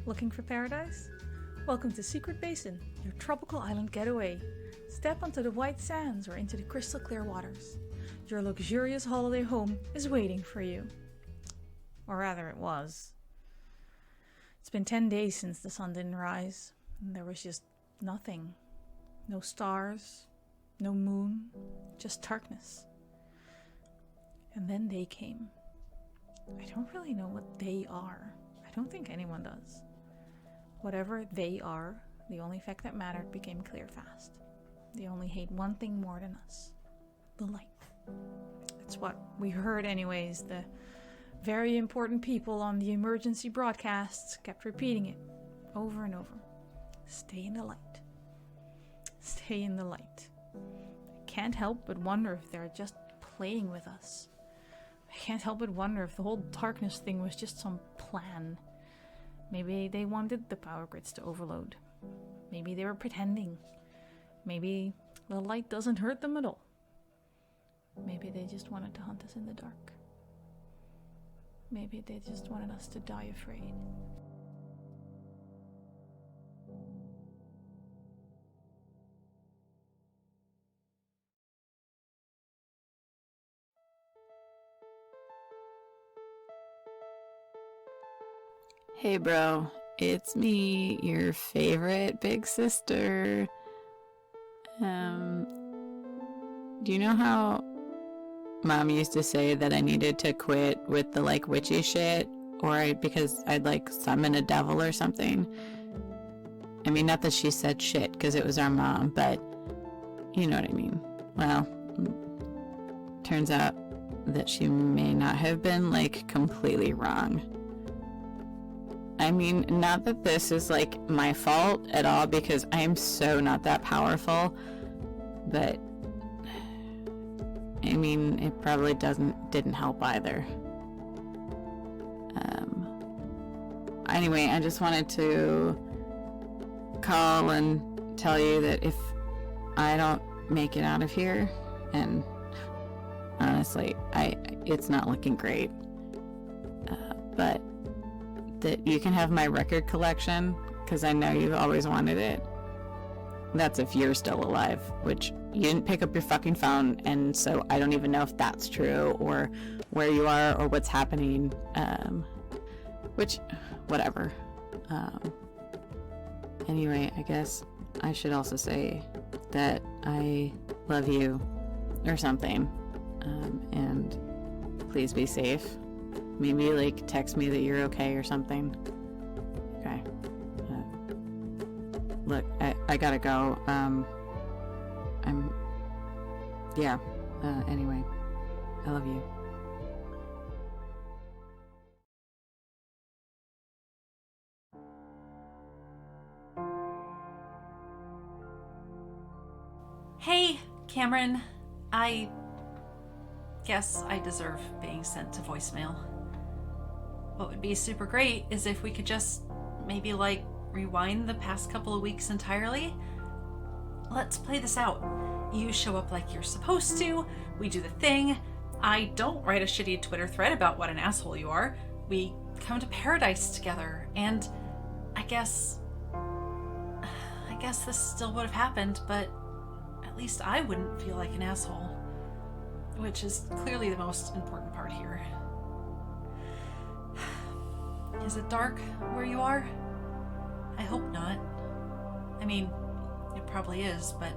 Looking for paradise? Welcome to Secret Basin, your tropical island getaway. Step onto the white sands or into the crystal clear waters. Your luxurious holiday home is waiting for you. Or rather, it was. It's been 10 days since the sun didn't rise, and there was just nothing. No stars, no moon, just darkness. And then they came. I don't really know what they are. I don't think anyone does. Whatever they are, the only fact that mattered became clear fast. They only hate one thing more than us. The light. It's what we heard anyways. The very important people on the emergency broadcasts kept repeating it over and over. Stay in the light. Stay in the light. I can't help but wonder if they're just playing with us. I can't help but wonder if the whole darkness thing was just some plan. Maybe they wanted the power grids to overload. Maybe they were pretending. Maybe the light doesn't hurt them at all. Maybe they just wanted to hunt us in the dark. Maybe they just wanted us to die afraid. Hey bro, it's me, your favorite big sister. Do you know how Mom used to say that I needed to quit with the witchy shit? Because I'd summon a devil or something? I mean, not that she said shit, because it was our mom, but you know what I mean. Well, turns out that she may not have been completely wrong. I mean, not that this is my fault at all, because I am so not that powerful, but I mean, it probably didn't help either. Anyway, I just wanted to call and tell you that if I don't make it out of here, and honestly, it's not looking great, but that you can have my record collection, because I know you've always wanted it. That's if you're still alive, which you didn't pick up your fucking phone, and so I don't even know if that's true, or where you are, or what's happening, which, whatever. Anyway, I guess I should also say that I love you, or something, and please be safe. Maybe text me that you're okay or something. Okay. Look, I gotta go. Anyway, I love you. Hey, Cameron. I guess I deserve being sent to voicemail. What would be super great is if we could just maybe rewind the past couple of weeks entirely. Let's play this out. You show up like you're supposed to, we do the thing, I don't write a shitty Twitter thread about what an asshole you are, we come to paradise together, and I guess this still would have happened, but at least I wouldn't feel like an asshole, which is clearly the most important part here. Is it dark where you are? I hope not. I mean, it probably is, but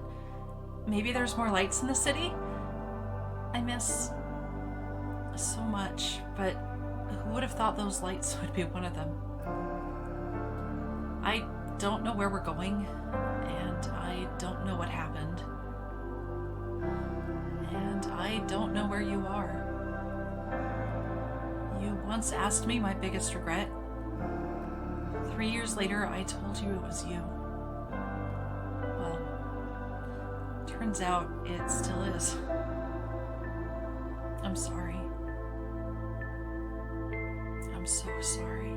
maybe there's more lights in the city? I miss so much, but who would have thought those lights would be one of them? I don't know where we're going, and I don't know what happened. And I don't know where you are. You once asked me my biggest regret. 3 years later, I told you it was you. Well, turns out it still is. I'm sorry. I'm so sorry.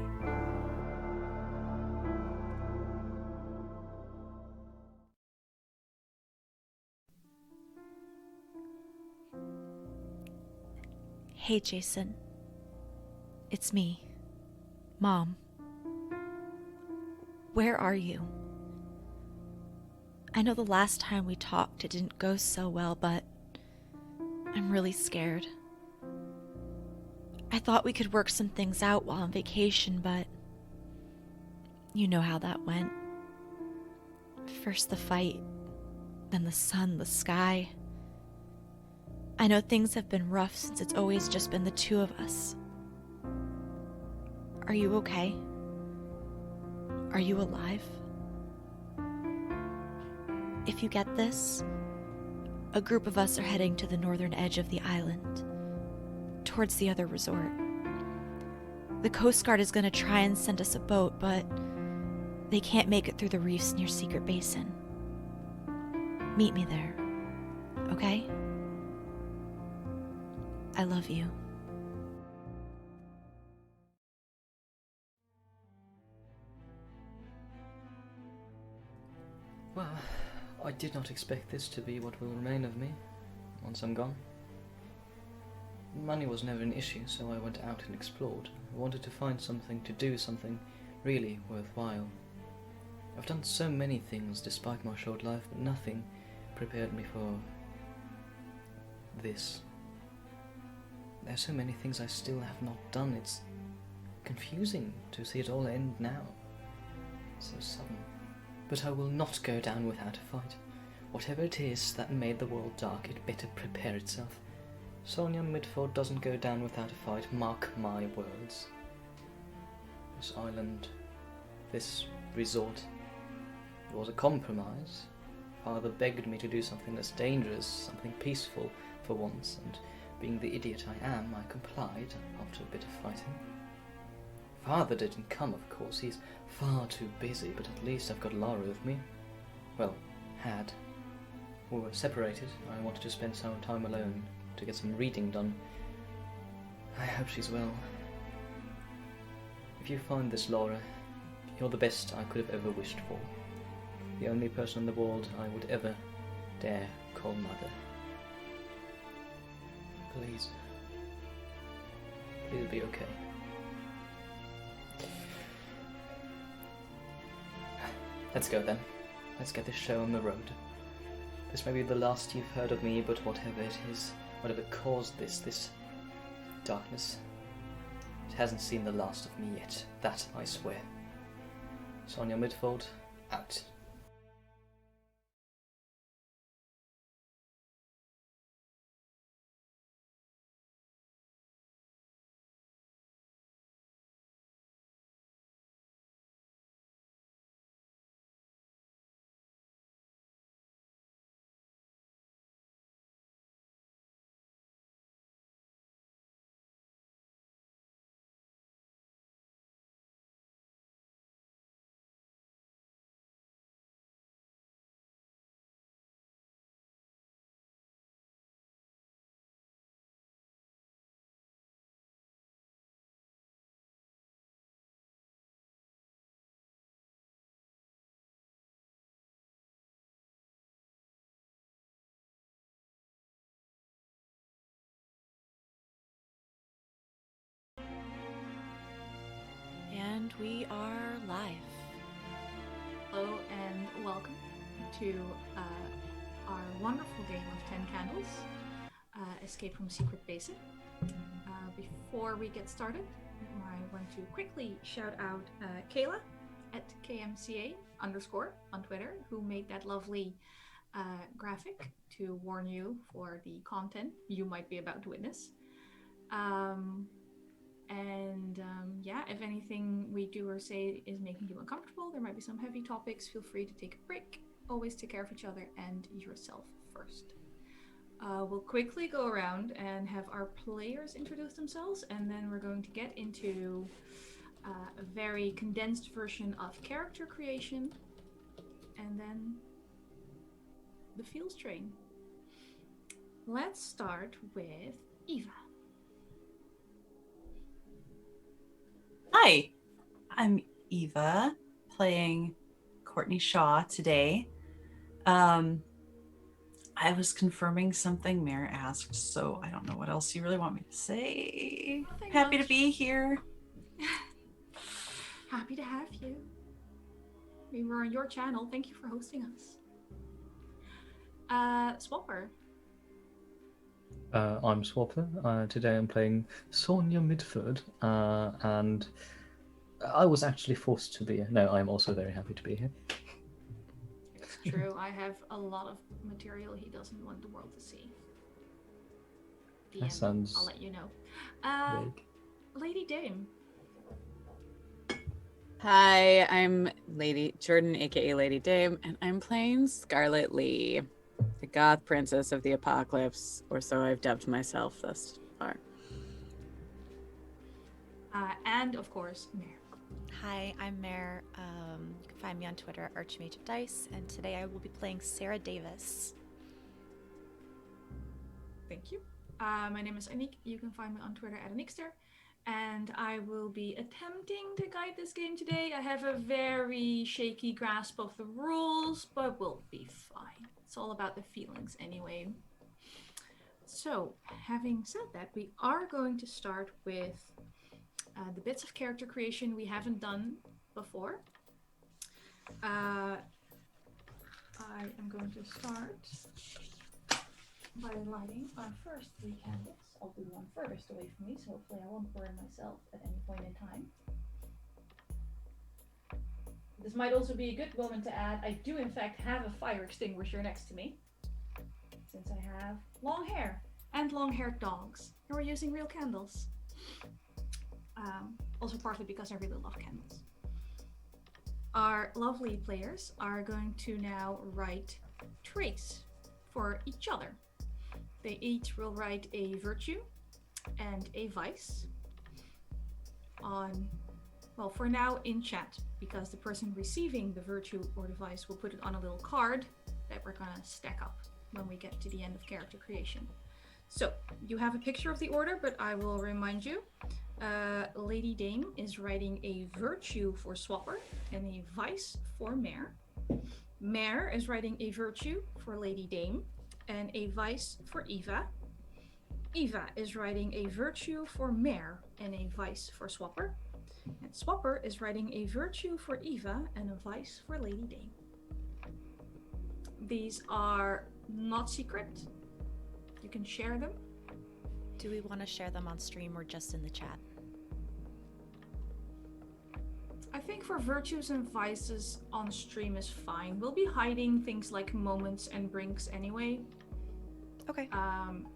Hey, Jason. It's me, Mom. Where are you? I know the last time we talked it didn't go so well, but I'm really scared. I thought we could work some things out while on vacation, but you know how that went. First the fight, then the sun, the sky. I know things have been rough since it's always just been the two of us. Are you okay? Are you alive? If you get this, a group of us are heading to the northern edge of the island, towards the other resort. The Coast Guard is going to try and send us a boat, but they can't make it through the reefs near Secret Basin. Meet me there, okay? I love you. Well, I did not expect this to be what will remain of me once I'm gone. Money was never an issue, so I went out and explored. I wanted to find something to do, something really worthwhile. I've done so many things despite my short life, but nothing prepared me for this. There are so many things I still have not done. It's confusing to see it all end now. So sudden. But I will not go down without a fight. Whatever it is that made the world dark, it better prepare itself. Sonya Midford doesn't go down without a fight, mark my words. This island, this resort, it was a compromise. Father begged me to do something less dangerous, something peaceful for once, and being the idiot I am, I complied after a bit of fighting. Father didn't come, of course, he's far too busy, but at least I've got Laura with me. Well, had. We were separated. I wanted to spend some time alone to get some reading done. I hope she's well. If you find this, Laura, you're the best I could have ever wished for. The only person in the world I would ever dare call mother. Please. Please be okay. Let's go then. Let's get this show on the road. This may be the last you've heard of me, but whatever it is, whatever caused this darkness, it hasn't seen the last of me yet. That I swear. Sonya Midford, out. And we are live. Hello and welcome to our wonderful game of 10 Candles, Escape from Secret Basin. Before we get started, I want to quickly shout out Kayla at KMCA_ on Twitter, who made that lovely graphic to warn you for the content you might be about to witness. Yeah, if anything we do or say is making you uncomfortable, there might be some heavy topics, feel free to take a break. Always take care of each other and yourself first. We'll quickly go around and have our players introduce themselves, and then we're going to get into a very condensed version of character creation, and then the feels train. Let's start with Eva. Hi, I'm Eva, playing Courtney Shaw today. I was confirming something Mare asked, so I don't know what else you really want me to say. Nothing Happy much. to be here. Happy to have you. We were on your channel. Thank you for hosting us. Swapper. I'm Swapper. Today I'm playing Sonya Midford, and I was actually forced to be here. No, I'm also very happy to be here. It's true. I have a lot of material he doesn't want the world to see. That sounds I'll let you know. vague. Lady Dame. Hi, I'm Lady Jordan, aka Lady Dame, and I'm playing Scarlet Leigh, the goth princess of the apocalypse, or so I've dubbed myself thus far. And of course, Mare. Hi, I'm Mare. You can find me on Twitter at Archmage of Dice, and today I will be playing Sarah Davis. Thank you. My name is Anniek. You can find me on Twitter at Anniekster. And I will be attempting to guide this game today. I have a very shaky grasp of the rules, but we'll be fine. It's all about the feelings anyway. So, having said that, we are going to start with the bits of character creation we haven't done before. I am going to start by lighting our first 3 candles. I'll do one furthest away from me, so hopefully I won't burn myself at any point in time. This might also be a good moment to add, I do in fact have a fire extinguisher next to me, since I have long hair and long-haired dogs, and we're using real candles. Also partly because I really love candles. Our lovely players are going to now write traits for each other. They each will write a virtue and a vice on, well, for now in chat, because the person receiving the virtue or the vice will put it on a little card that we're gonna stack up when we get to the end of character creation. So, you have a picture of the order, but I will remind you. Lady Dame is writing a virtue for Swapper and a vice for Mare. Mare is writing a virtue for Lady Dame and a vice for Eva. Eva is writing a virtue for Mare and a vice for Swapper. And Swapper is writing a virtue for Eva and a vice for Lady Dame. These are not secret. You can share them. Do we want to share them on stream or just in the chat? I think for virtues and vices on stream is fine. We'll be hiding things like moments and brinks anyway. Okay.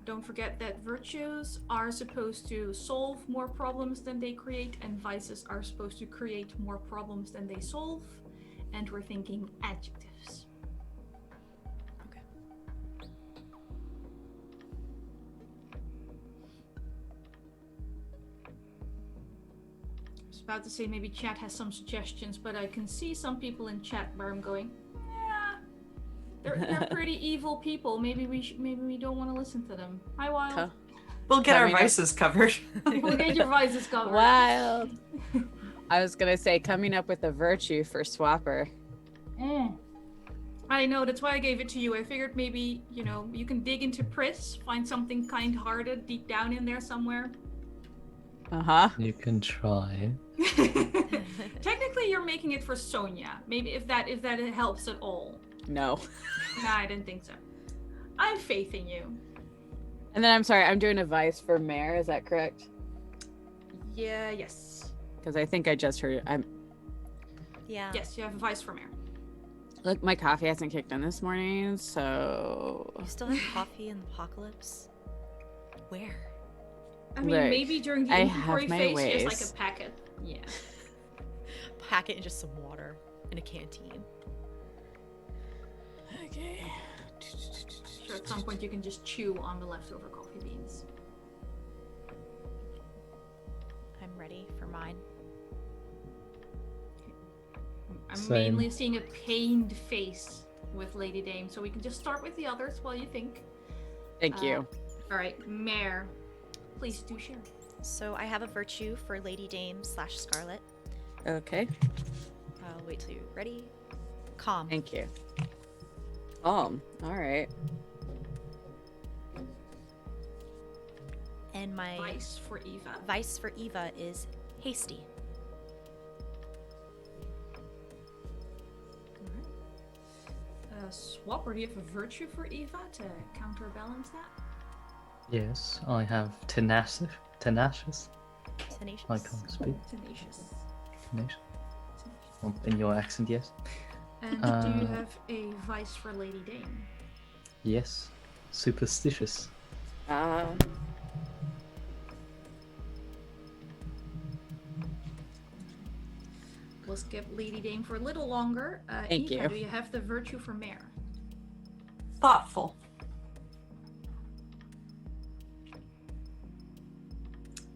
Don't forget that virtues are supposed to solve more problems than they create, and vices are supposed to create more problems than they solve. And we're thinking adjectives. Okay. I was about to say maybe chat has some suggestions, but I can see some people in chat where I'm going, yeah, they're pretty evil people. Maybe we don't want to listen to them. Hi, Wild. We'll get our Coming up. vices covered. We'll get your vices covered. Wild. I was gonna say, coming up with a virtue for Swapper. I know, that's why I gave it to you. I figured maybe, you can dig into Pris, find something kind-hearted deep down in there somewhere. Uh-huh. You can try. Technically, you're making it for Sonya. Maybe if that helps at all. No. Nah, I didn't think so. I have faith in you. And then I'm sorry, I'm doing a vice for Mare, is that correct? Yeah, yes. Because I think I just heard it. Yeah. Yes, you have a vice for Mare. Look, my coffee hasn't kicked in this morning, so You still have coffee in the apocalypse? Where? I mean, Look, maybe during the I inventory have my phase, ways. just like a packet. Yeah. Pack it in just some water in a canteen. Okay. Sure, at some point you can just chew on the leftover coffee beans. I'm ready for mine. I'm Same. mainly seeing a pained face with Lady Dame, so we can just start with the others while you think. Thank you. Alright, Mare, please do share. So I have a virtue for Lady Dame / Scarlet. Okay. I'll wait till you're ready. Calm. Thank you. All right. And my Vice for Eva. vice for Eva is hasty. Swap, or do you have a virtue for Eva to counterbalance that? Yes, I have tenacious. Tenacious. I can't speak. Tenacious. Tenacious. Well, in your accent, yes. And do you have a vice for Lady Dane? Yes. Superstitious. We'll skip Lady Dane for a little longer. Thank Eva, you. do you have the virtue for Mare? Thoughtful.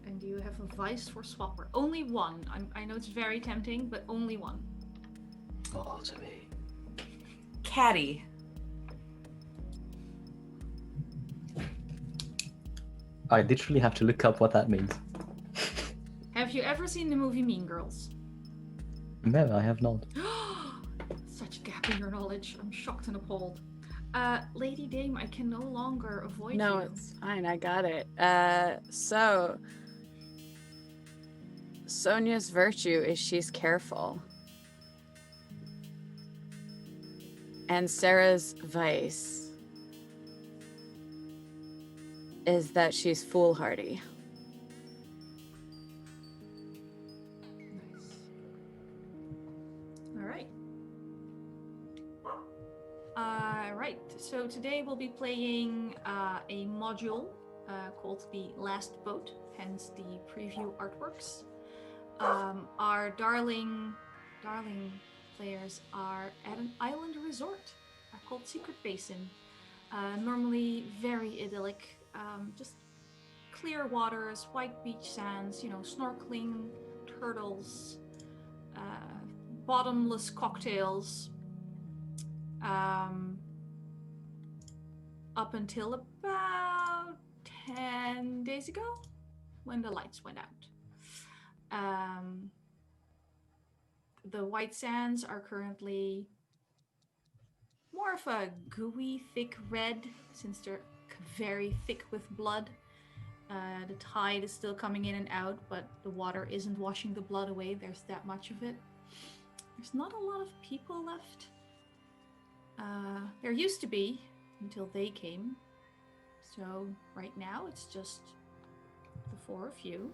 And do you have a vice for Swapper? Only one. I know it's very tempting, but only one. Oh, to me. Catty. I literally have to look up what that means. Have you ever seen the movie Mean Girls? No, I have not. Such a gap in your knowledge. I'm shocked and appalled. Lady Dame, I can no longer avoid No, you. it's fine. I got it. So Sonia's virtue is she's careful. And Sarah's vice is that she's foolhardy. Nice. All right. Right. So today we'll be playing a module called the Last Boat, hence the preview artworks. Our darling players are at an island resort called Secret Basin. Normally very idyllic, just clear waters, white beach sands, snorkeling, turtles, bottomless cocktails. Up until about 10 days ago, when the lights went out. The white sands are currently more of a gooey, thick red, since they're very thick with blood. The tide is still coming in and out, but the water isn't washing the blood away. There's that much of it. There's not a lot of people left. There used to be, until they came. So right now it's just the four of you.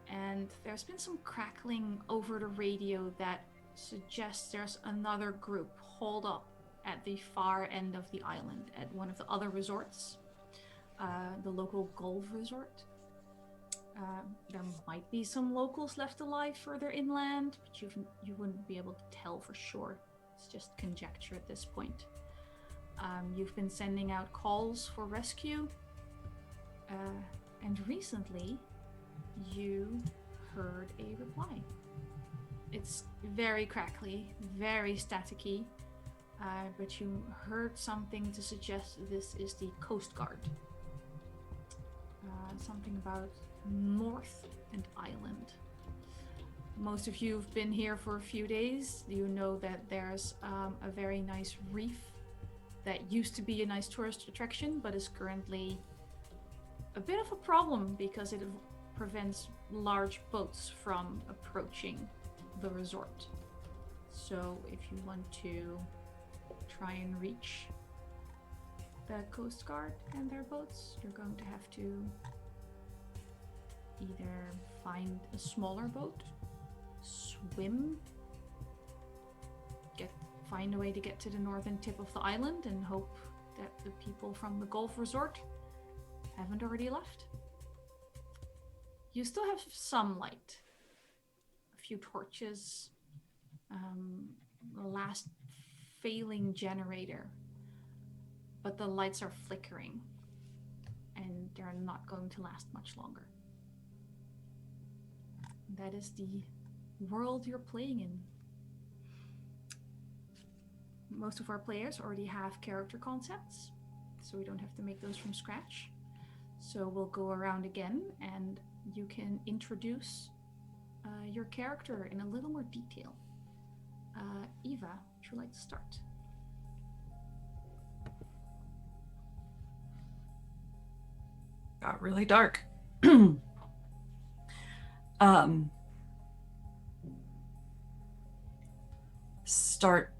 And there's been some crackling over the radio that suggests there's another group holed up at the far end of the island at one of the other resorts, the local golf resort. There might be some locals left alive further inland, but you wouldn't be able to tell for sure. It's just conjecture at this point. You've been sending out calls for rescue, and recently you heard a reply. It's very crackly, very staticky, but you heard something to suggest this is the Coast Guard. Something about North and Island. Most of you have been here for a few days. You know that there's a very nice reef that used to be a nice tourist attraction, but is currently a bit of a problem because it prevents large boats from approaching the resort. So if you want to try and reach the Coast Guard and their boats, you're going to have to either find a smaller boat, swim, find a way to get to the northern tip of the island and hope that the people from the golf resort haven't already left. You still have some light, a few torches, the last failing generator, but the lights are flickering and they're not going to last much longer. That is the world you're playing in. Most of our players already have character concepts, so we don't have to make those from scratch. So we'll go around again and you can introduce your character in a little more detail. Eva, would you like to start? Got really dark. Start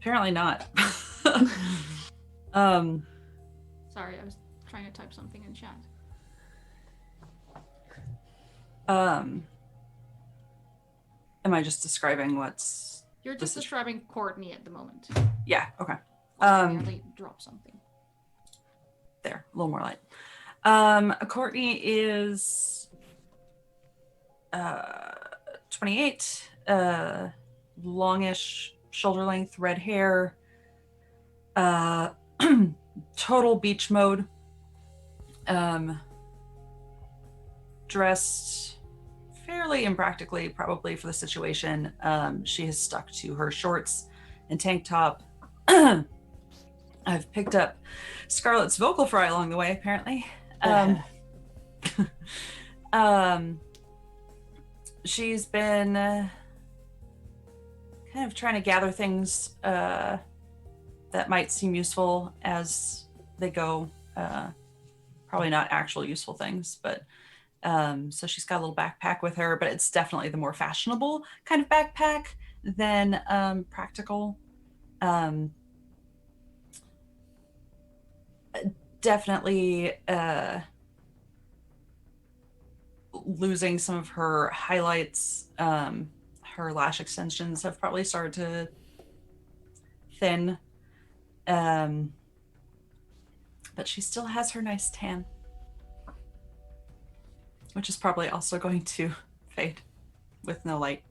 Apparently not. Sorry, I was trying to type something in chat. Am I just describing what's... You're just describing Courtney at the moment. Yeah, okay. I nearly dropped something. There, a little more light. Courtney is 28, longish, shoulder-length red hair, total beach mode, dressed fairly impractically, probably for the situation. She has stuck to her shorts and tank top. I've picked up Scarlet's vocal fry along the way, apparently. She's been kind of trying to gather things that might seem useful as they go. Probably not actual useful things, but so she's got a little backpack with her, but it's definitely the more fashionable kind of backpack than practical. Definitely losing some of her highlights. Her lash extensions have probably started to thin. But she still has her nice tan, which is probably also going to fade with no light.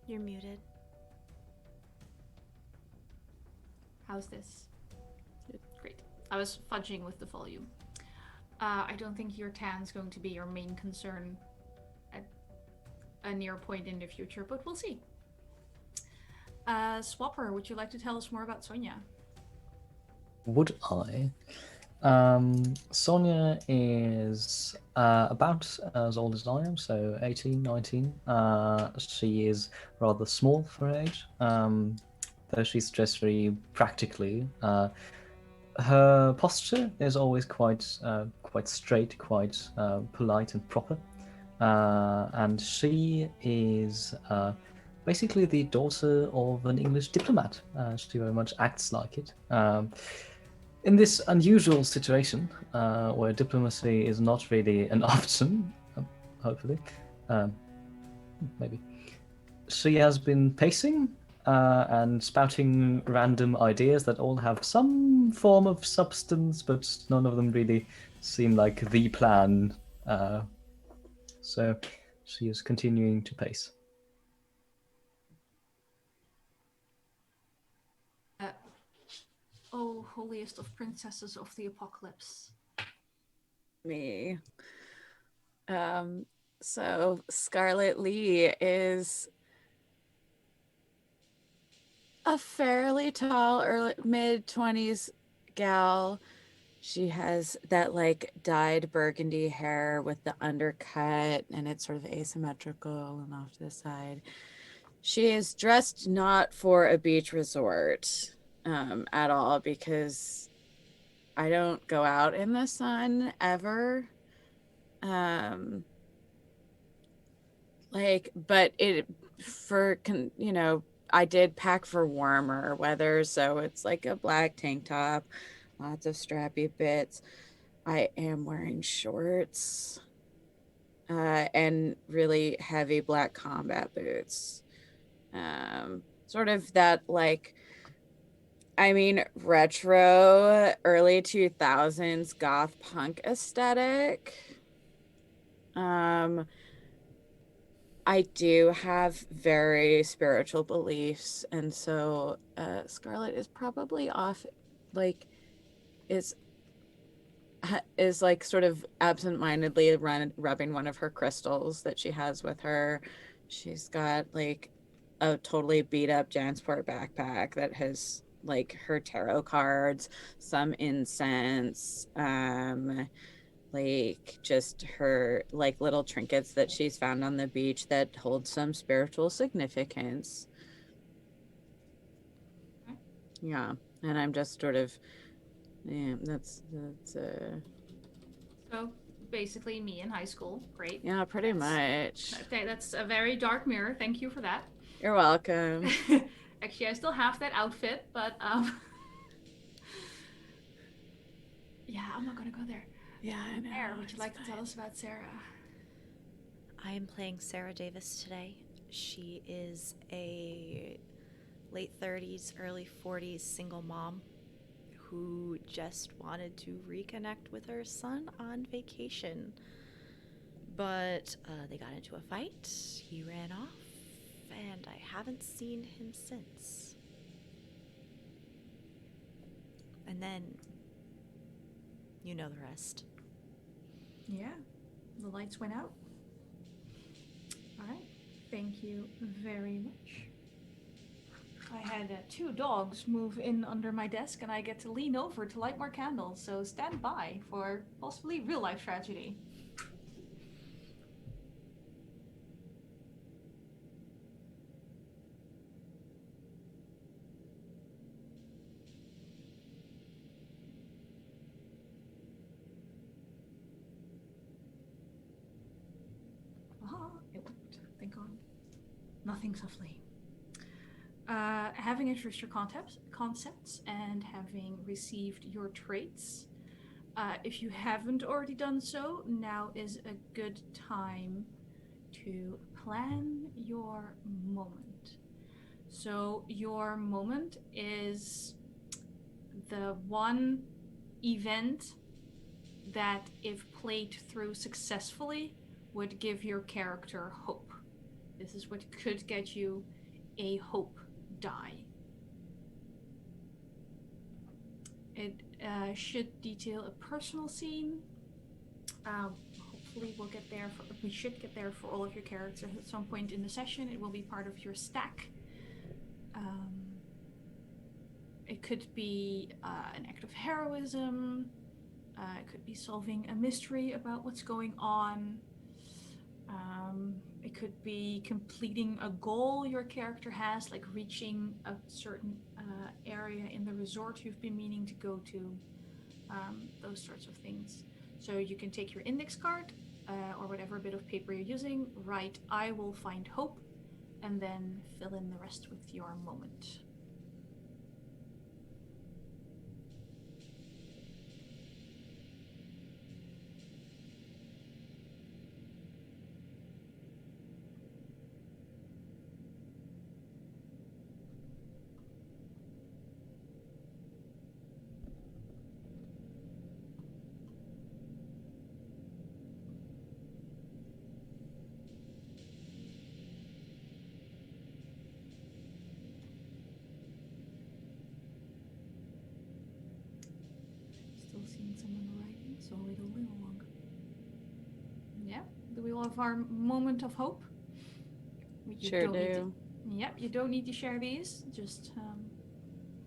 You're muted. How's this? Great. I was fudging with the volume. I don't think your tan's going to be your main concern at a near point in the future, but we'll see. Swapper, would you like to tell us more about Sonya? Would I? Sonya is about as old as I am, so 18, 19. She is rather small for her age, though she's dressed very practically. Her posture is always quite straight, quite polite and proper. And she is basically the daughter of an English diplomat. She very much acts like it. In this unusual situation, where diplomacy is not really an option, hopefully, maybe, she has been pacing and spouting random ideas that all have some form of substance, but none of them really seem like the plan. So she is continuing to pace. Oh, holiest of princesses of the apocalypse. Me. So Scarlet Leigh is a fairly tall, early mid-20s gal. She has that like dyed burgundy hair with the undercut, and it's sort of asymmetrical and off to the side. She is dressed not for a beach resort at all, because I don't go out in the sun ever. But I did pack for warmer weather, so it's like a black tank top, lots of strappy bits. I am wearing shorts and really heavy black combat boots. Sort of that retro early 2000s goth punk aesthetic. I do have very spiritual beliefs, and so Scarlet is probably off, is sort of absentmindedly rubbing one of her crystals that she has with her. She's got a totally beat up Jansport backpack that has her tarot cards, some incense, just her little trinkets that she's found on the beach that hold some spiritual significance. Okay. Yeah, and I'm just sort of, that's So basically me in high school. Great. Yeah, pretty much. That's a very dark mirror. Thank you for that. You're welcome. Actually, I still have that outfit, but yeah, I'm not gonna go there. Yeah, I know. Claire, would you it's like to fine. tell us about Sarah? I am playing Sarah Davis today. She is a late 30s, early 40s single mom who just wanted to reconnect with her son on vacation. But they got into a fight, he ran off, and I haven't seen him since. And then, you know the rest. Yeah, the lights went out. All right, thank you very much. I had 2 dogs move in under my desk, and I get to lean over to light more candles, so stand by for possibly real-life tragedy. It worked. Thank God. Nothing's a flame. Having introduced your concepts and having received your traits, if you haven't already done so, now is a good time to plan your moment. So your moment is the one event that, if played through successfully, would give your character hope. This is what could get you a hope die. It should detail a personal scene. Hopefully we should get there for all of your characters at some point in the session. It will be part of your stack. It could be an act of heroism. It could be solving a mystery about what's going on. It could be completing a goal your character has, like reaching a certain area in the resort you've been meaning to go to. Those sorts of things. So you can take your index card or whatever bit of paper you're using, write "I will find hope," and then fill in the rest with your moment. Seeing someone writing, so I'll wait a little longer. Yeah, do we all have our moment of hope? You Sure don't need do. Yep, you don't need to share these. Just,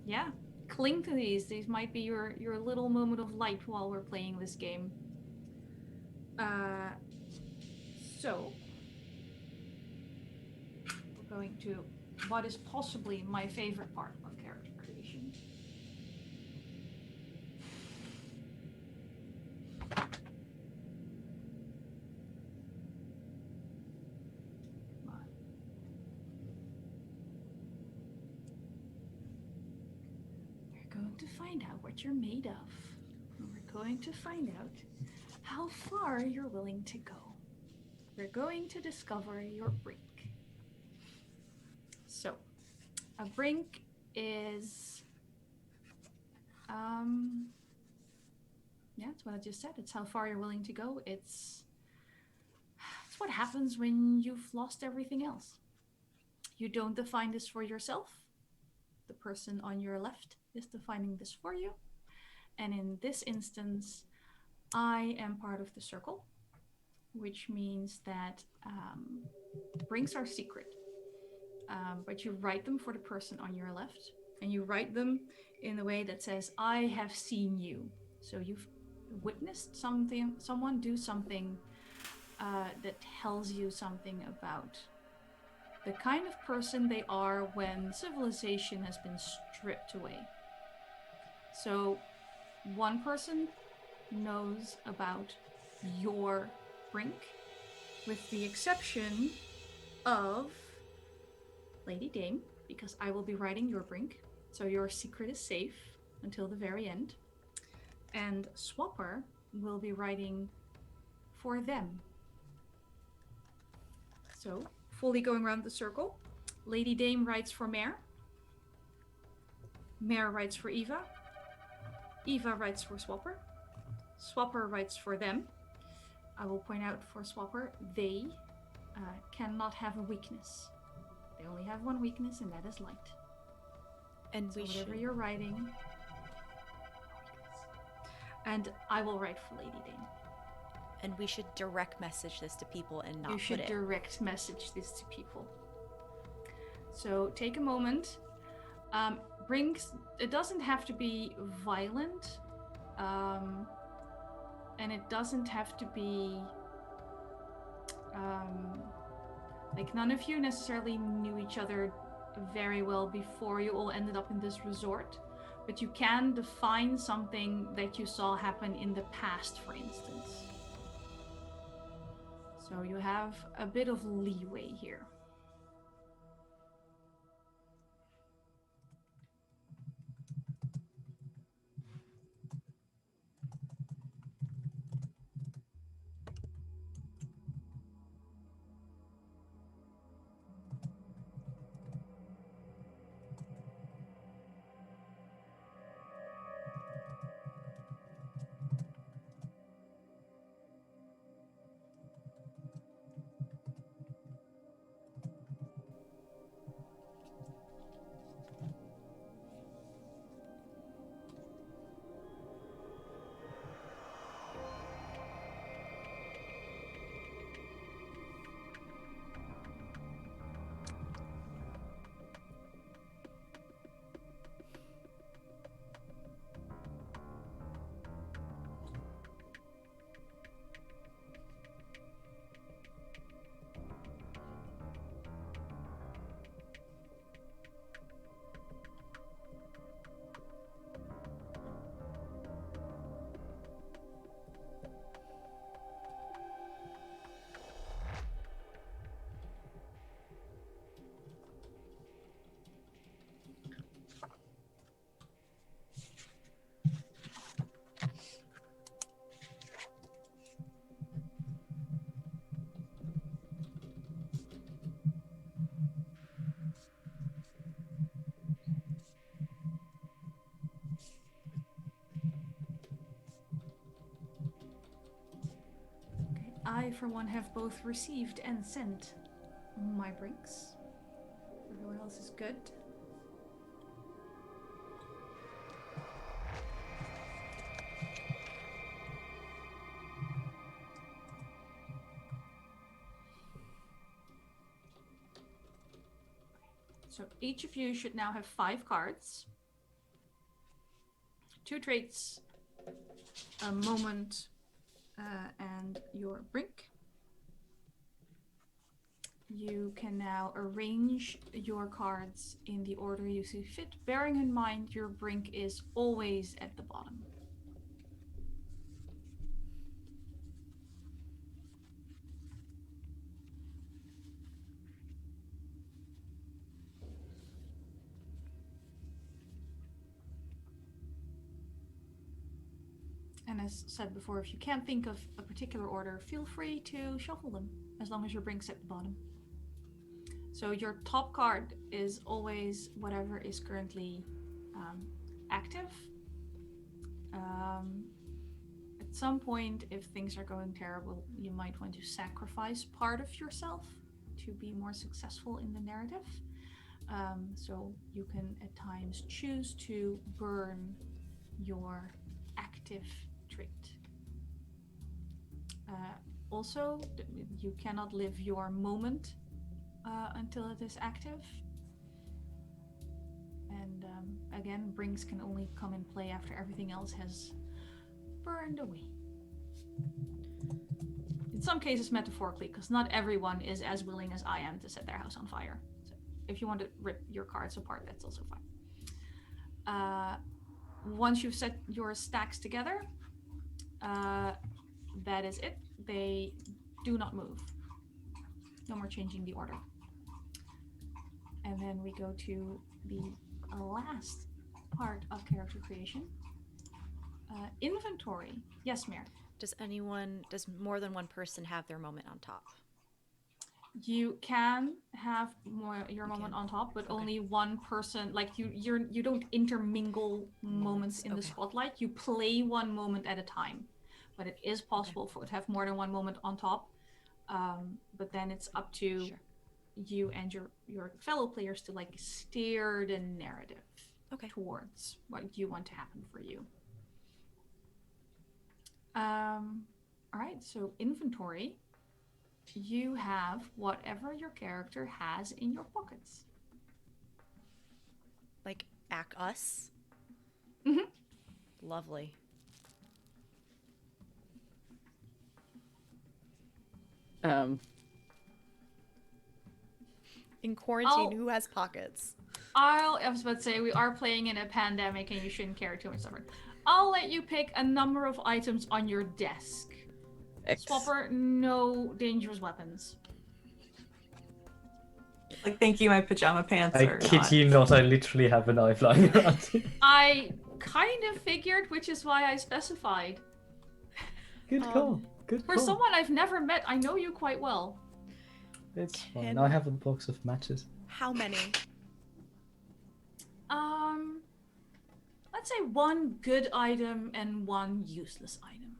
yeah, cling to these. These might be your little moment of light while we're playing this game. So, we're going to what is possibly my favorite part of character creation. Going to find out what you're made of. We're going to find out how far you're willing to go. We're going to discover your brink. So, a brink is, yeah, it's what I just said. It's how far you're willing to go. It's what happens when you've lost everything else. You don't define this for yourself. The person on your left is defining this for you. And in this instance, I am part of the circle, which means that brinks are secret. But you write them for the person on your left, and you write them in a way that says, I have seen you. So you've witnessed someone do something that tells you something about the kind of person they are when civilization has been stripped away. So one person knows about your brink, with the exception of Lady Dame, because I will be writing your brink, so your secret is safe until the very end. And Swapper will be writing for them. So, fully going around the circle. Lady Dame writes for Mare. Mare writes for Eva. Eva writes for Swapper. Swapper writes for them. I will point out for Swapper, they cannot have a weakness. They only have one weakness, and that is light. And So we whatever should... you're writing... And I will write for Lady Dame. And we should direct message this to people and not You put should it... direct message this to people. So take a moment. Brings... It doesn't have to be violent. And it doesn't have to be... like, none of you necessarily knew each other very well before you all ended up in this resort. But you can define something that you saw happen in the past, for instance. So you have a bit of leeway here. I, for one, have both received and sent my brinks. Everyone else is good. So each of you should now have 5 cards. 2 traits, a moment, and your brink. You can now arrange your cards in the order you see fit, bearing in mind your brink is always at the bottom. And as said before, if you can't think of a particular order, feel free to shuffle them, as long as your brink's at the bottom. So your top card is always whatever is currently active. At some point, if things are going terrible, you might want to sacrifice part of yourself to be more successful in the narrative. So you can at times choose to burn your active trait. Also, you cannot live your moment until it is active. And again, brinks can only come in play after everything else has burned away. In some cases metaphorically, because not everyone is as willing as I am to set their house on fire. So if you want to rip your cards apart, that's also fine. Once you've set your stacks together, that is it. They do not move. No more changing the order. And then we go to the last part of character creation. Inventory. Yes, Mare. Does more than one person have their moment on top? You can have your moment on top, but only one person. Like you don't intermingle moments in the spotlight. You play one moment at a time, but it is possible for it to have more than one moment on top. But then it's up to you and your fellow players to like steer the narrative towards what you want to happen for you. All right, so inventory. You have whatever your character has in your pockets. Like us? Mm-hmm. Lovely. In quarantine, who has pockets? I was about to say, we are playing in a pandemic and you shouldn't carry too much stuff. I'll let you pick a number of items on your desk. Swapper, no dangerous weapons. Like, thank you, my pajama pants I are kid not. you not, I literally have a knife lying around. I kind of figured, which is why I specified. Good call. Good For call. someone I've never met, I know you quite well. It's fine. I have a box of matches. How many? Let's say one good item and one useless item.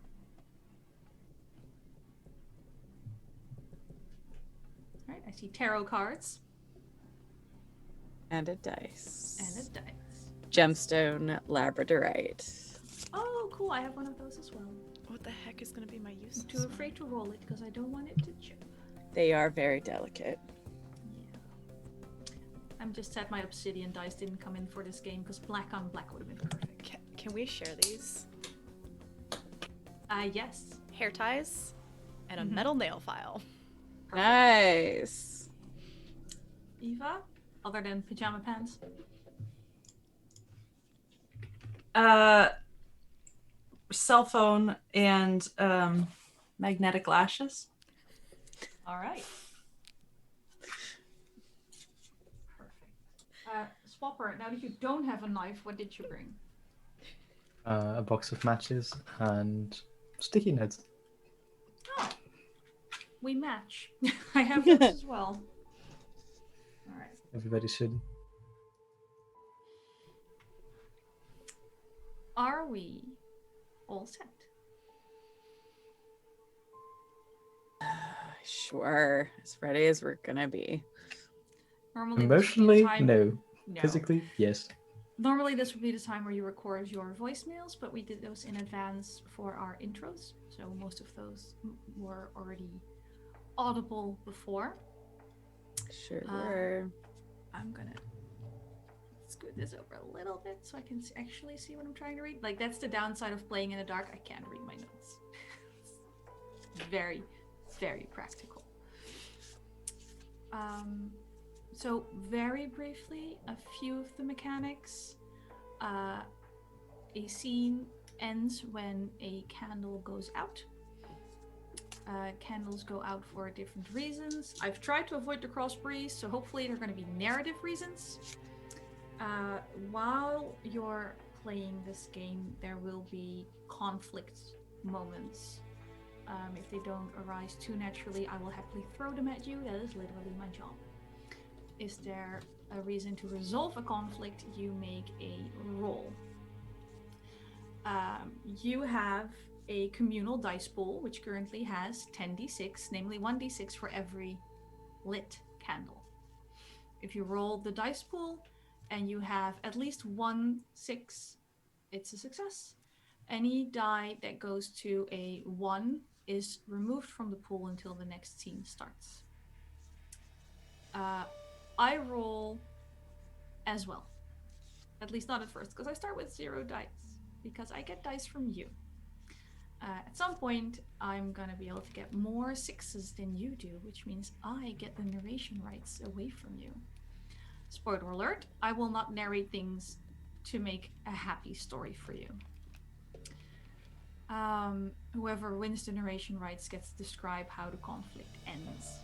Alright, I see tarot cards. And a dice. And a dice. Gemstone labradorite. Oh, cool. I have one of those as well. What the heck is going to be my useless? I'm too afraid to roll it because I don't want it to chip. They are very delicate. Yeah. I'm just sad my obsidian dice didn't come in for this game because black on black would have been perfect. Can we share these? Yes. Hair ties and a metal nail file. Perfect. Nice. Eva, other than pajama pants? Cell phone and magnetic lashes. All right. Perfect. Swapper, now that you don't have a knife, what did you bring? A box of matches and sticky notes. Oh, we match. I have those as well. All right. Everybody should. Are we all set? Sure. As ready as we're gonna be. Normally, Emotionally, this would be the time... no. Physically, yes. Normally, this would be the time where you record your voicemails, but we did those in advance for our intros, so most of those were already audible before. Sure. I'm gonna scoot this over a little bit so I can actually see what I'm trying to read. Like, that's the downside of playing in the dark. I can't read my notes. Very, very practical. So very briefly, a few of the mechanics. A scene ends when a candle goes out. Candles go out for different reasons. I've tried to avoid the cross breeze, so hopefully they're going to be narrative reasons. While you're playing this game, there will be conflict moments. If they don't arise too naturally, I will happily throw them at you. That is literally my job. Is there a reason to resolve a conflict? You make a roll. You have a communal dice pool, which currently has 10d6, namely 1d6 for every lit candle. If you roll the dice pool and you have at least 1 6, it's a success. Any die that goes to a 1 is removed from the pool until the next scene starts. I roll as well. At least not at first, because I start with 0 dice. Because I get dice from you. At some point, I'm gonna be able to get more 6s than you do, which means I get the narration rights away from you. Spoiler alert, I will not narrate things to make a happy story for you. Whoever wins the narration rights gets to describe how the conflict ends.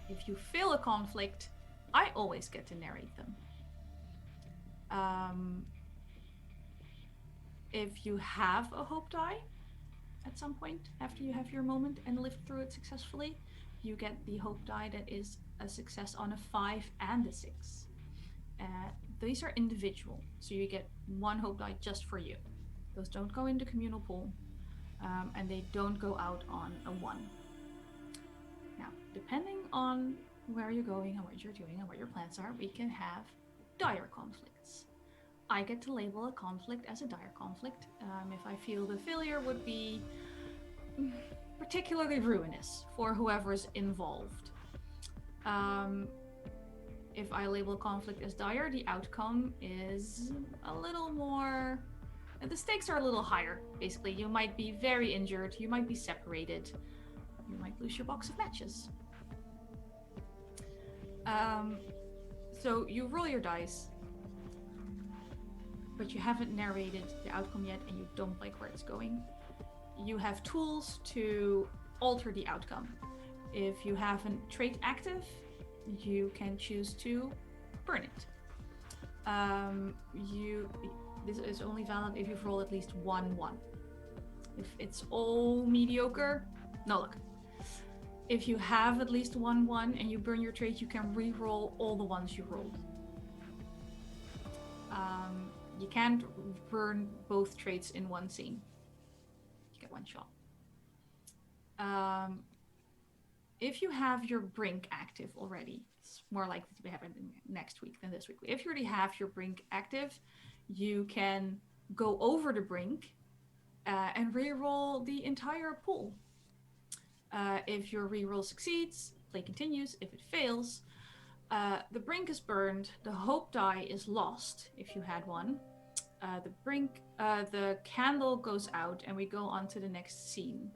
If you fail a conflict, I always get to narrate them. If you have a hope die at some point after you have your moment and lived through it successfully, you get the hope die that is a success on a 5 and a 6. These are individual, so you get one hope die just for you. Those don't go into communal pool, and they don't go out on a 1. Now, depending on where you're going and what you're doing and what your plans are, we can have dire conflicts. I get to label a conflict as a dire conflict if I feel the failure would be particularly ruinous for whoever's involved. If I label a conflict as dire, the outcome is a little more... The stakes are a little higher, basically. You might be very injured, you might be separated, you might lose your box of matches. So you roll your dice, but you haven't narrated the outcome yet and you don't like where it's going. You have tools to alter the outcome. If you have a trait active, you can choose to burn it. This is only valid if you've rolled at least 1-1. If it's all mediocre, no luck. If you have at least 1-1 and you burn your trait, you can re-roll all the ones you rolled. You can't burn both traits in one scene. You get one shot. If you have your brink active already, it's more likely to happen next week than this week. If you already have your brink active, you can go over the brink and re-roll the entire pool. If your re-roll succeeds, play continues. If it fails, the brink is burned, the hope die is lost if you had one. The candle goes out and we go on to the next scene.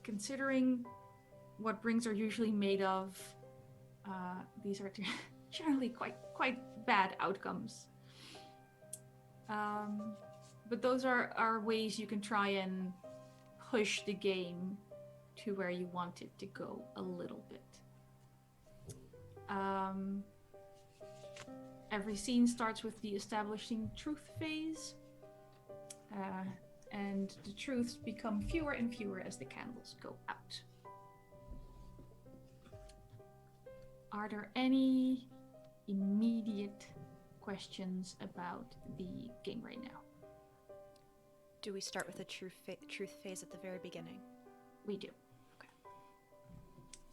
Considering what brinks are usually made of, these are generally quite bad outcomes. But those are ways you can try and push the game to where you want it to go a little bit. Every scene starts with the establishing truth phase, and the truths become fewer and fewer as the candles go out. Are there any immediate questions about the game right now? Do we start with the truth phase at the very beginning? We do. Okay.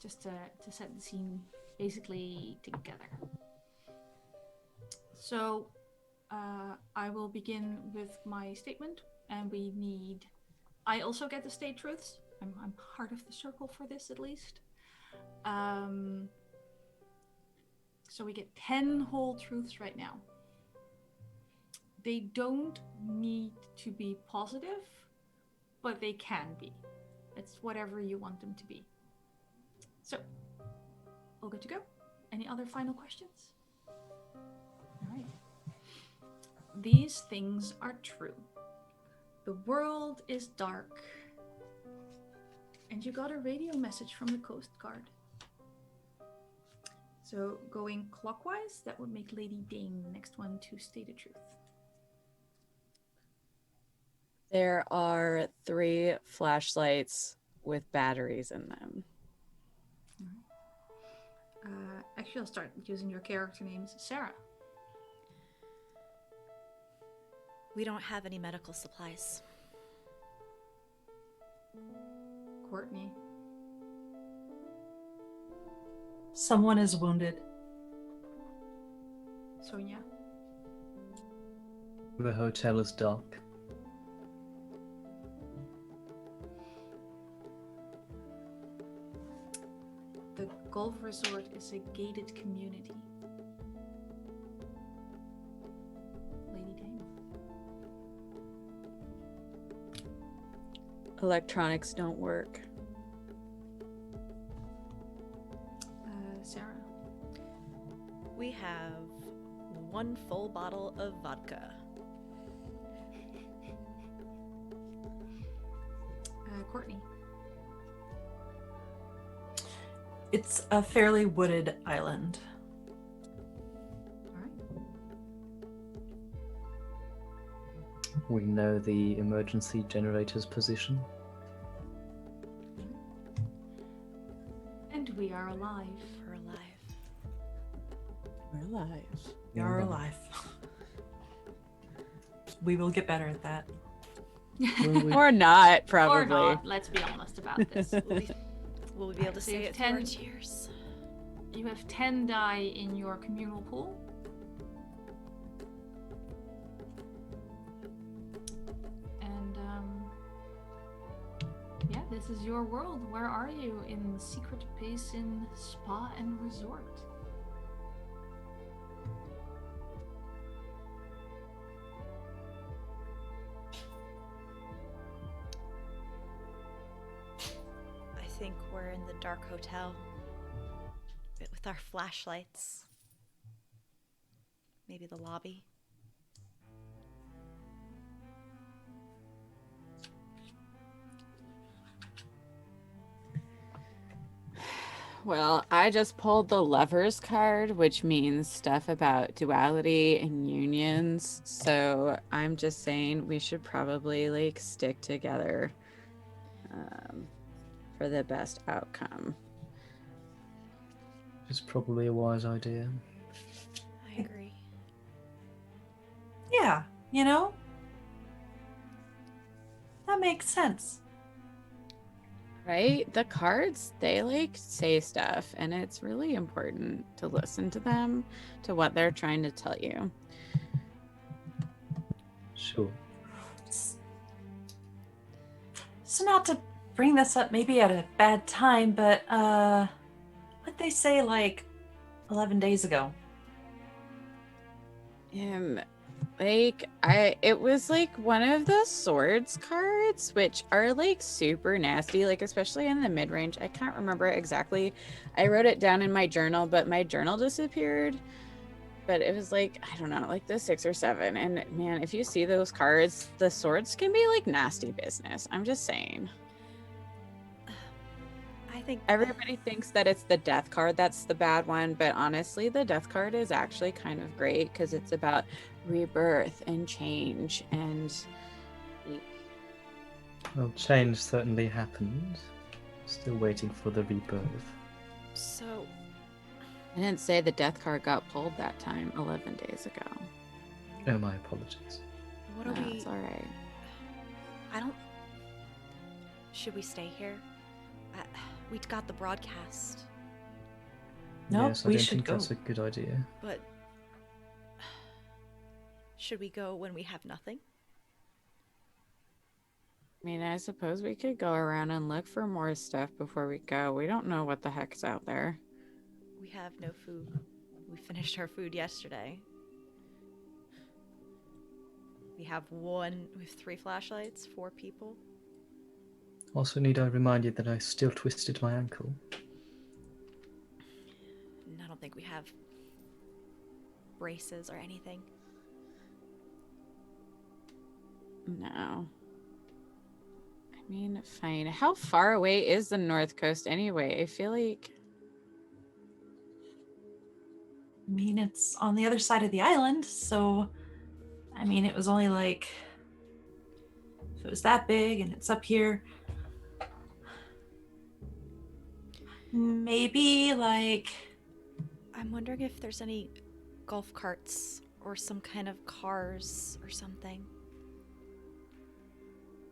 Just to set the scene basically together. So I will begin with my statement, and I also get to state truths. I'm part of the circle for this, at least. So we get 10 whole truths right now. They don't need to be positive, but they can be. It's whatever you want them to be. So, all good to go? Any other final questions? All right. These things are true. The world is dark. And you got a radio message from the Coast Guard. So, going clockwise, that would make Lady Dane the next one to state a truth. There are 3 flashlights with batteries in them. Actually, I'll start using your character names. Sarah. We don't have any medical supplies. Courtney. Someone is wounded. Sonya. The hotel is dark. The golf resort is a gated community. Lady Dane. Electronics don't work. Sarah. We have 1 full bottle of vodka. Courtney. It's a fairly wooded island. All right. We know the emergency generator's position. And we are alive. We're alive. We're alive. We are alive. We will get better at that. Will we? Or not, Or probably. not. Let's be honest about this. Will we be able to So say you it have through our 10 tears? You have 10 die in your communal pool. And yeah, this is your world. Where are you in the Secret Basin Spa and Resort? I think we're in the dark hotel with our flashlights. Maybe the lobby. Well, I just pulled the lovers card, which means stuff about duality and unions. So I'm just saying we should probably like stick together for the best outcome. It's probably a wise idea. I agree. Yeah, you know? That makes sense. Right? The cards, they like say stuff, and it's really important to listen to them, to what they're trying to tell you. Sure. So not to bring this up maybe at a bad time, but what'd they say like 11 days ago? It was like one of the swords cards, which are like super nasty, like especially in the mid-range. I can't remember exactly. I wrote it down in my journal, but my journal disappeared. But it was like, I don't know, like the 6 or 7. And man, if you see those cards, the swords can be like nasty business. I'm just saying. I think Everybody thinks that it's the death card that's the bad one, but honestly, the death card is actually kind of great because it's about rebirth and change and Well, change certainly happened. Still waiting for the rebirth. so. I didn't say the death card got pulled that time 11 days ago. Oh, my apologies. What are No, we? it's all right. I don't. Should we stay here? We got the broadcast, No, Yes, I we don't should think go. that's a good idea. but should we go when we have nothing? I mean, I suppose we could go around and look for more stuff before we go. We don't know what the heck's out there. We have no food. We finished our food yesterday. We have 3 flashlights, 4 people. Also, need I remind you that I still twisted my ankle? And I don't think we have braces or anything. No. I mean, fine. How far away is the North Coast anyway? I feel like I mean, it's on the other side of the island, so I mean, it was only like if it was that big and it's up here, maybe like I'm wondering if there's any golf carts or some kind of cars or something.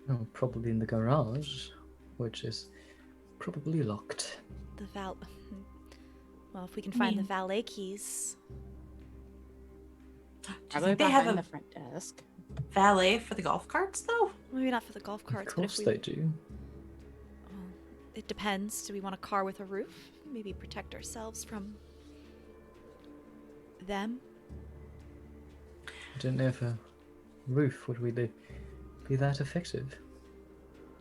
Oh, probably in the garage, which is probably locked. Well, if we can find the mean- valet keys. do you probably think they behind have the a front desk. valet for the golf carts though? Maybe not for the golf carts, Of but course if we. they do. Well, it depends. Do we want a car with a roof? Maybe protect ourselves from them? I don't know if a roof would really be that effective.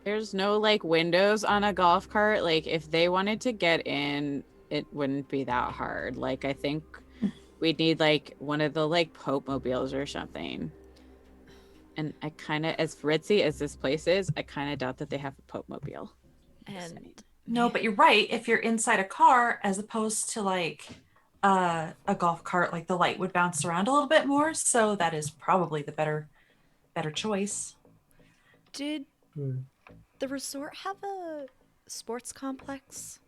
There's no like windows on a golf cart. Like if they wanted to get in, it wouldn't be that hard. Like I think we'd need like one of the like Pope mobiles or something. And I kind of, as ritzy as this place is, I kind of doubt that they have a Pope Mobile. And No, but you're right. If you're inside a car, as opposed to like a golf cart, like the light would bounce around a little bit more. So that is probably the better choice. did the resort have a sports complex?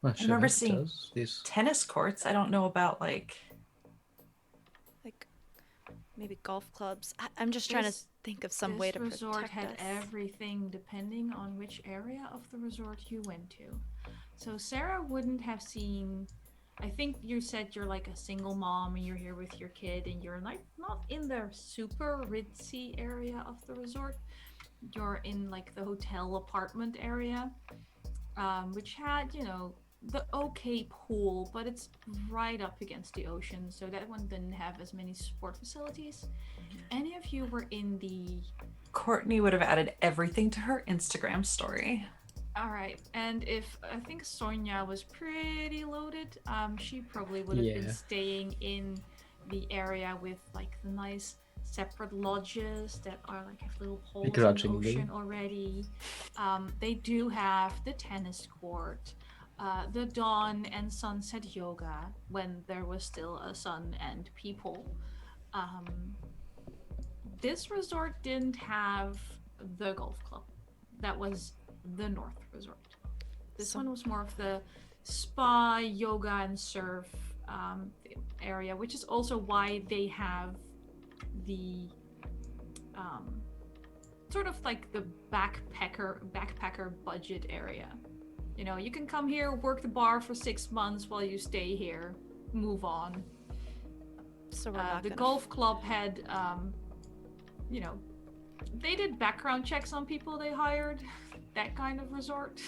Well, I sure remember hope it seeing does. These tennis courts. I don't know about like. Like maybe golf clubs? I'm just trying to This- think of some way to This resort protect had us. everything depending on which area of the resort you went to. So Sarah wouldn't have seen. I think you said you're like a single mom and you're here with your kid and you're like not in the super ritzy area of the resort. You're in like the hotel apartment area, which had, the okay pool, but it's right up against the ocean, so that one didn't have as many sport facilities. Any of you were in the Courtney would have added everything to her Instagram story. All right, and if I think Sonya was pretty loaded, she probably would have been Yeah. staying in the area with like the nice separate lodges that are like have little holes in the Begrudgingly. ocean already. They do have the tennis court, the dawn and sunset yoga when there was still a sun and people. This resort didn't have the golf club. That was the North Resort. This one was more of the spa, yoga, and surf area, which is also why they have the sort of like the backpacker budget area. You can come here, work the bar for 6 months while you stay here, move on. So we're not The gonna golf club had, they did background checks on people they hired. That kind of resort.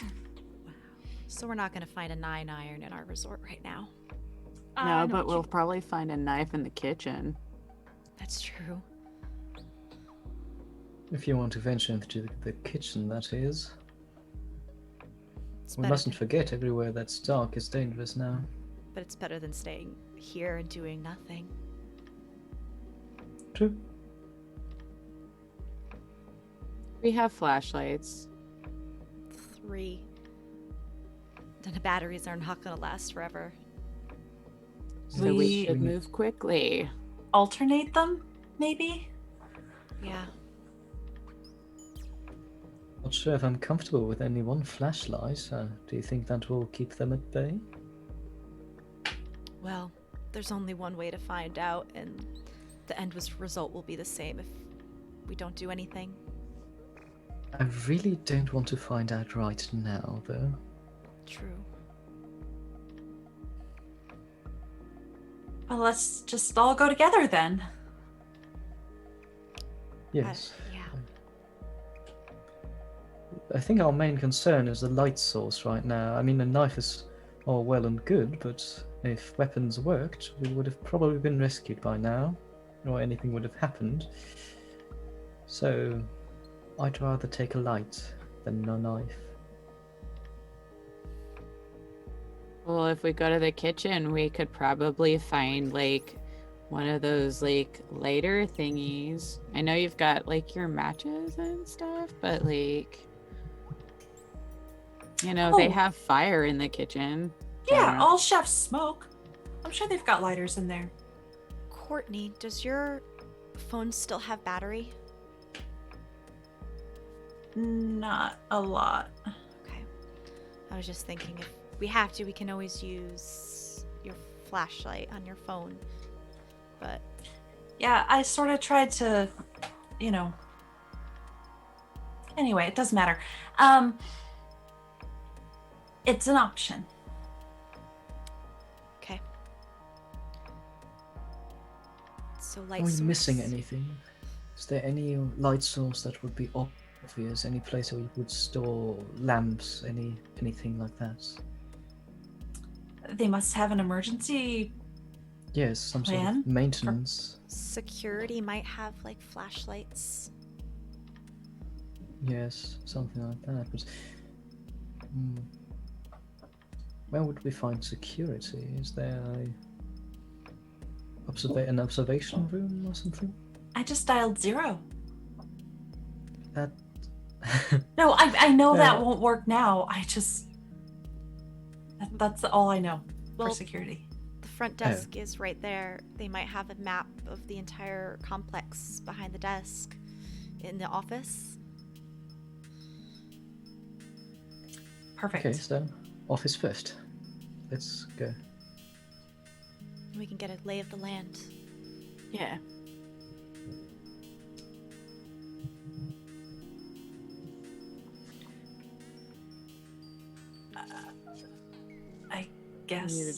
So we're not gonna find a 9-iron in our resort right now. No, but we'll probably find a knife in the kitchen. That's true. If you want to venture into the kitchen, that is. It's We better mustn't forget everywhere that's dark is dangerous now. but it's better than staying here and doing nothing. True. We have flashlights. 3. Then the batteries are not gonna last forever. So we We- should move quickly. Alternate them, maybe? Yeah. Not sure if I'm comfortable with only one flashlight. Do you think that will keep them at bay? Well, there's only one way to find out, and the result will be the same if we don't do anything. I really don't want to find out right now, though. True. Well, let's just all go together then. Yes. Yeah. I think our main concern is the light source right now. I mean, a knife is all well and good, but if weapons worked, we would have probably been rescued by now, or anything would have happened. So, I'd rather take a light than a knife. Well, if we go to the kitchen, we could probably find like one of those like lighter thingies. I know you've got like your matches and stuff, but like, they Oh. have fire in the kitchen. Yeah, all chefs smoke. I'm sure they've got lighters in there. Courtney, does your phone still have battery? Not a lot. Okay. I was just thinking if we have to, we can always use your flashlight on your phone. But Yeah, I sort of tried to, Anyway, it doesn't matter. It's an option. okay. So Are light we source. missing anything? Is there any light source that would be obvious? Any place where you would store lamps? Anything like that? They must have an emergency. Yes, some sort Plan? of maintenance. Security might have like flashlights. Yes, something like that. But where would we find security? Is there an observation room or something? I just dialed 0. That. No, I know No. that won't work now. That's all I know Well, for security. The front desk is right there. They might have a map of the entire complex behind the desk in the office. Perfect. Okay, so office first. Let's go. We can get a lay of the land. Yeah. I guess. Muted.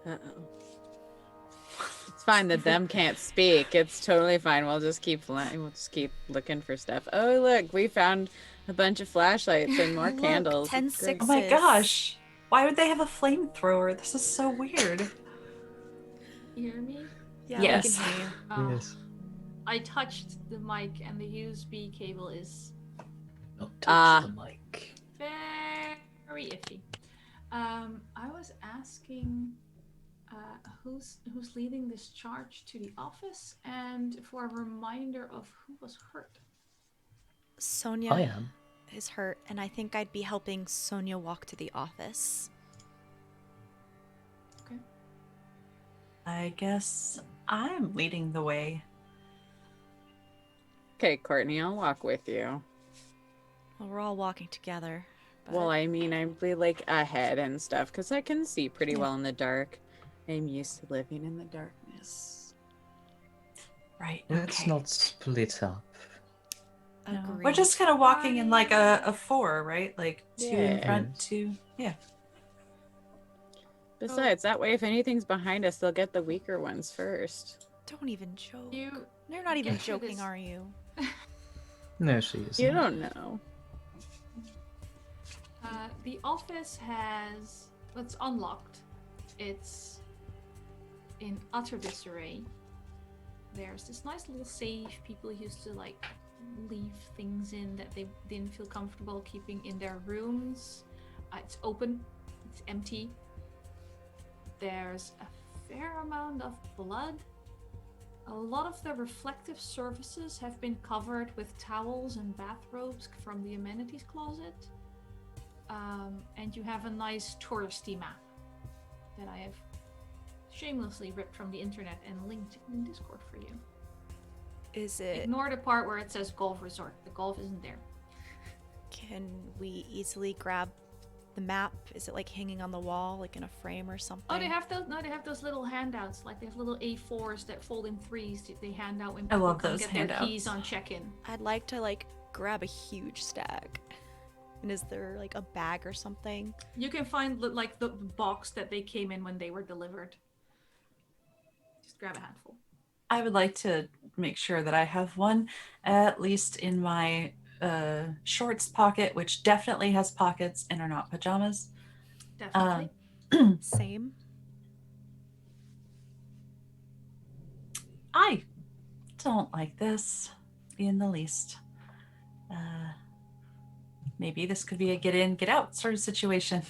Uh-oh. It's fine that them can't speak. It's totally fine. We'll just keep flying. We'll just keep looking for stuff. Oh, look, we found a bunch of flashlights and more Look, candles. 10 It's great. Oh my sixes. gosh. Why would they have a flamethrower? This is so weird. You hear me? Yeah, Yes. we can hear you. Oh, Yes. I touched the mic and the USB cable is Not touch the mic. very iffy. I was asking who's leading this charge to the office and for a reminder of who was hurt. Sonya I am. is hurt, and I think I'd be helping Sonya walk to the office. Okay. I guess I'm leading the way. Okay, Courtney, I'll walk with you. Well, we're all walking together. But Well, I mean, I'm like ahead and stuff because I can see pretty Yeah. well in the dark. I'm used to living in the darkness. Right. Let's Okay. not split up. No. agreed. We're just kind of walking in like a 4, right? Like 2 in Yeah. front, 2. Yeah. Besides, that way, if anything's behind us, they'll get the weaker ones first. Don't even joke. You You're not even get through joking, this. are you? No, she isn't. You don't know. The office it's unlocked. It's in utter disarray. There's this nice little safe people used to like leave things in that they didn't feel comfortable keeping in their rooms. It's open. It's empty. There's a fair amount of blood. A lot of the reflective surfaces have been covered with towels and bathrobes from the amenities closet. And you have a nice touristy map that I have shamelessly ripped from the internet and linked in Discord for you. Is it? Ignore the part where it says golf resort. The golf isn't there. Can we easily grab the map? Is it like hanging on the wall, like in a frame or something? Oh, they have those. No, they have those little handouts. Like they have little A4s that fold in threes. That they hand out when I people love come those get their keys handouts. on check-in. I'd like to like grab a huge stack. And is there like a bag or something? You can find like the box that they came in when they were delivered. Just grab a handful. I would like to make sure that I have one at least in my shorts pocket, which definitely has pockets and are not pajamas. Definitely. Same. I don't like this in the least. Maybe this could be a get in, get out sort of situation.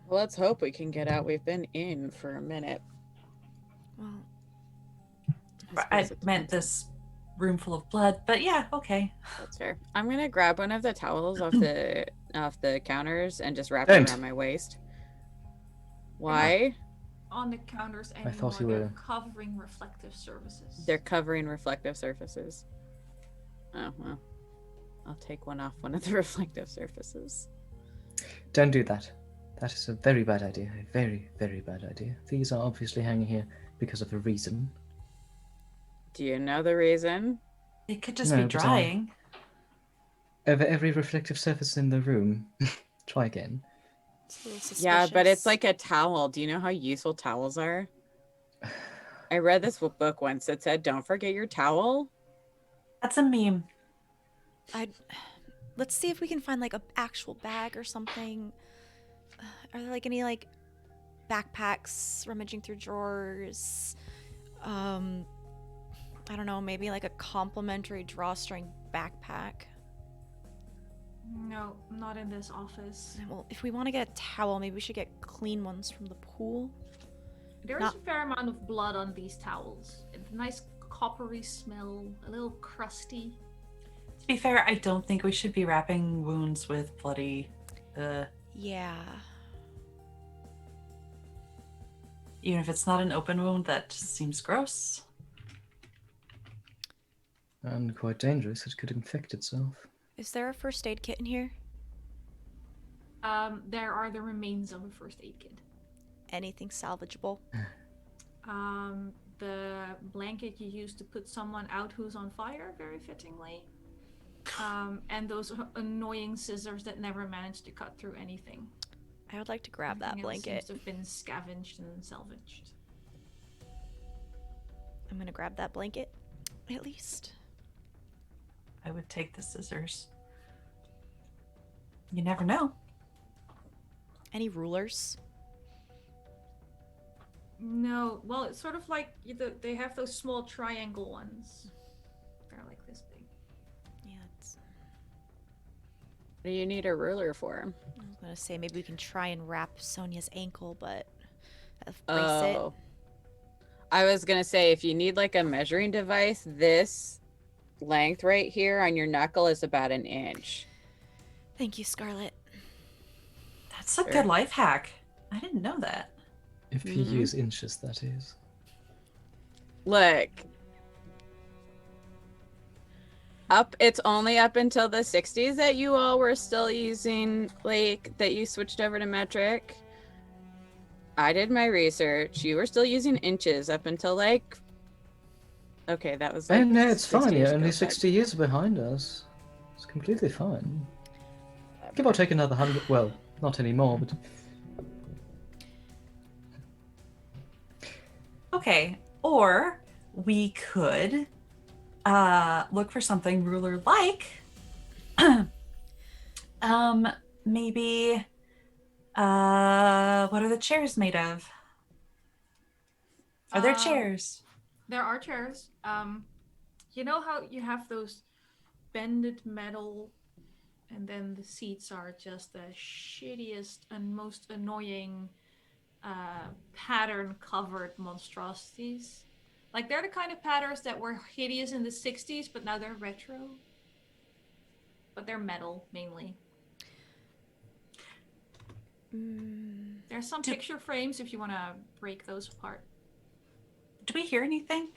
Well, let's hope we can get out. We've been in for a minute. Well, I suppose it meant depends. this room full of blood, but yeah, okay. That's fair. I'm gonna grab one of the towels off the counters and just wrap Don't. it around my waist. Why? On the counters anymore. thought you They're were- covering reflective surfaces. They're covering reflective surfaces. Oh well. I'll take one off one of the reflective surfaces. Don't do that. That is a very bad idea. A very, very bad idea. These are obviously hanging here because of a reason. Do you know the reason? It could just No, be but drying. Over every reflective surface in the room. Try again. it's a little Yeah, but it's suspicious. like a towel. Do you know how useful towels are? I read this book once that said, "Don't forget your towel." That's a meme. Let's see if we can find like a actual bag or something. Are there like any like backpacks rummaging through drawers? I don't know, maybe like a complimentary drawstring backpack. No, not in this office. Well, if we want to get a towel, maybe we should get clean ones from the pool. There is a fair amount of blood on these towels. It's a nice coppery smell, a little crusty. To be fair, I don't think we should be wrapping wounds with bloody. Yeah. Even if it's not an open wound, that just seems gross. And quite dangerous. It could infect itself. Is there a first aid kit in here? There are the remains of a first aid kit. Anything salvageable? The blanket you used to put someone out who's on fire, very fittingly. And those annoying scissors that never managed to cut through anything. I would like to grab that Everything else blanket. seems to have been scavenged and salvaged. I'm gonna grab that blanket, at least. I would take the scissors. You never know. Any rulers? No, well, it's sort of like they have those small triangle ones. They're like this big. Yeah, it's... What do you need a ruler for? I was gonna say maybe we can try and wrap Sonia's ankle, but brace it. I was gonna say if you need like a measuring device, this length right here on your knuckle is about an inch. Thank you, Scarlet. That's a good life hack. I didn't know that. If you use inches, that is. Look. It's only up until the 60s that you all were still using, like, that you switched over to metric. I did my research. You were still using inches up until, like... Okay, that was, like, No, it's 60 fine. You're years only ago, 60 years behind us. It's completely fine. Give or take another 100... Well, not anymore, but... Okay, or we could look for something ruler-like. Maybe, what are the chairs made of? Are there chairs? There are chairs. You know how you have those bended metal, and then the seats are just the shittiest and most annoying pattern-covered monstrosities. Like, they're the kind of patterns that were hideous in the 60s, but now they're retro. But they're metal, mainly. There's some picture frames if you want to break those apart. Do we hear anything?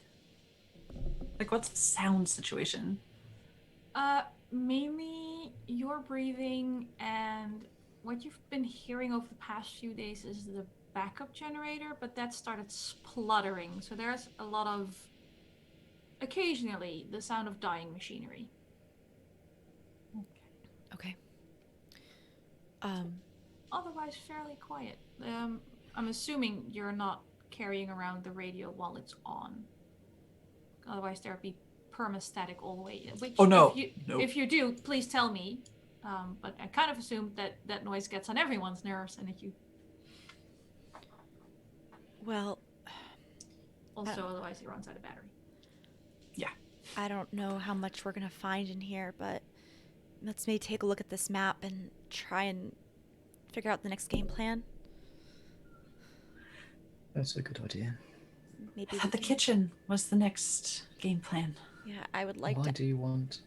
Like, what's the sound situation? Mainly your breathing, and what you've been hearing over the past few days is the backup generator, but that started spluttering, so there's a lot of, occasionally, the sound of dying machinery. Okay. Otherwise fairly quiet. I'm assuming you're not carrying around the radio while it's on. Otherwise there'd be perma-static all the way. Which, oh no. If you do, please tell me. But I kind of assume that noise gets on everyone's nerves, and if you... Well... Also, otherwise it runs out of battery. Yeah. I don't know how much we're gonna find in here, but let's maybe take a look at this map and try and figure out the next game plan. That's a good idea. Maybe The kitchen was the next game plan. Yeah, I would like Why to... do you want...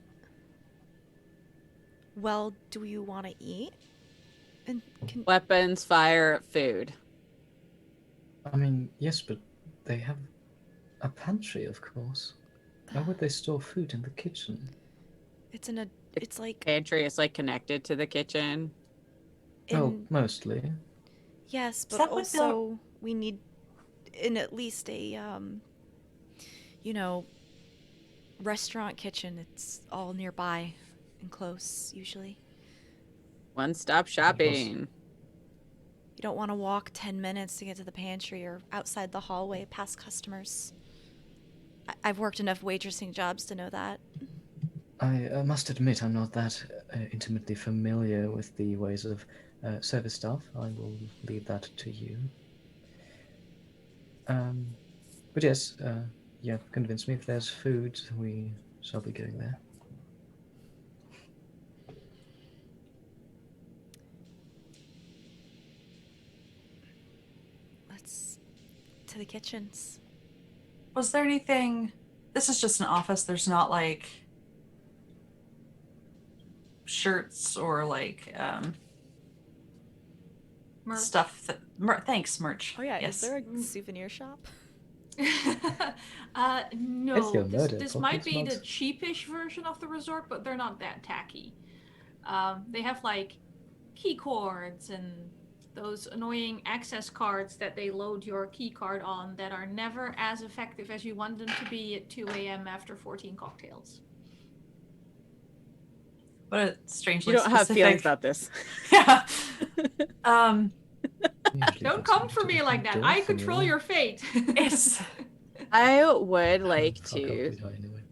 Well, do you want to eat? And Weapons, fire, food. I mean, yes, but they have a pantry, of course. Why would they store food in the kitchen? It's like... Pantry is like connected to the kitchen. Oh, mostly. Yes, but also we need in at least a, restaurant kitchen. It's all nearby and close, usually. One-stop shopping. You don't want to walk 10 minutes to get to the pantry or outside the hallway past customers. I've worked enough waitressing jobs to know that. I must admit I'm not that intimately familiar with the ways of service staff. I will leave that to you. But yes, Yeah, convince me. If there's food, we shall be going there. Let's to the kitchens. Was there anything? This is just an office. There's not like shirts or like Merch. stuff that. Thanks, merch. Oh yeah, Yes. is there a souvenir shop? No, It's your murder this pocket, might be not- the cheapish version of the resort, but they're not that tacky. They have like key cords and those annoying access cards that they load your key card on that are never as effective as you want them to be at 2 a.m. after 14 cocktails. What a strangely You don't have specific... feelings about this. Yeah. Usually Don't got come something for to me the like that. door I for control me. your fate. It's I would like Fuck up to, with her anyway.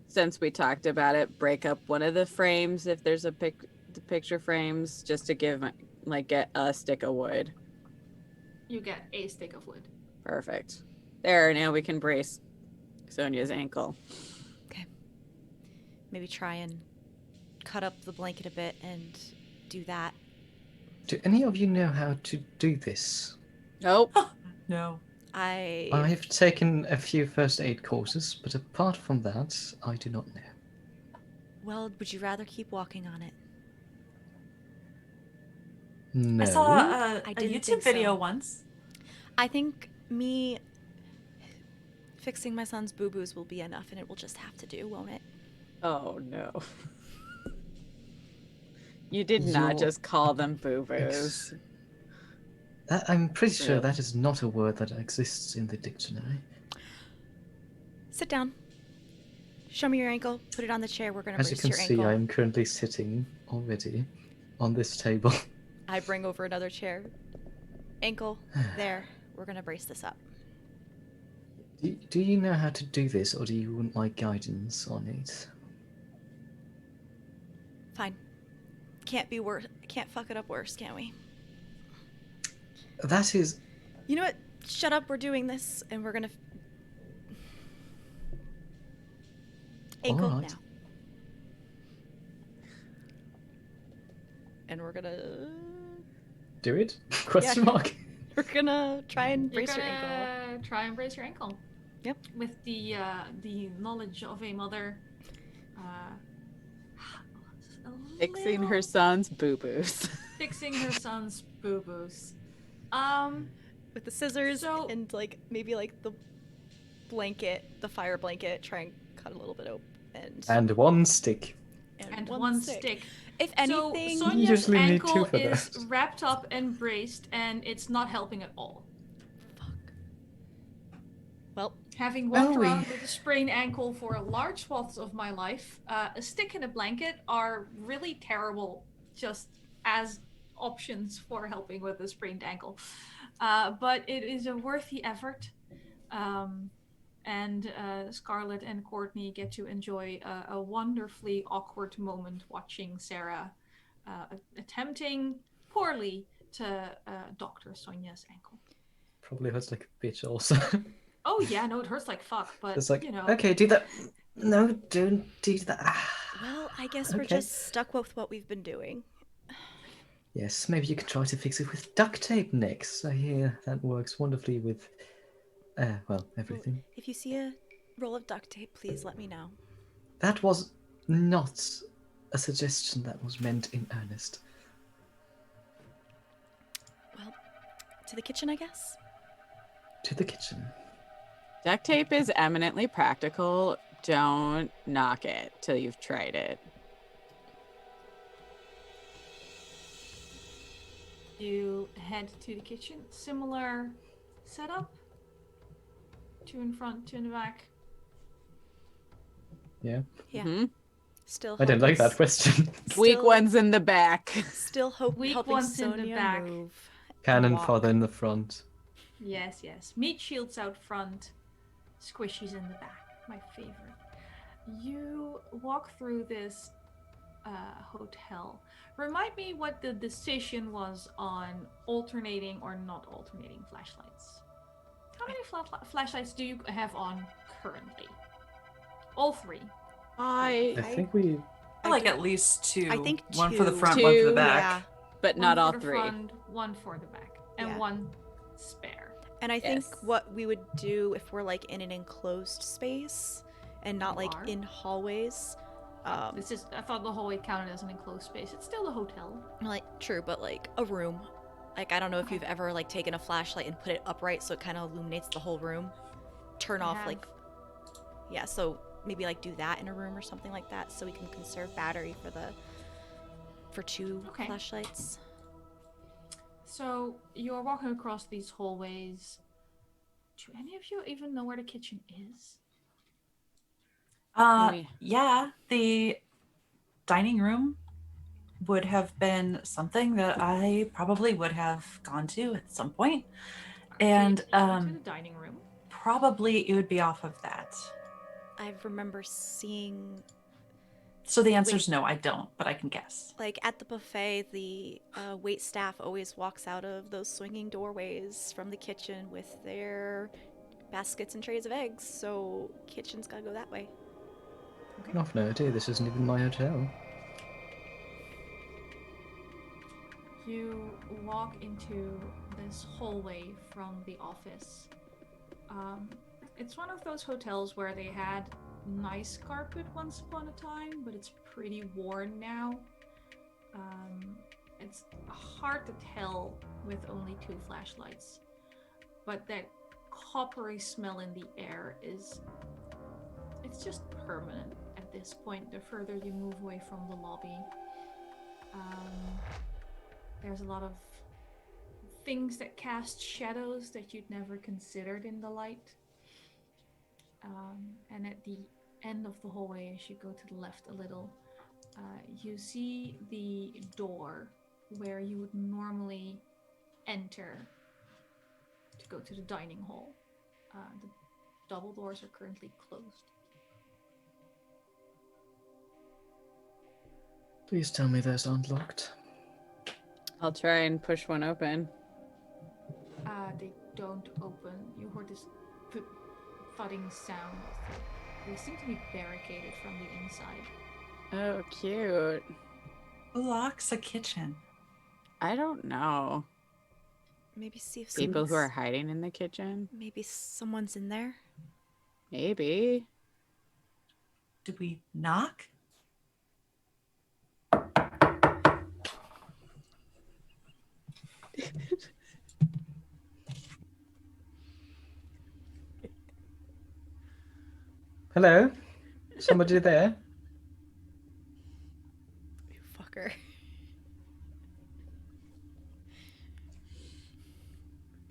since we talked about it, break up one of the frames if there's a the picture frames, just to give get a stick of wood. You get a stick of wood. Perfect. There, now we can brace Sonia's ankle. Okay. Maybe try and cut up the blanket a bit and do that. Do any of you know how to do this? Nope. no. I've taken a few first aid courses, but apart from that, I do not know. Well, would you rather keep walking on it? No. I saw a I didn't YouTube think so. video once. I think me fixing my son's boo-boos will be enough, and it will just have to do, won't it? Oh no. You did not Your just call them boo-boos. I'm pretty sure Really? that is not a word that exists in the dictionary. Sit down. Show me your ankle. Put it on the chair. We're gonna As you brace can your see, ankle. I'm currently sitting already on this table. I bring over another chair. Ankle. There. We're gonna brace this up. Do you know how to do this, or do you want my guidance on it? Fine. Can't be worse. Can't fuck it up worse, can we? That is... You know what? Shut up. We're doing this, and we're gonna. Ankle Alright. now. And we're gonna. Do it? Question mark? We're gonna try and You're brace your ankle. gonna try and brace your ankle. Yep. With the knowledge of a mother. A Fixing little- her son's boo-boos. Fixing her son's boo-boos. With the scissors So- and maybe the blanket, the fire blanket, try and cut a little bit open. And one stick. And one stick. If anything, So Sonya's usually need two ankle for is that. wrapped up and braced, and it's not helping at all. well, Having walked Oh, around with a sprained ankle for large swaths of my life, a stick and a blanket are really terrible just as options for helping with a sprained ankle. But it is a worthy effort. And Scarlet and Courtney get to enjoy a wonderfully awkward moment watching Sarah attempting poorly to doctor Sonya's ankle. Probably hurts like a bitch also. Oh yeah, no, it hurts like fuck, but It's like, you know. okay, do that. No, don't do that. well, I guess we're Okay. just stuck with what we've been doing. Yes, maybe you could try to fix it with duct tape next. I hear that works wonderfully with, everything. If you see a roll of duct tape, please let me know. That was not a suggestion that was meant in earnest. Well, to the kitchen, I guess. To the kitchen. Duct tape is eminently practical. Don't knock it till you've tried it. You head to the kitchen. Similar setup. Two in front, two in the back. Yeah. Yeah. Mhm. Still. I don't like that hopeless. question. Weak Still- one's in the back. Still Weak helping ones in the Sonya back. move. Cannon walk. fodder in the front. Yes, yes. Meat shields out front. Squishies in the back. My favorite. You walk through this hotel. Remind me what the decision was on alternating or not alternating flashlights. How many flashlights do you have on currently? All 3. I think we. I like at least 2. I think one for the 2. front, one for the 2, back. Yeah. but One not for all the 3. front, 1 for the back, and Yeah. 1 spare. And I think Yes. what we would do if we're like in an enclosed space and not You like are? in hallways. This is. I thought the hallway counted as an enclosed space. It's still a hotel. Like true, but like a room. Like I don't know if you've ever like taken a flashlight and put it upright so it kind of illuminates the whole room. Turn I off have. like yeah, so maybe like do that in a room or something like that so we can conserve battery for 2 Okay. flashlights. So you're walking across these hallways. Do any of you even know where the kitchen is? Yeah, the dining room would have been something that I probably would have gone to at some point. And So you go to the dining room. probably it would be off of that. I remember seeing So the answer is no, I don't, but I can guess. like at the buffet, the wait staff always walks out of those swinging doorways from the kitchen with their baskets and trays of eggs. So kitchen's gotta go that way. I've no idea. This isn't even my hotel. You walk into this hallway from the office. It's one of those hotels where they had nice carpet once upon a time, but it's pretty worn now. It's hard to tell with only 2 flashlights, but that coppery smell in the air it's just permanent at this point, the further you move away from the lobby. There's a lot of things that cast shadows that you'd never considered in the light. And at the end of the hallway, as you go to the left a little, you see the door where you would normally enter to go to the dining hall. The double doors are currently closed. Please tell me those aren't locked. I'll try and push one open. They don't open. You heard this thudding sound. They seem to be barricaded from the inside. Oh, cute. Who locks a kitchen? I don't know. Maybe see if People who someone's- are hiding in the kitchen? maybe someone's in there. Maybe. Do we knock? Hello? Somebody there? You fucker.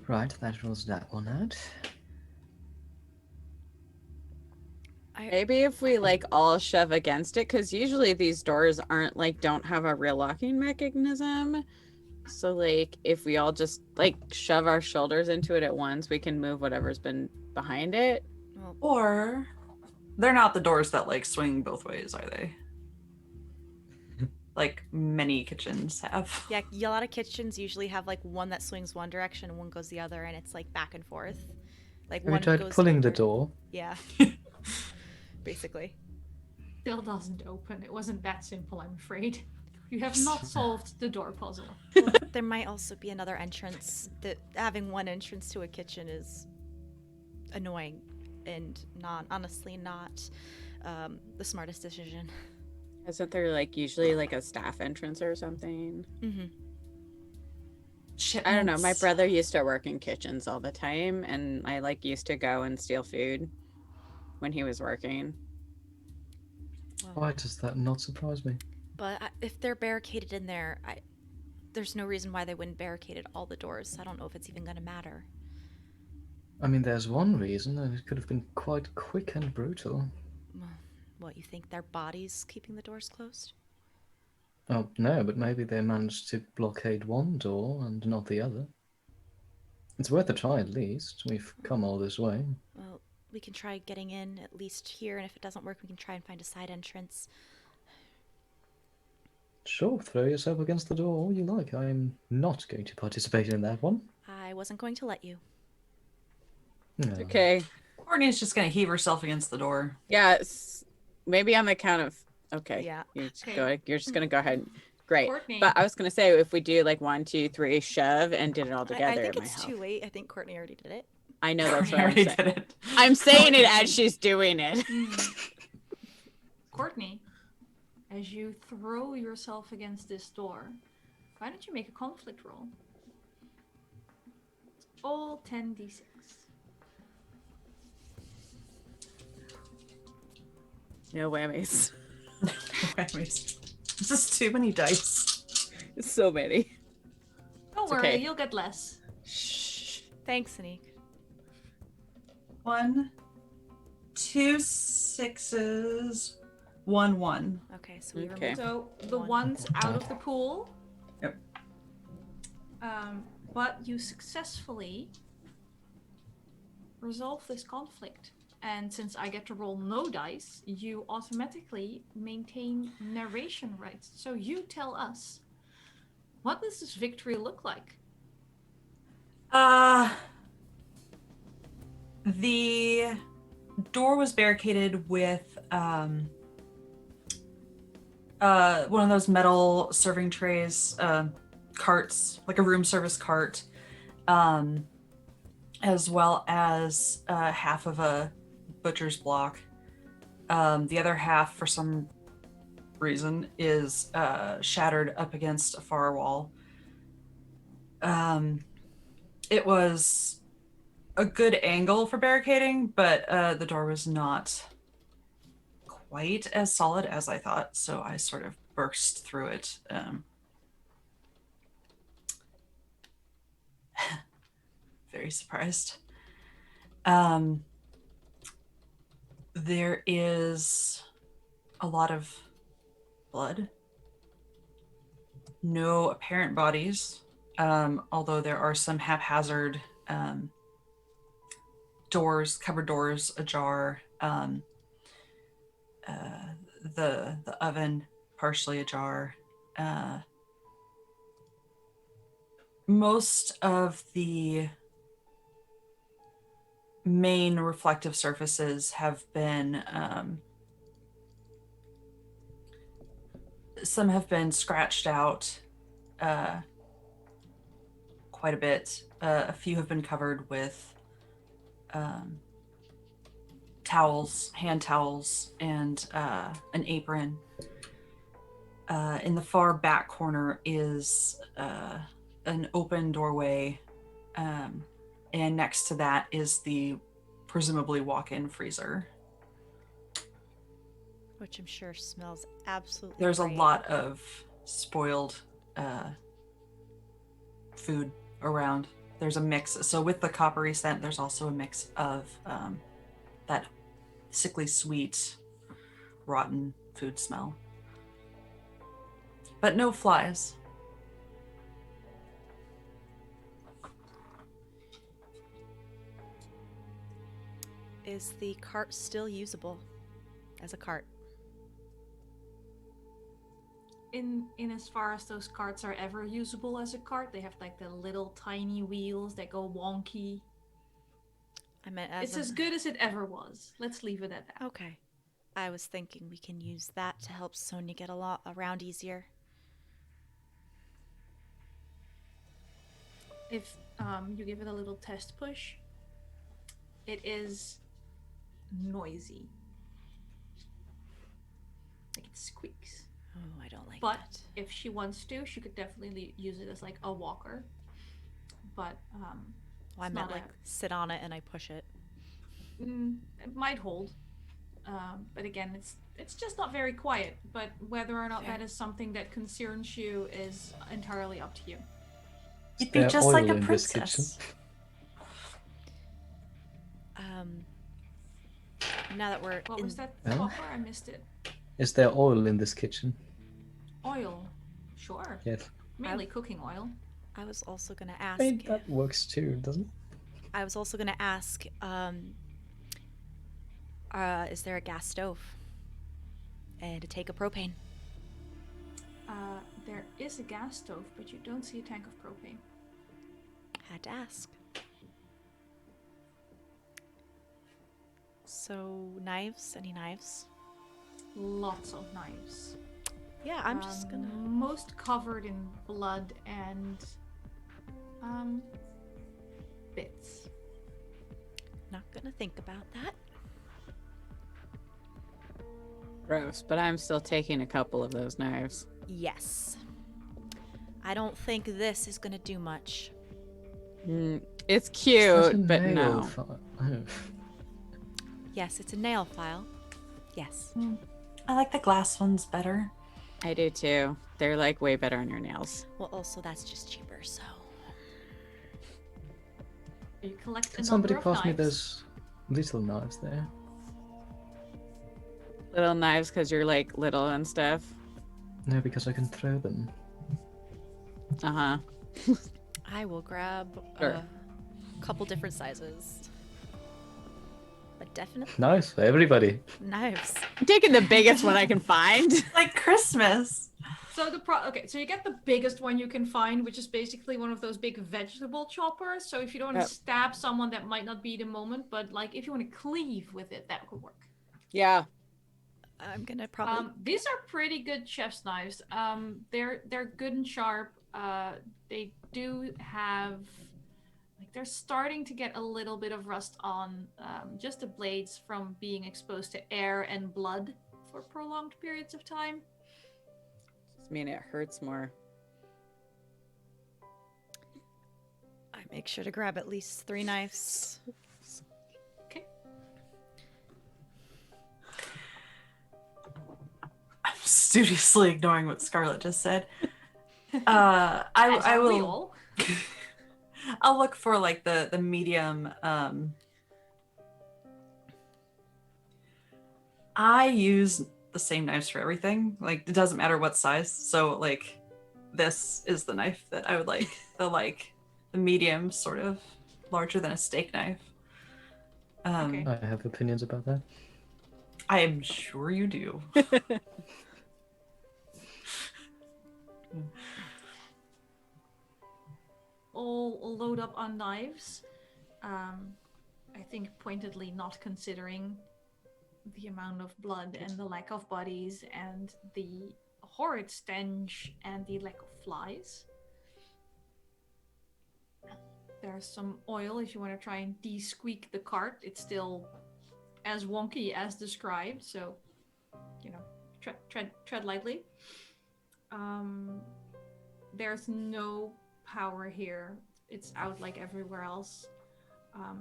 Right, that rules that one out. Maybe if we like all shove against it, because usually these doors aren't like don't have a real locking mechanism. So like if we all just like shove our shoulders into it at once, we can move whatever's been behind it. Well, Or they're not the doors that like swing both ways, are they? Like many kitchens have. yeah, a lot of kitchens usually have like one that swings one direction and one goes the other, and it's like back and forth. Like Have you one tried goes pulling the over- door? Yeah. Basically. Still doesn't open. It wasn't that simple, I'm afraid. You have not solved the door puzzle. Well, there might also be another entrance. That having one entrance to a kitchen is annoying and honestly not the smartest decision. Isn't there like usually like a staff entrance or something? Mm-hmm. I don't know. My Shipments. brother used to work in kitchens all the time, and I like used to go and steal food when he was working. Why does that not surprise me? But if they're barricaded in there, there's no reason why they wouldn't barricade all the doors. I don't know if it's even going to matter. I mean, there's one reason, and it could have been quite quick and brutal. What, you think their bodies keeping the doors closed? Oh, no, but maybe they managed to blockade one door and not the other. It's worth a try at least. We've come all this way. Well, we can try getting in at least here, and if it doesn't work, we can try and find a side entrance. Sure, throw yourself against the door all you like. I'm not going to participate in that one. I wasn't going to let you. No. Okay. Courtney's just gonna heave herself against the door. Yeah. Maybe on the count of. Okay. Yeah. You're just, Okay. you're just gonna go ahead. Great. Courtney. But I was gonna say if we do like 1, 2, 3, shove, and did it all together, I think it might it's help. too late. I think Courtney already did it. I know that's Courtney what I'm already saying. did it. I'm saying it as she's doing it. Courtney, as you throw yourself against this door, why don't you make a conflict roll? All 10d6. No whammies. This is too many dice. So many. Don't It's worry, okay. you'll get less. Shh. Thanks, Anniek. 1, 2 6s, 1 1. Okay, so we Okay. removed. So the One. ones out of the pool. Yep. But you successfully resolve this conflict. And since I get to roll no dice, you automatically maintain narration rights. So you tell us, what does this victory look like? The door was barricaded with one of those metal serving trays, carts, like a room service cart, as well as half of a butcher's block. The other half, for some reason, is shattered up against a far wall. It was a good angle for barricading, but the door was not quite as solid as I thought, so I sort of burst through it. Very surprised. There is a lot of blood. No apparent bodies, although there are some haphazard doors, cupboard doors ajar, the oven partially ajar. Most of the main reflective surfaces have been some have been scratched out quite a bit. A few have been covered with towels, hand towels, and an apron. In the far back corner is an open doorway, and next to that is the presumably walk-in freezer. Which I'm sure smells absolutely There's great. a lot of spoiled food around. There's a mix. So with the coppery scent, there's also a mix of that sickly sweet, rotten food smell. But no flies. Is the cart still usable as a cart? In as far as those carts are ever usable as a cart, they have like the little tiny wheels that go wonky. I meant It's as good as it ever was. Let's leave it at that. Okay. I was thinking we can use that to help Sonya get around easier. If you give it a little test push, it is noisy. Like it squeaks. Oh, I don't like But that. if she wants to, she could definitely use it as like a walker. But Well, I it's meant not like sit on it and I push it. it might hold. But again, it's just not very quiet. But whether or not Fair. that is something that concerns you is entirely up to you. You'd be there just oil like a in this kitchen? princess. Now that we're What in, was that? Huh? Copper? I missed it. Is there oil in this kitchen? Oil. Sure. Yes. Mainly cooking oil. I was also gonna I ask. mean, that works too, doesn't it? I was also gonna ask. Is there a gas stove? And to take a propane. There is a gas stove, but you don't see a tank of propane. Had to ask. So, knives? Any knives? Lots of knives. Yeah, I'm just gonna... Most covered in blood and bits. Not gonna think about that. Gross, but I'm still taking a couple of those knives. Yes. I don't think this is gonna do much. It's Is that a cute, but nail no. file? Oh. Yes, it's a nail file. Yes. I like the glass ones better. I do too. They're like way better on your nails. Well, also that's just cheaper, so... You collect a Can somebody number of pass me knives. those little knives there? Little knives because you're like little and stuff. No, because I can throw them. Uh-huh. I will grab Sure. a couple different sizes. But definitely Nice for everybody. knives. I'm taking the biggest one I can find. Like Christmas. So so you get the biggest one you can find, which is basically one of those big vegetable choppers. So if you don't want to stab someone, that might not be the moment, but like if you want to cleave with it, that could work. Yeah. I'm gonna probably... These are pretty good chef's knives. They're good and sharp. They do have, like, they're starting to get a little bit of rust on just the blades from being exposed to air and blood for prolonged periods of time. I mean, it hurts more. I make sure to grab at least 3 knives. Okay. I'm studiously ignoring what Scarlet just said. I will. I'll look for like the medium. I use the same knives for everything. Like it doesn't matter what size. So like this is the knife that I would like. The medium, sort of larger than a steak knife. Okay. I have opinions about that. I am sure you do. All load up on knives. I think pointedly not considering the amount of blood and the lack of bodies and the horrid stench and the lack of flies. There's some oil if you want to try and de-squeak the cart. It's still as wonky as described, so you know, tread lightly. There's no power here. It's out like everywhere else.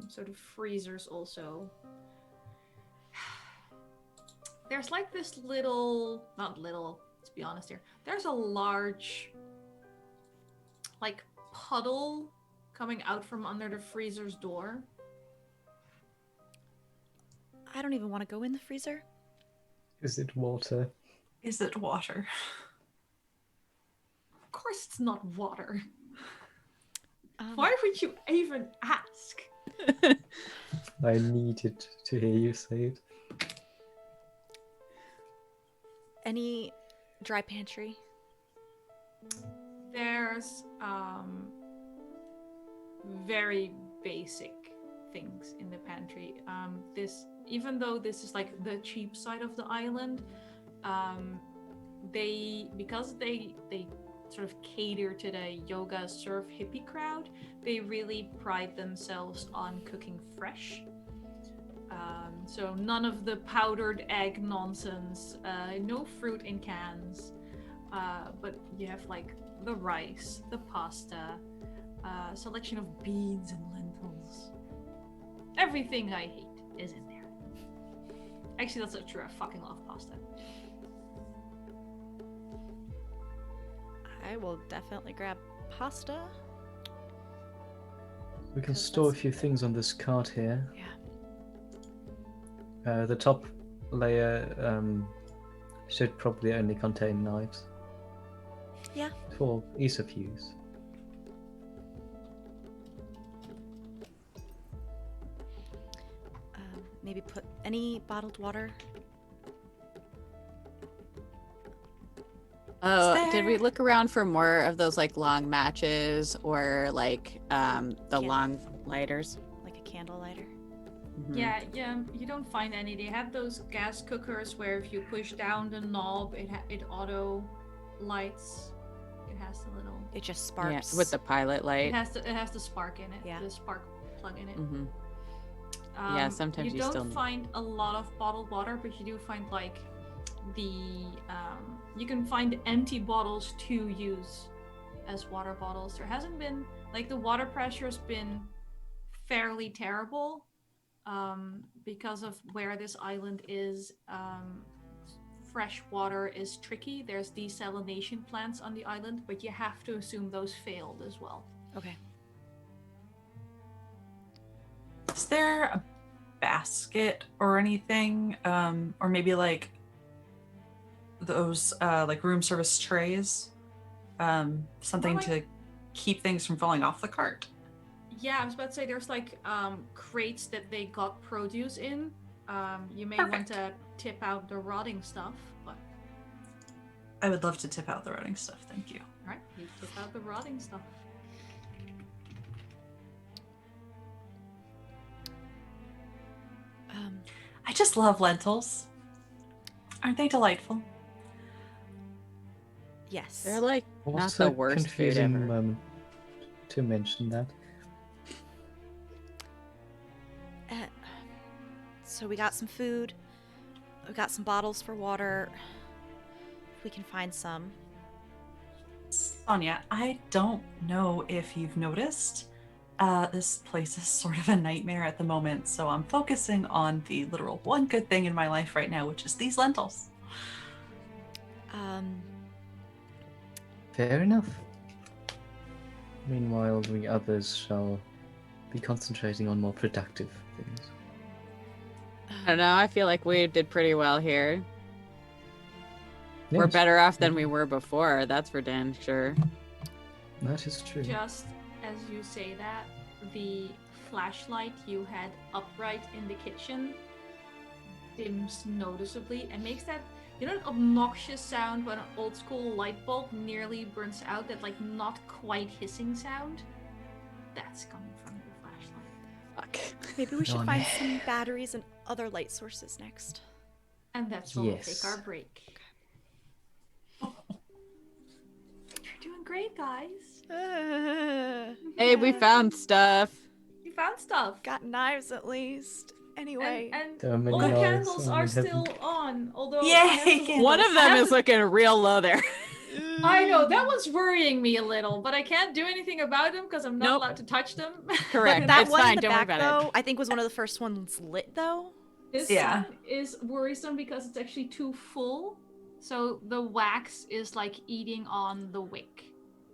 Sort of freezers also. There's like this little, not little, let's be honest here. There's a large, like, puddle coming out from under the freezer's door. I don't even want to go in the freezer. Is it water? Is it water? Of course it's not water. Um, Why would you even ask? I needed to hear you say it. Any dry pantry? There's very basic things in the pantry. Even though this is like the cheap side of the island, because they sort of cater to the yoga surf hippie crowd, they really pride themselves on cooking fresh. So none of the powdered egg nonsense, no fruit in cans, but you have like the rice, the pasta, selection of beans and lentils. Everything I hate is in there. Actually, that's not true. I fucking love pasta. I will definitely grab pasta. We can Because store a that's- few things on this cart here. Yeah. The top layer should probably only contain knives. Yeah. For ease of use. Maybe put any bottled water. Oh, did we look around for more of those like long matches or like the long lighters? Like a candle lighter. Yeah, you don't find any. They have those gas cookers where if you push down the knob, it auto lights. It has the little. It just sparks. Yeah, with the pilot light. It has the spark in it. Yeah. The spark plug in it. Mm-hmm. Yeah, sometimes you don't still need- find a lot of bottled water, but you do find like you can find empty bottles to use as water bottles. There hasn't been like the water pressure's been fairly terrible because of where this island is. Fresh water is tricky. There's desalination plants on the island, but you have to assume those failed as well. Okay. Is there a basket or anything? Or maybe like those like room service trays? Something Well, to keep things from falling off the cart? Yeah, I was about to say there's like crates that they got produce in. You may Perfect. want to tip out the rotting stuff, but I would love to tip out the rotting stuff, thank you. all right, you tip out the rotting stuff. I just love lentils. Aren't they delightful? Yes. They're like not Also the worst food confusing ever. moment to mention that. So we got some food. We got some bottles for water. If we can find some. Sonya, I don't know if you've noticed, this place is sort of a nightmare at the moment, so I'm focusing on the literal one good thing in my life right now, which is these lentils. Fair enough. Meanwhile, the others shall be concentrating on more productive things. I don't know. I feel like we did pretty well here. We're Yes, better off than we were before. That's for damn sure. that is true. Just as you say that, the flashlight you had upright in the kitchen dims noticeably and makes that, you know, that obnoxious sound when an old school light bulb nearly burns out, that like not quite hissing sound? That's coming from your flashlight. Fuck. Maybe we should Darn find it. some batteries and other light sources next. And that's where we'll Yes. take our break. You're doing great, guys. Hey, we found stuff. You found stuff. Got knives at least. Anyway. And There are many all the knives candles on are the still heaven. on, although Yay, I have to- candles. One of I them have is to- looking real low there. I know, that was worrying me a little, but I can't do anything about them because I'm not Nope. allowed to touch them. Correct. that It's one fine. in the Don't worry back, about though, I think was one of the first ones lit, though. This Yeah. one is worrisome because it's actually too full, so the wax is like eating on the wick.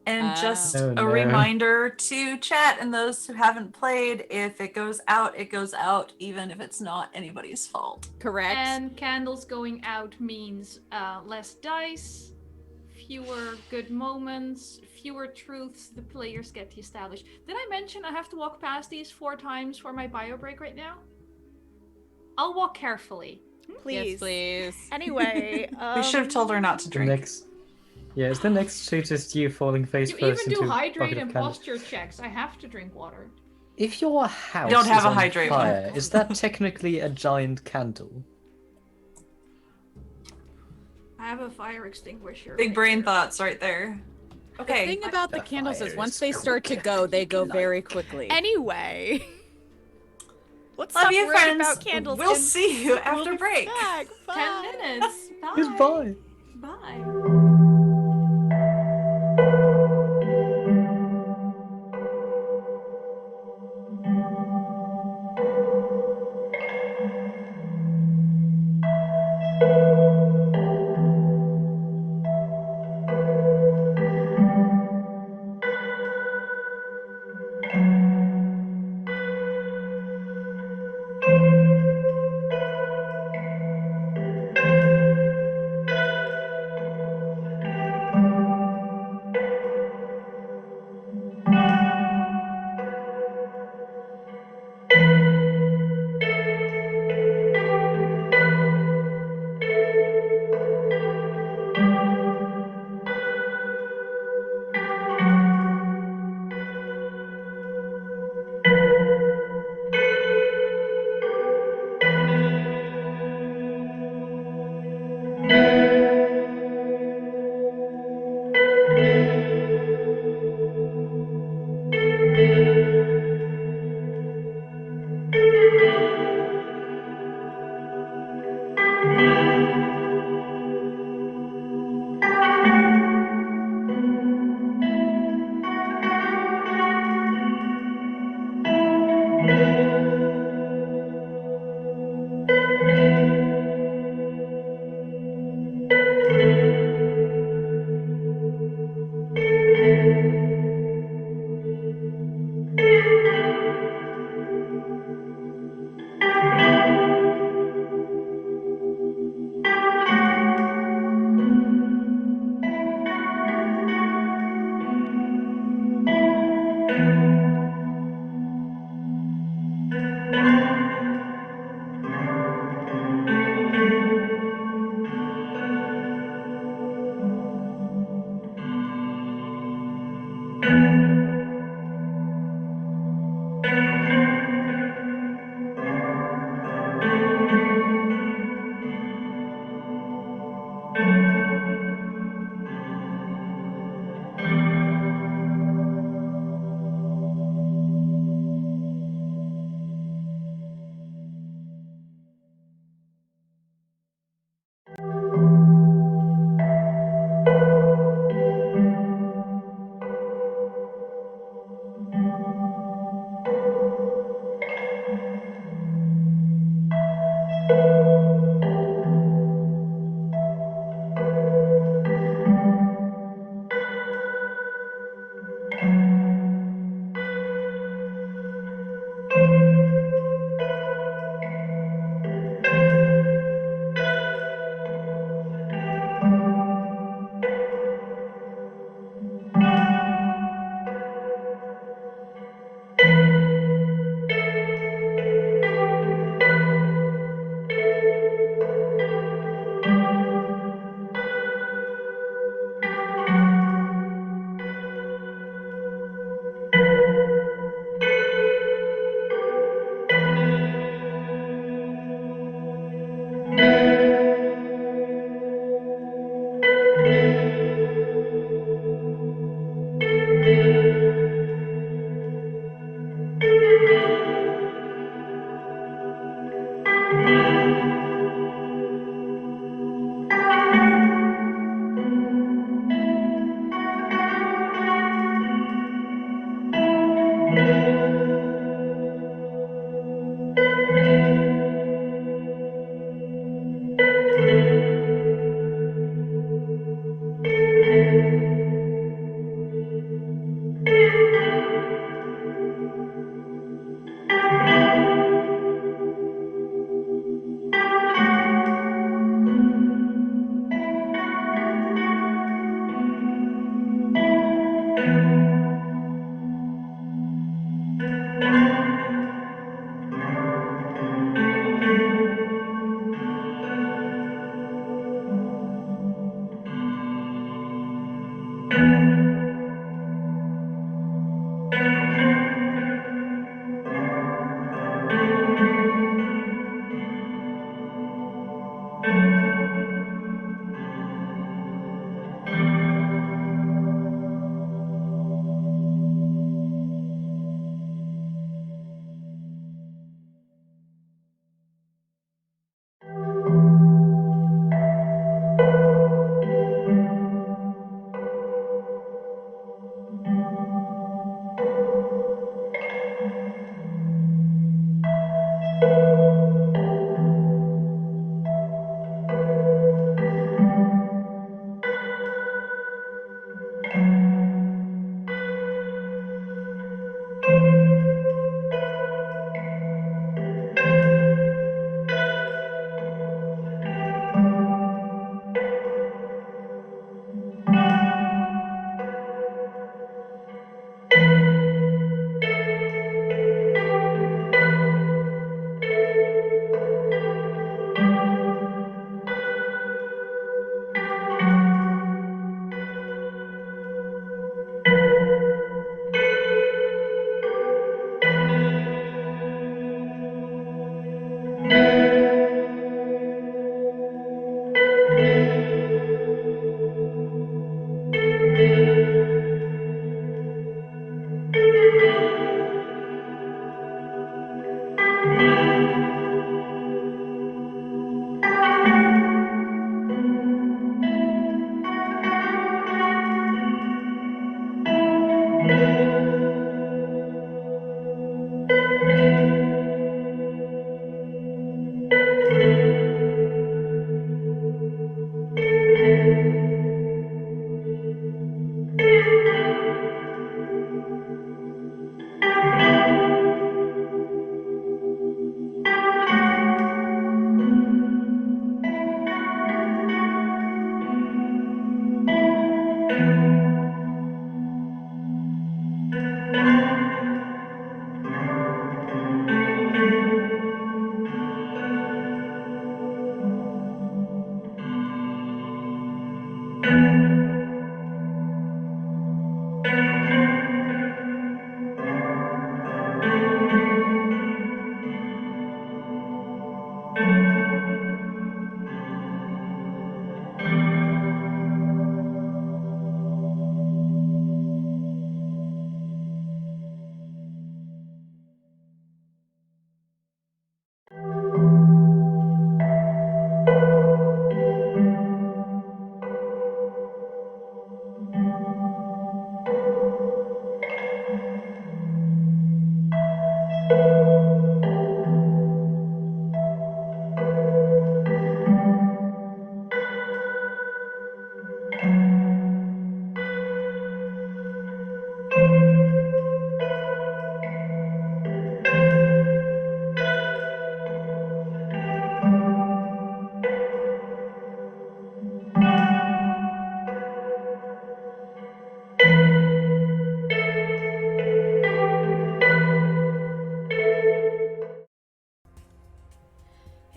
And just Oh, a no. reminder to chat and those who haven't played, if it goes out, even if it's not anybody's fault. it. Correct. And candles going out means less dice, fewer good moments, fewer truths the players get to establish. Did I mention I have to walk past these 4 times for my bio break right now? I'll walk carefully. Please. Yes, please. Anyway. We should have told her not to The drink. next, is the next shoot just you falling face You even first do into a hydrate bucket and of candles? posture checks. I have to drink water. If your house don't have is a on hydrate one. fire, is that technically a giant candle? I have a fire extinguisher. Big right brain here. thoughts right there. The Okay. thing about the The candles is fire once is they start to go, they go very quickly. Anyway. Let's Love stop you, worrying friends. about candles. We'll and see you we'll after be break. back. 10 Bye. minutes. Bye. Goodbye. Bye.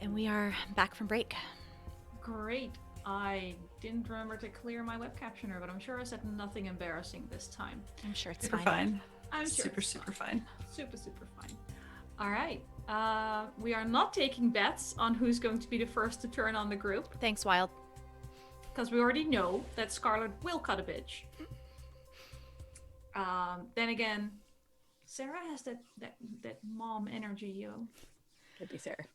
And we are back from break. Great. I didn't remember to clear my web captioner, but I'm sure I said nothing embarrassing this time. I'm sure it's Super fine. fine. I'm sure Super, it's super fine. Super, super fine. All right. We are not taking bets on who's going to be the first to turn on the group, Thanks, Wild. because we already know that Scarlet will cut a bitch. Then again, Sarah has that mom energy, yo. Could be Sarah.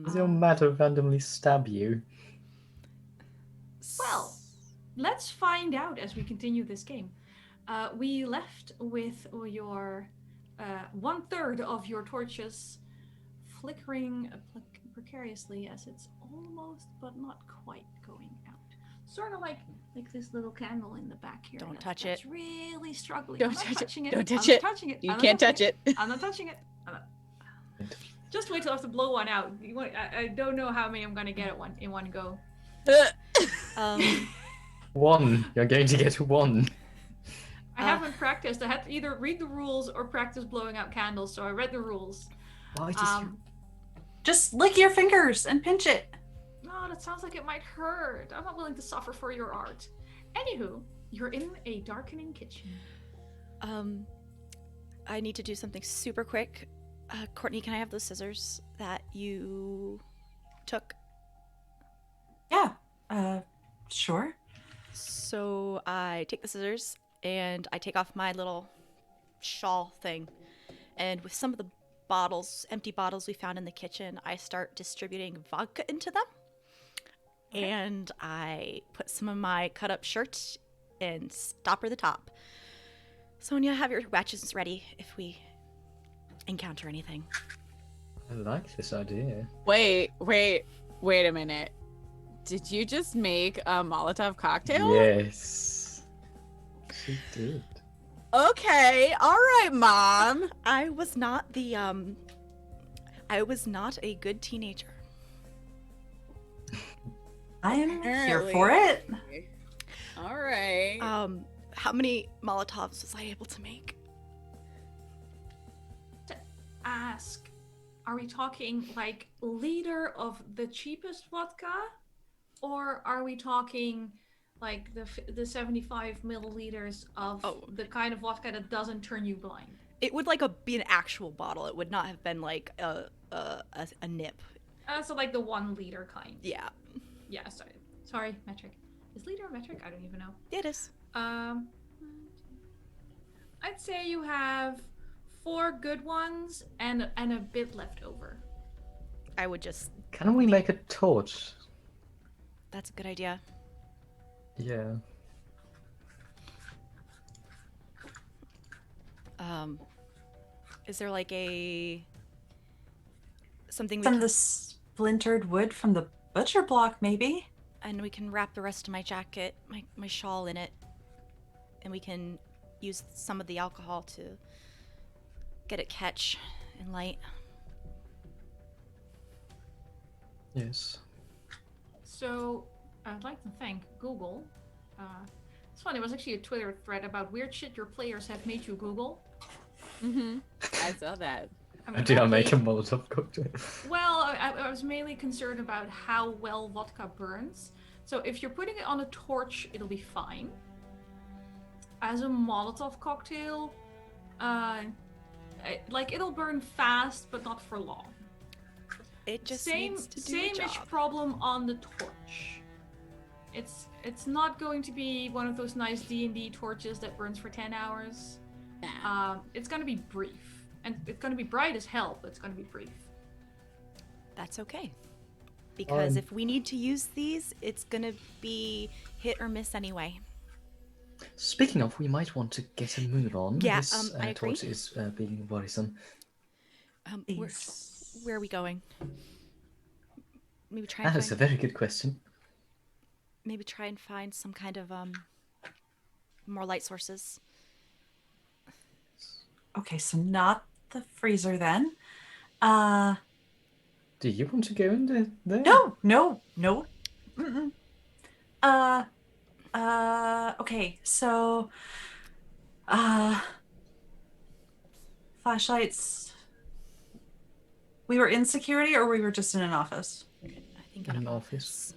Does your matter randomly stab you? Well, let's find out as we continue this game. We left with your 1/3 of your torches flickering precariously as it's almost but not quite going out. Sort of like this little candle in the back here. Don't touch that's it. really struggling. Don't I'm not touch it. touching it. Don't touch I'm not it. touching it. You I'm not can't touching touch it. I'm not touching it. Just wait till I have to blow one out. I don't know how many I'm gonna get in one go. One. You're going to get one. I haven't practiced. I had to either read the rules or practice blowing out candles, so I read the rules. Why does you... Just lick your fingers and pinch it. No, that sounds like it might hurt. I'm not willing to suffer for your art. Anywho, you're in a darkening kitchen. I need to do something super quick. Courtney, can I have those scissors that you took? Yeah. Sure. So I take the scissors and I take off my little shawl thing. And with some of the empty bottles we found in the kitchen, I start distributing vodka into them. Okay. And I put some of my cut up shirt and stopper the top. Sonya, have your matches ready if we encounter anything. I like this idea. Wait a minute. Did you just make a Molotov cocktail? Yes. She did. Okay, all right, Mom. I was not a good teenager. I am here for it. All right. How many Molotovs was I able to make? To ask, are we talking like liter of the cheapest vodka? Or are we talking like the 75 milliliters of the kind of vodka that doesn't turn you blind? It would be an actual bottle. It would not have been like a nip. So like the 1 liter kind. Yeah. Yeah, sorry, metric. Is liter a metric? I don't even know. It is. I'd say you have 4 good ones and a bit left over. I would just... Can we make a torch? That's a good idea. Yeah. Is there like something Some of the splintered wood from the butcher block, maybe? And we can wrap the rest of my jacket, my shawl in it. And we can use some of the alcohol to get it catch and light. Yes. So, I'd like to thank Google. It's funny, there was actually a Twitter thread about weird shit your players have made you Google. Mm-hmm. I saw that. I mean, Do I make a Molotov cocktail? Well, I was mainly concerned about how well vodka burns. So if you're putting it on a torch, it'll be fine. As a Molotov cocktail, it'll burn fast, but not for long. It just needs to do the job. Same-ish problem on the torch. It's not going to be one of those nice D&D torches that burns for 10 hours. Nah. It's going to be brief. And it's going to be bright as hell, but it's going to be brief. That's okay. Because if we need to use these, it's going to be hit or miss anyway. Speaking of, we might want to get a move on. Yeah, this I agree. torch is being worrisome. Where are we going? Maybe try and That is a very good question. maybe try and find some kind of more light sources. Okay, so not the freezer then. Do you want to go into there? No. Mm-mm. Okay, so flashlights We were in security or we were just in an office? I think In an an office.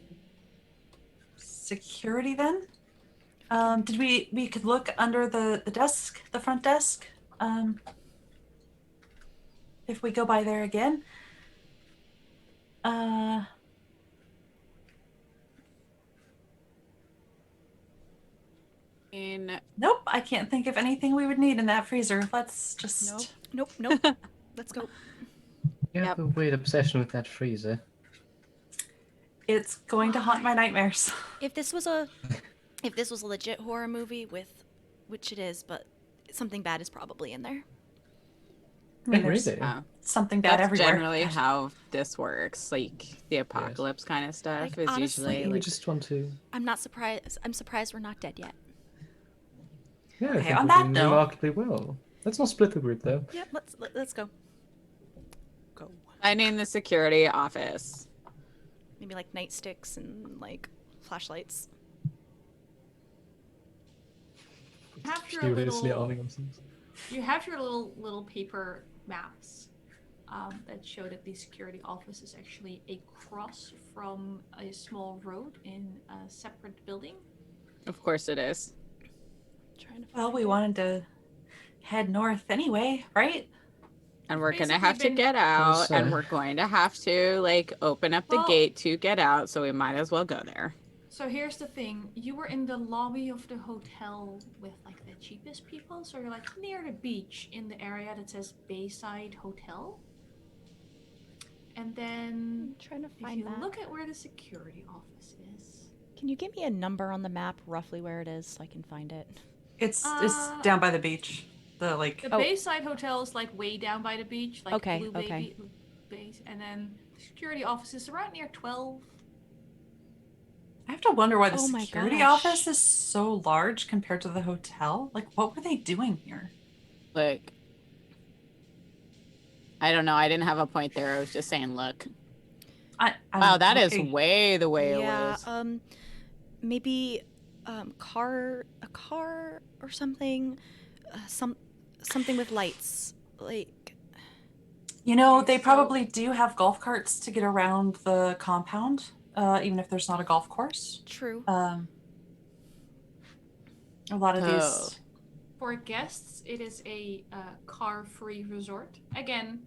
Security then? Did we could look under the desk, the front desk? If we go by there again. Nope, I can't think of anything we would need in that freezer. Let's just... Nope. Let's go. You have a weird obsession with that freezer. It's going to haunt my nightmares. If this was a legit horror movie which it is, but something bad is probably in there. I mean, Really? there's something bad That's everywhere. generally how this works. Like the apocalypse kind of stuff Like, is honestly, usually We like just want to. I'm not surprised. I'm surprised we're not dead yet. Yeah, I Okay, think on we're that doing note- remarkably well. Let's not split the group though. Yeah, let's go. Go. finding the security office. Maybe like nightsticks and like flashlights. Furiously arming themselves. You have your little paper maps that show that the security office is actually across from a small road in a separate building. Of course it is. Trying to Well, we wanted to head north anyway, right? And we're gonna Basically have to been- get out, So- and we're going to have to like open up the Well- gate to get out. So we might as well go there. So here's the thing: you were in the lobby of the hotel with like the cheapest people, so you're like near the beach in the area that says Bayside Hotel. And then I'm trying to if find you that. look at where the security office is, Can you give me a number on the map, roughly where it is, so I can find it? It's down by the beach. The like the Oh. Bayside Hotel is like way down by the beach, like Okay, Blue okay. Baby base, and then the security office is around near 12. I have to wonder why the Oh my security gosh. office is so large compared to the hotel. Like, what were they doing here? Like, I don't know. I didn't have a point there. I was just saying, look. Wow, that is way the way it Yeah, was. maybe a car or something, something with lights, like. You know, Okay, they so- probably do have golf carts to get around the compound, even if there's not a golf course. True. A lot of Oh. these. For guests, it is a car-free resort. Again,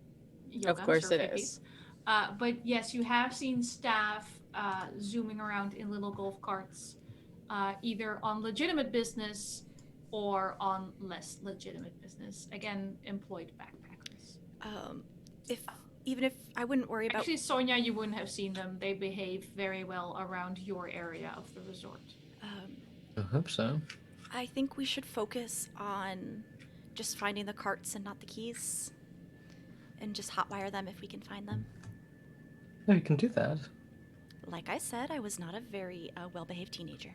Of yoga, course it surf is. But yes, you have seen staff zooming around in little golf carts, either on legitimate business or on less legitimate business. Again, employed backpackers. Even if I wouldn't worry about. Actually, Sonya, you wouldn't have seen them. They behave very well around your area of the resort. I hope so. I think we should focus on just finding the carts and not the keys, and just hotwire them if we can find them. No, you can do that. Like I said, I was not a very well-behaved teenager.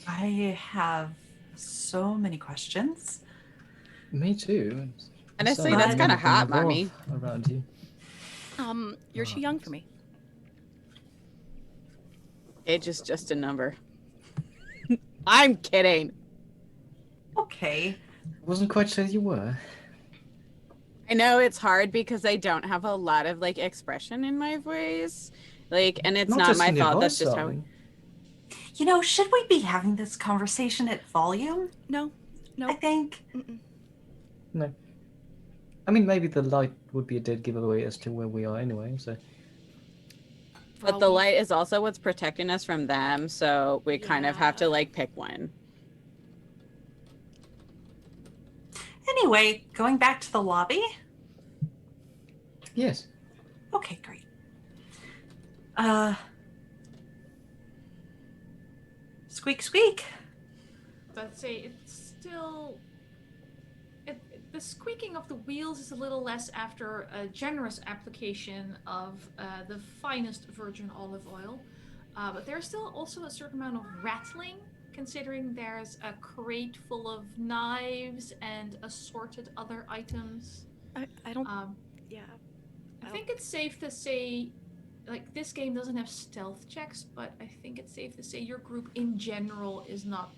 I have so many questions. Me too. Honestly, So that's many kinda things hot, evolve Mommy. Around you. You're too young for me. Age is just a number. I'm kidding. Okay. Wasn't quite sure you were. I know it's hard because I don't have a lot of like expression in my voice. Like, and it's not just my in your fault. That's voice, just how. darling. You know, should we be having this conversation at volume? No. I think. Mm-mm. No. I mean, maybe the light would be a dead giveaway as to where we are anyway, so. But the light is also what's protecting us from them, so we kind of have to Yeah. like pick one. Anyway, going back to the lobby. Yes. Okay, great. Squeak, squeak. But say it's still. The squeaking of the wheels is a little less after a generous application of the finest virgin olive oil. But there's still also a certain amount of rattling, considering there's a crate full of knives and assorted other items. I don't. Yeah. I think it's safe to say, like, this game doesn't have stealth checks, but I think it's safe to say your group in general is not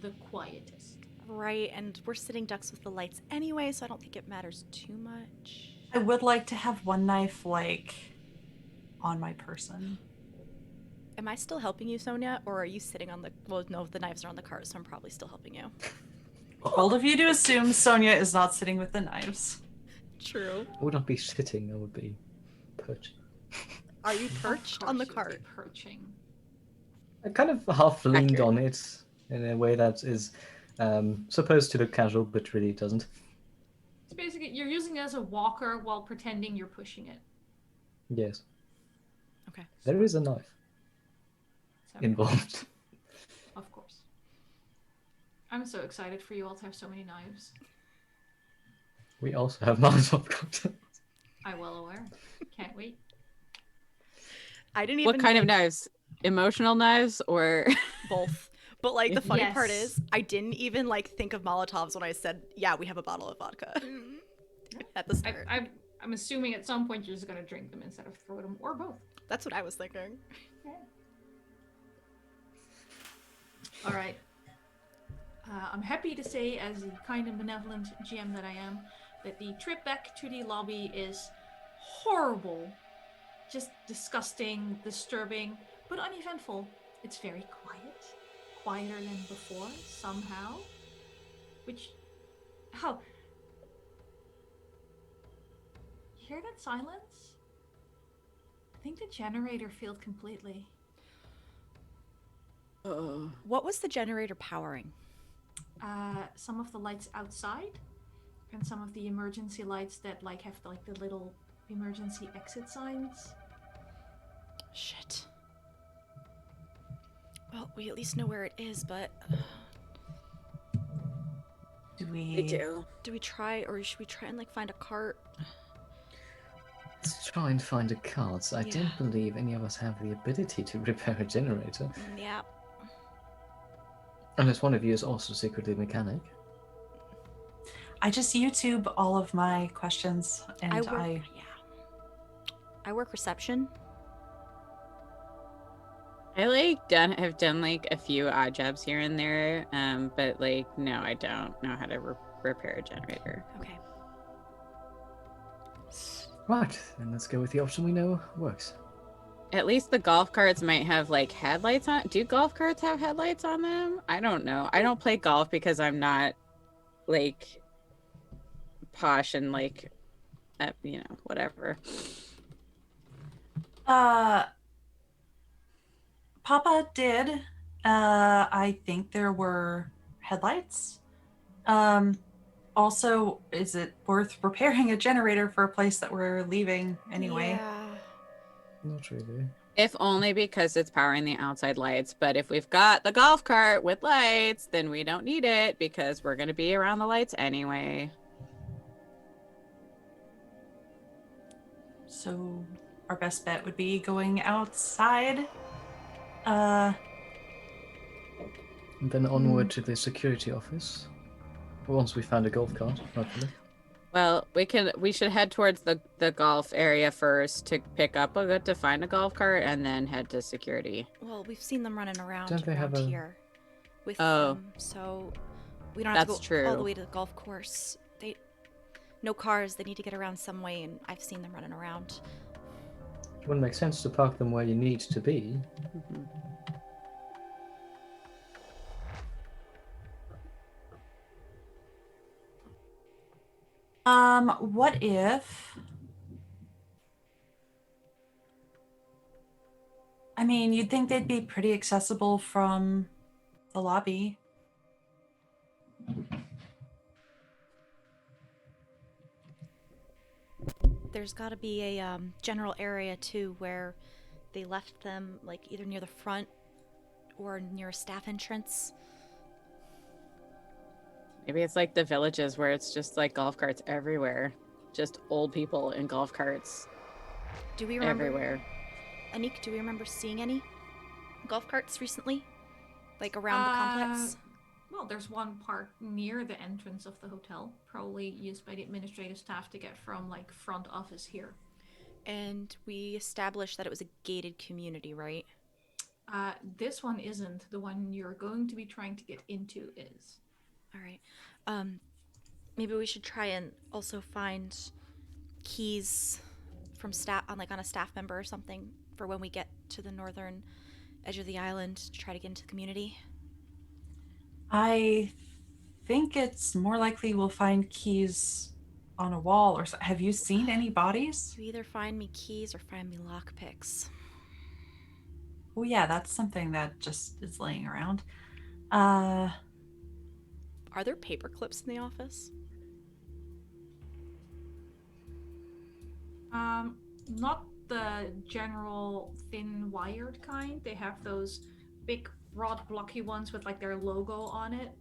the quietest. Right, and we're sitting ducks with the lights anyway, so I don't think it matters too much. I would like to have one knife, like, on my person. Am I still helping you, Sonya, or are you sitting on the? Well, no, the knives are on the cart, so I'm probably still helping you. Bold of you to assume Sonya is not sitting with the knives. True. I would not be sitting, I would be perched. Are you Of perched course on the you'd be cart? perching. I kind of half leaned Accurate. on it in a way that is supposed to look casual, but really doesn't. It's basically you're using it as a walker while pretending you're pushing it. Yes. Okay. There is a knife So, involved. of course. I'm so excited for you all to have so many knives. We also have Molotov cocktails. I'm well aware. Can't wait. I didn't even What kind know of knives? Emotional knives or both. But like the funny part Yes. is, I didn't even like think of Molotovs when I said, "Yeah, we have a bottle of vodka." At the start. I'm assuming at some point you're just gonna drink them instead of throw them, or both. That's what I was thinking. All right. I'm happy to say, as the kind and benevolent GM that I am, that the trip back to the lobby is horrible, just disgusting, disturbing, but uneventful. It's very quiet, quieter than before somehow. Which, how? You hear that silence? I think the generator failed completely. What was the generator powering? Some of the lights outside, and some of the emergency lights that like have like the little emergency exit signs. Shit. Well, we at least know where it is, but Do we? they do. do we try, or should we try and like find a cart? Let's try and find a cart. I Yeah. don't believe any of us have the ability to repair a generator. Yeah. Unless one of you is also secretly a mechanic. I just YouTube all of my questions, and I work reception. I like have done like a few odd jobs here and there, but like no, I don't know how to repair a generator. Okay. Right, then let's go with the option we know works. At least the golf carts might have like headlights on. Do golf carts have headlights on them? I don't know. I don't play golf because I'm not like posh and like whatever. Papa did. I think there were headlights. Also, is it worth repairing a generator for a place that we're leaving anyway? Yeah. Not really. If only because it's powering the outside lights. But if we've got the golf cart with lights, then we don't need it because we're going to be around the lights anyway. So our best bet would be going outside. And then onward to the security office. Once we found a golf cart, hopefully. Well, we should head towards the golf area first to pick up to find a golf cart and then head to security. Well, we've seen them running around Don't they have a- here with Oh. them, so we don't have That's to go all the true. way to the golf course. No cars, they need to get around some way, and I've seen them running around. It wouldn't make sense to park them where you need to be. Mhm. What if? I mean, you'd think they'd be pretty accessible from the lobby. There's got to be a general area too where they left them, like either near the front or near a staff entrance. Maybe it's like the villages where it's just like golf carts everywhere. Just old people in golf carts Do we remember? everywhere. Anniek, do we remember seeing any golf carts recently, like around the complex? Well, there's one park near the entrance of the hotel, probably used by the administrative staff to get from like front office here. And we established that it was a gated community, right? This one isn't. The one you're going to be trying to get into is. All right. Maybe we should try and also find keys from staff on a staff member or something for when we get to the northern edge of the island to try to get into the community? I think it's more likely we'll find keys on a wall or so. Have you seen any bodies? You either find me keys or find me lockpicks. Oh yeah, that's something that just is laying around. Are there paper clips in the office? Not the general thin wired kind. They have those big broad blocky ones with like their logo on it,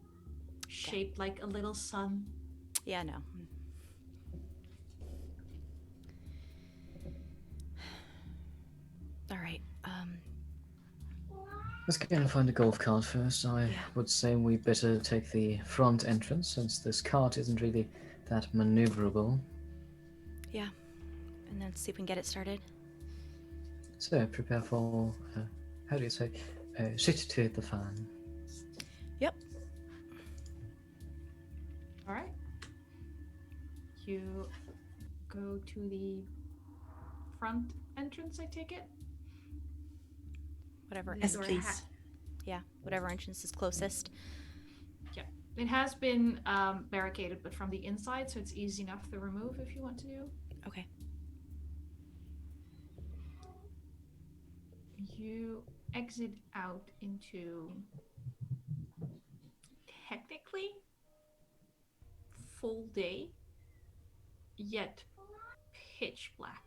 shaped like a little sun. Yeah, no. All right. Let's go and find a golf cart first. I would say we better take the front entrance since this cart isn't really that maneuverable. Yeah. And then see if we can get it started. So prepare for, how do you say, shit to hit the fan. Yep. All right. You go to the front entrance, I take it? Whatever. Yes, please. Yeah, whatever entrance is closest. Yeah. It has been barricaded, but from the inside, so it's easy enough to remove if you want to do. Okay. You exit out into technically full day, yet pitch black.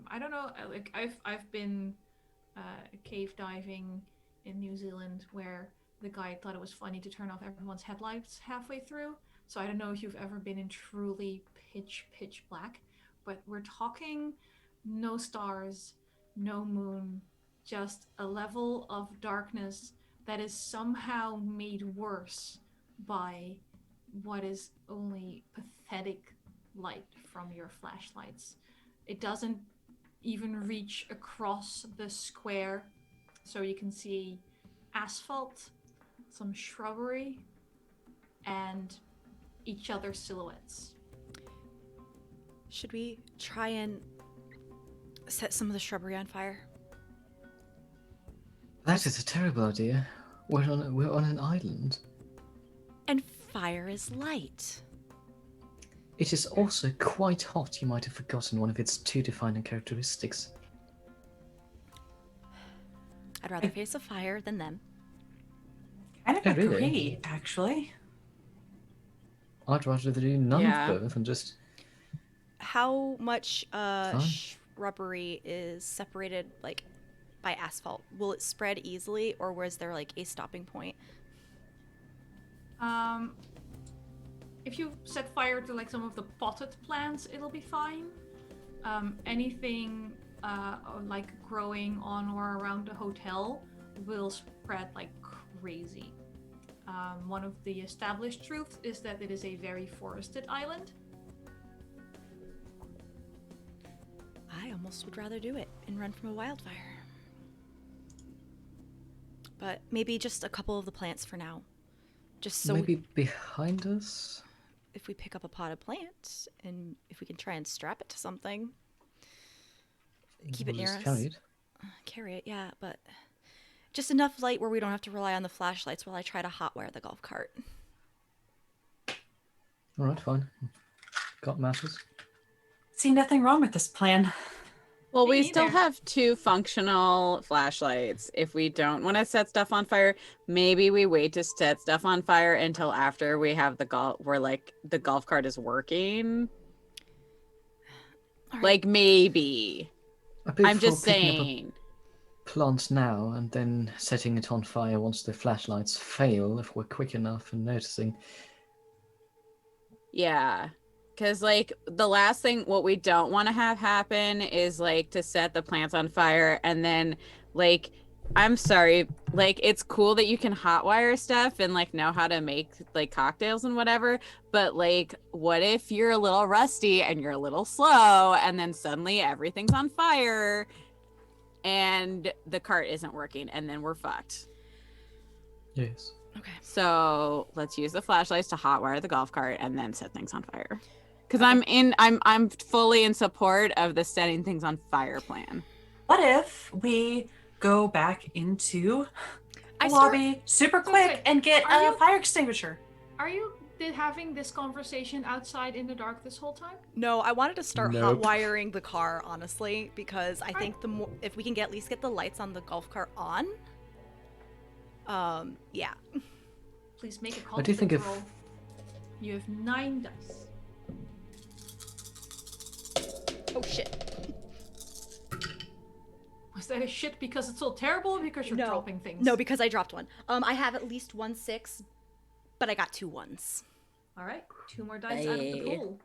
I don't know. Like I've been cave diving in New Zealand where the guide thought it was funny to turn off everyone's headlights halfway through. So I don't know if you've ever been in truly pitch black, but we're talking no stars, no moon, just a level of darkness that is somehow made worse by what is only pathetic light from your flashlights. It doesn't even reach across the square, so you can see asphalt, some shrubbery, and each other's silhouettes. Should we try and set some of the shrubbery on fire? That is a terrible idea. We're on an island. And fire is light. It is also quite hot. You might have forgotten one of its two defining characteristics. I'd rather face a fire than them. Kind of Oh, really? agree, actually. I'd rather do none Yeah. of both and just... How much Fine. shrubbery is separated by asphalt? Will it spread easily, or was there a stopping point? If you set fire to some of the potted plants, it'll be fine. Anything growing on or around the hotel will spread like crazy. One of the established truths is that it is a very forested island. I almost would rather do it and run from a wildfire. But maybe just a couple of the plants for now. Just so Maybe behind us? if we pick up a potted plant and if we can try and strap it to something, keep it We'll near just us. carry it. Carry it, yeah, but just enough light where we don't have to rely on the flashlights while I try to hotwire the golf cart. Alright, fine. Got matches. See nothing wrong with this plan. Well, Me we still neither. have 2 functional flashlights. If we don't want to set stuff on fire, maybe we wait to set stuff on fire until after we have the golf cart is working. All right. Like maybe. I'm just saying. Plant now and then setting it on fire once the flashlights fail if we're quick enough and noticing. Yeah. Because, the last thing, what we don't want to have happen is, to set the plants on fire and then, I'm sorry, it's cool that you can hotwire stuff and, know how to make, cocktails and whatever, but, what if you're a little rusty and you're a little slow and then suddenly everything's on fire and the cart isn't working and then we're fucked? Yes. Okay. So let's use the flashlights to hotwire the golf cart and then set things on fire. Because I'm fully in support of the setting things on fire plan. What if we go back into the lobby super quick and get a fire extinguisher? Are you having this conversation outside in the dark this whole time? No, I wanted to start Nope. hot wiring the car, honestly, because I think the more if we can at least get the lights on the golf cart on. Yeah. Please make a What do you think conflict if- roll. You have 9 dice. Oh shit. Was that a shit because it's so terrible or because you're dropping things? No, because I dropped one. I have at least 1 6, but I got 2 1s. Alright, 2 more dice out of the pool.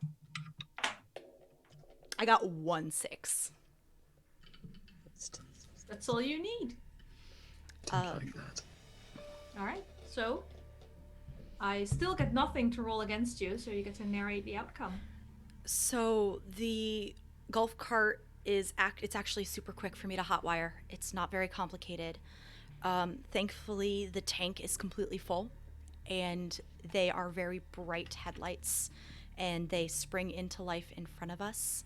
I got 1 6. That's all you need. Like that. Alright, so I still get nothing to roll against you, so you get to narrate the outcome. So the golf cart it's actually super quick for me to hotwire. It's not very complicated. Thankfully, the tank is completely full, and they are very bright headlights, and they spring into life in front of us.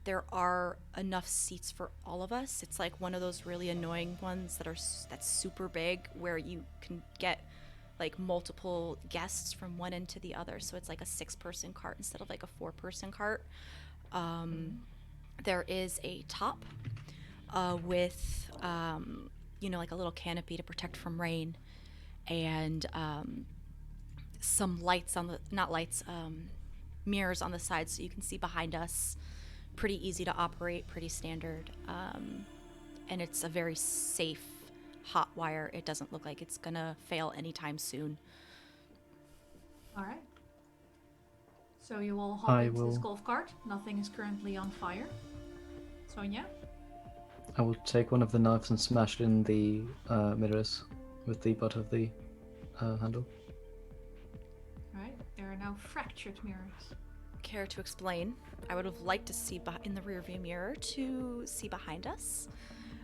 There are enough seats for all of us. It's like one of those really annoying ones that's super big, where you can get like multiple guests from one end to the other. So it's like a 6-person cart instead of like a 4-person cart. There is a top with like a little canopy to protect from rain, and some lights on the mirrors on the side so you can see behind us. Pretty easy to operate, pretty standard, and it's a very safe hot wire. It doesn't look like it's gonna fail anytime soon. All right. So you all hop into this golf cart. Nothing is currently on fire. Sonya? I will take one of the knives and smash it in the mirrors with the butt of the handle. All right. There are now fractured mirrors. Care to explain? I would have liked to see in the rearview mirror to see behind us,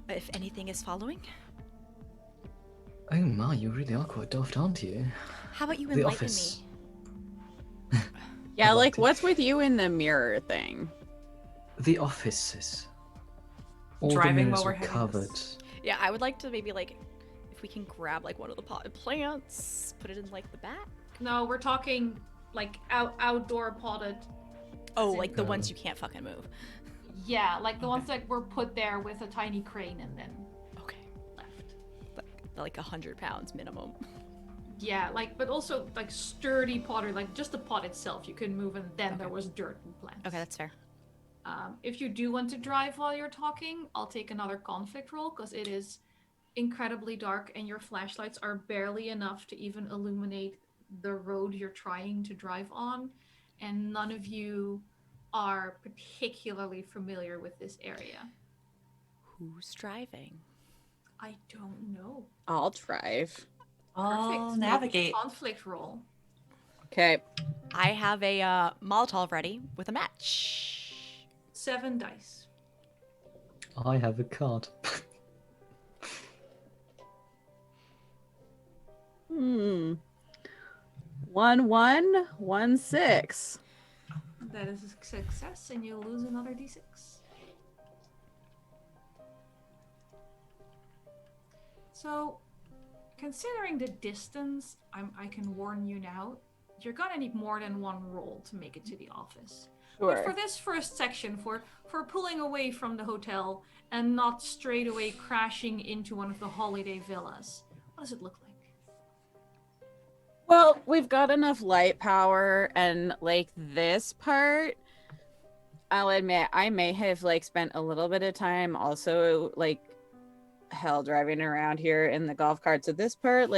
if anything is following. Oh my, you really are quite daft, aren't you? How about you The enlighten office. me? Yeah, like what's with you in the mirror thing? The offices. All Driving the mirrors while we're are having covered. this. Yeah, I would like to maybe if we can grab one of the potted plants, put it in the back. No, we're talking outdoor potted. Oh, like the ones you can't fucking move. Yeah, like the ones that were put there with a tiny crane and then left. Like 100 pounds minimum. Yeah, but also sturdy pottery, just the pot itself you can move, and then there was dirt and plants. Okay, that's fair. If you do want to drive while you're talking, I'll take another conflict roll, because it is incredibly dark and your flashlights are barely enough to even illuminate the road you're trying to drive on, and none of you are particularly familiar with this area. Who's driving? I don't know. I'll drive. I'll Perfect. navigate. Make a conflict roll. Okay. I have a Molotov ready with a match. 7 dice. I have a card. 1 1 1 6. That is a success, and you lose another d6. So, considering the distance, I can warn you now, you're gonna need more than one roll to make it to the office. Sure. But for this first section, for pulling away from the hotel and not straight away crashing into one of the holiday villas, what does it look like? Well, we've got enough light power, and this part, I'll admit I may have spent a little bit of time also hell driving around here in the golf cart. So this part,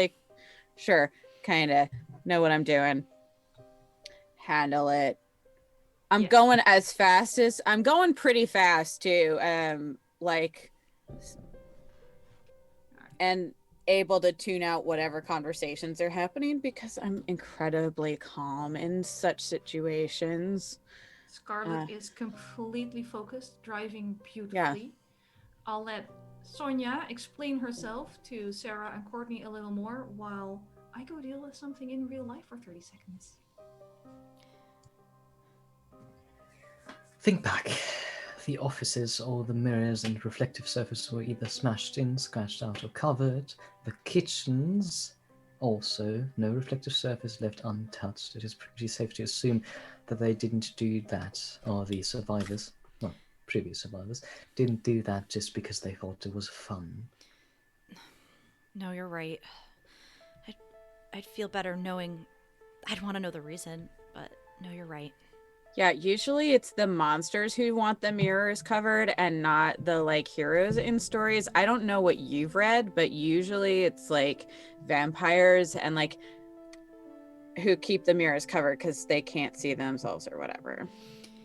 sure, kind of know what I'm doing. Handle it. I'm going as fast as I'm going pretty fast too. And able to tune out whatever conversations are happening because I'm incredibly calm in such situations. Scarlet is completely focused, driving beautifully. Yeah. I'll let Sonya explain herself to Sarah and Courtney a little more while I go deal with something in real life for 30 seconds. Think back. The offices, all the mirrors and reflective surfaces were either smashed in, scratched out, or covered. The kitchens, also, no reflective surface left untouched. It is pretty safe to assume that they didn't do that, or the survivors, well, previous survivors, didn't do that just because they thought it was fun. No, you're right. I'd feel better knowing. I'd want to know the reason, but no, you're right. Yeah, usually it's the monsters who want the mirrors covered and not the like heroes in stories. I don't know what you've read, but usually it's like vampires and like who keep the mirrors covered because they can't see themselves or whatever.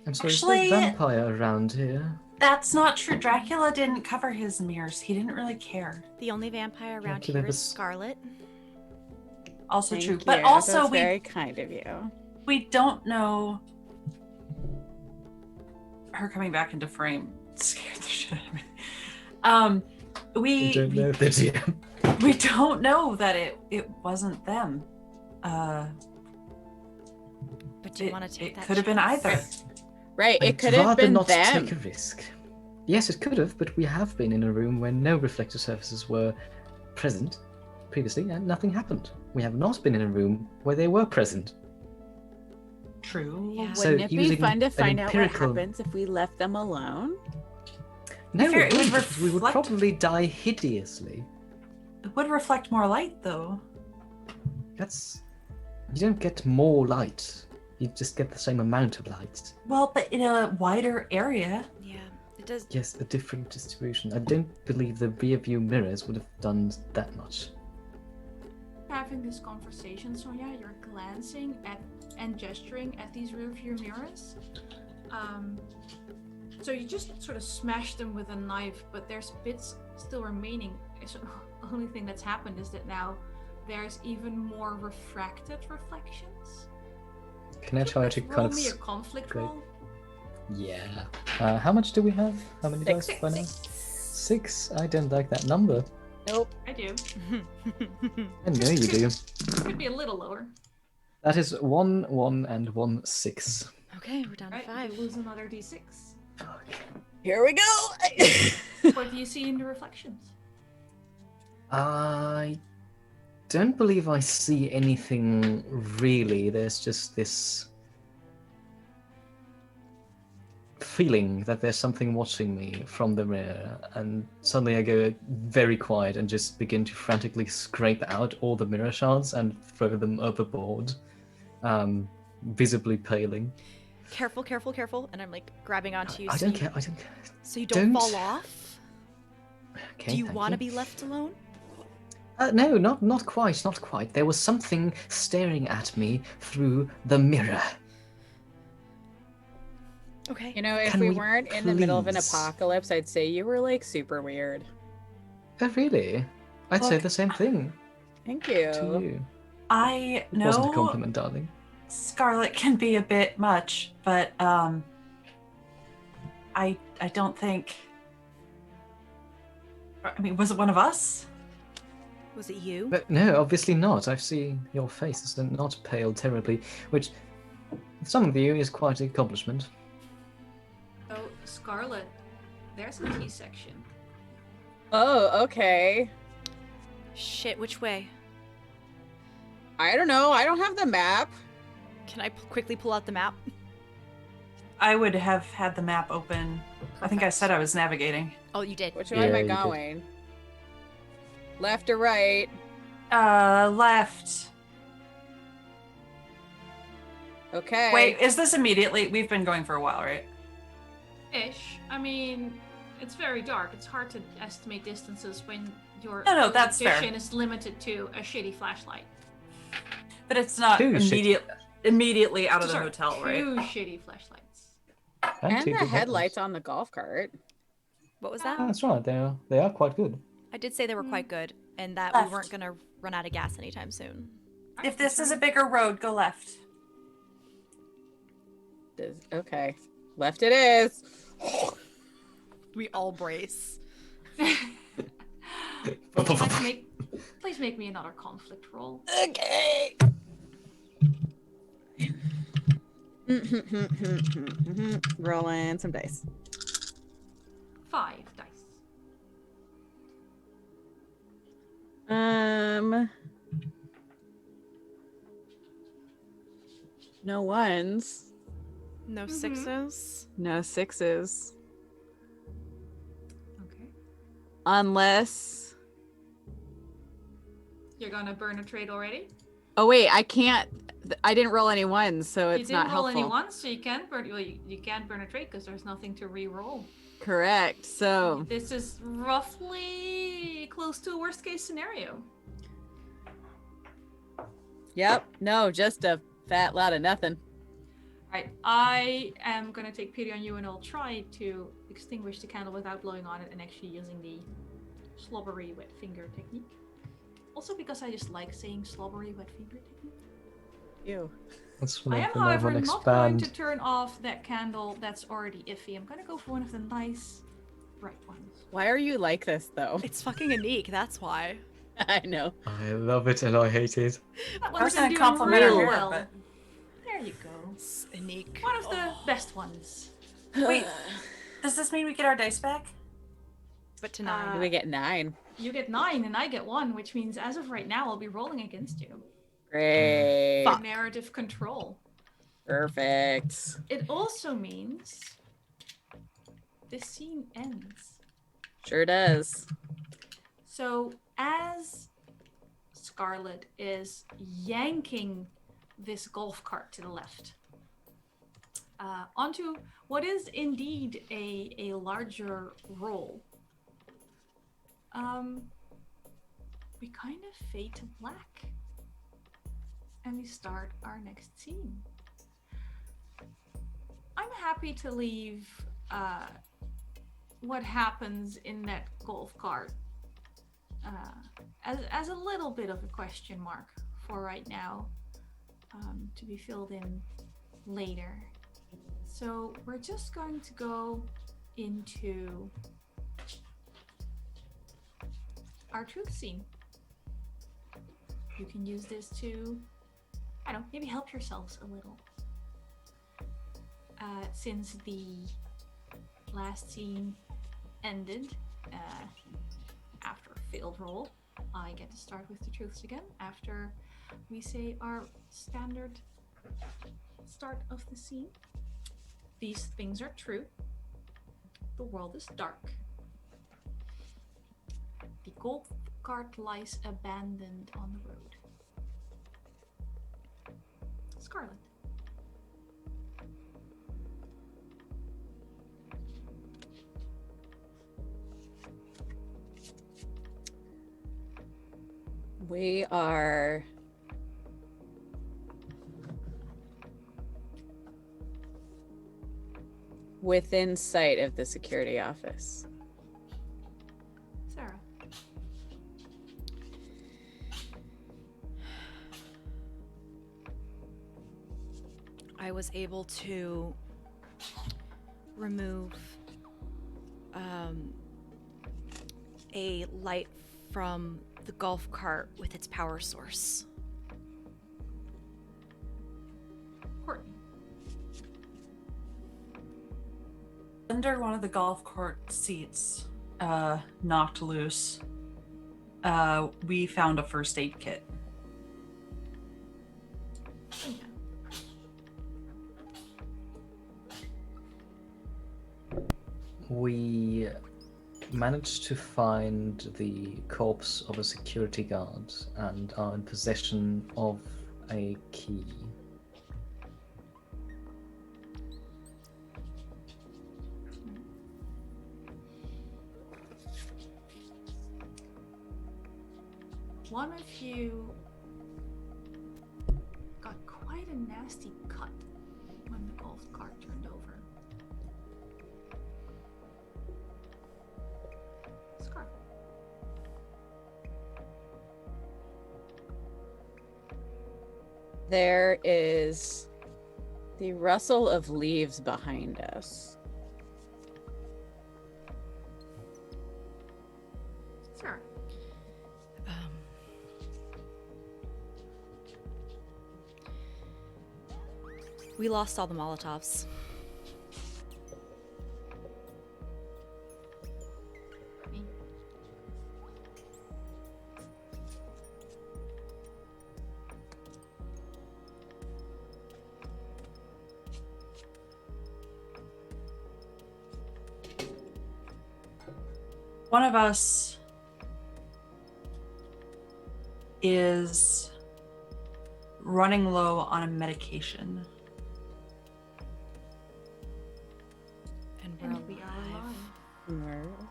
I'm sorry, Actually, is there a vampire around here? That's not true. Dracula didn't cover his mirrors. He didn't really care. The only vampire around Dracula here is was- Scarlet. Also Thank true. you. But also That's very kind of you. we don't know. Her coming back into frame scared the shit out of me. We don't know the DM. We don't know that it wasn't them. But do you want to take that? It could have been chance? either. Right, it I'd could have rather been not them. take a risk. Yes, it could have, but we have been in a room where no reflective surfaces were present previously, and nothing happened. We have not been in a room where they were present. True. Yeah. So Wouldn't it be using fun to an find out what empirical- happens if we left them alone? No, Fair, it it would wouldn't. We would reflect- probably die hideously. It would reflect more light, though. That's... You don't get more light. You just get the same amount of light. Well, but in a wider area. Yeah, it does. Yes, a different distribution. I don't believe the rear view mirrors would have done that much. Having this conversation, Sonya, you're glancing at and gesturing at these rear view mirrors. So you just sort of smash them with a knife, but there's bits still remaining. So the only thing that's happened is that now there's even more refracted reflections. Can I try to Roll kind of... me a conflict Great. roll. Yeah. How much do we have? How many dice by now? 6? I don't like that number. Nope. I do. I know you do. Could be a little lower. That is 1, 1, and 1, 6. Okay, we're down to Right, 5. you lose another d6. Here we go. What do you see in the reflections? I don't believe I see anything really. There's just this feeling that there's something watching me from the mirror, and suddenly I go very quiet and just begin to frantically scrape out all the mirror shards and throw them overboard, visibly paling. Careful, careful, careful. And I'm like grabbing onto you. I so don't you- care. I don't care. So you don't Don't. fall off? Okay, Do you thank want to be left alone? No, not quite, not quite. There was something staring at me through the mirror. Okay. You know, if Can we we weren't in the middle of an please? apocalypse, I'd say you were like super weird. Oh, really? I'd say Look, the same thing Thank to you. you. I It wasn't a know compliment, darling. Scarlet can be a bit much, but I don't think. I mean, was it one of us? Was it you? But no, obviously not. I've seen your face is not pale terribly, which with some of you is quite an accomplishment. So, Scarlet, there's a T section. Oh, okay. Shit, which way? I don't know. I don't have the map. Can I quickly pull out the map? I would have had the map open. I think I said I was navigating. Oh, you did. Which way am Yeah, I you did. going? Left or right? Left. Okay. Wait, is this immediately? We've been going for a while, right? Ish. I mean, it's very dark. It's hard to estimate distances when your No, that's fair. vision is limited to a shitty flashlight. But it's not Two shit- immediately out of the Sorry, hotel, right? Two shitty flashlights. And two the good headlights on the golf cart. What was that? That's right. They are quite good. I did say they were quite good, and that Left. we weren't gonna run out of gas anytime soon. If this is a bigger road, go left. Okay. Left it is. We all brace. Let's make Please make me another conflict roll. Okay. Rolling some dice. 5 dice. No ones. No sixes. No sixes. Okay. Unless. You're gonna burn a trade already? Oh wait, I can't. I didn't roll any ones, so it's not helpful. You didn't roll any ones, so you can't burn. Well, you can't burn a trade because there's nothing to re-roll. Correct. So this is roughly close to a worst case scenario. Yep. No, just a fat lot of nothing. Alright, I am gonna take pity on you and I'll try to extinguish the candle without blowing on it and actually using the slobbery wet finger technique. Also because I just like saying slobbery wet finger technique. Ew. That's I am, however, not going to turn off that candle that's already iffy. I'm gonna go for one of the nice bright ones. Why are you like this though? It's fucking Anniek, that's why. I know. I love it and I hate it. That I one's was been gonna doing compliment real her hair, well. but There you go. Anniek. One of the best ones. wait, does this mean we get our dice back? But to 9. We get 9. You get 9 and I get 1, which means as of right now I'll be rolling against you. Great. For narrative control. Perfect. It also means this scene ends. Sure does. So as Scarlet is yanking this golf cart to the left onto what is indeed a larger roll, we kind of fade to black and we start our next scene. I'm happy to leave what happens in that golf cart as a little bit of a question mark for right now, to be filled in later. So we're just going to go into our truth scene. You can use this to, I don't know, maybe help yourselves a little. Since the last scene ended after a failed roll, I get to start with the truths again after we say our standard start of the scene. These things are true. The world is dark. The golf cart lies abandoned on the road. Scarlet. We are within sight of the security office. Sarah. I was able to remove a light from the golf cart with its power source. Courtney. Under one of the golf cart seats, knocked loose, we found a first aid kit. Sonya. We managed to find the corpse of a security guard and are in possession of a key. One of you got quite a nasty cut when the golf cart turned over. Scarlet. There is the rustle of leaves behind us. Sarah. We lost all the Molotovs. One of us is running low on a medication. And we're And we are alive.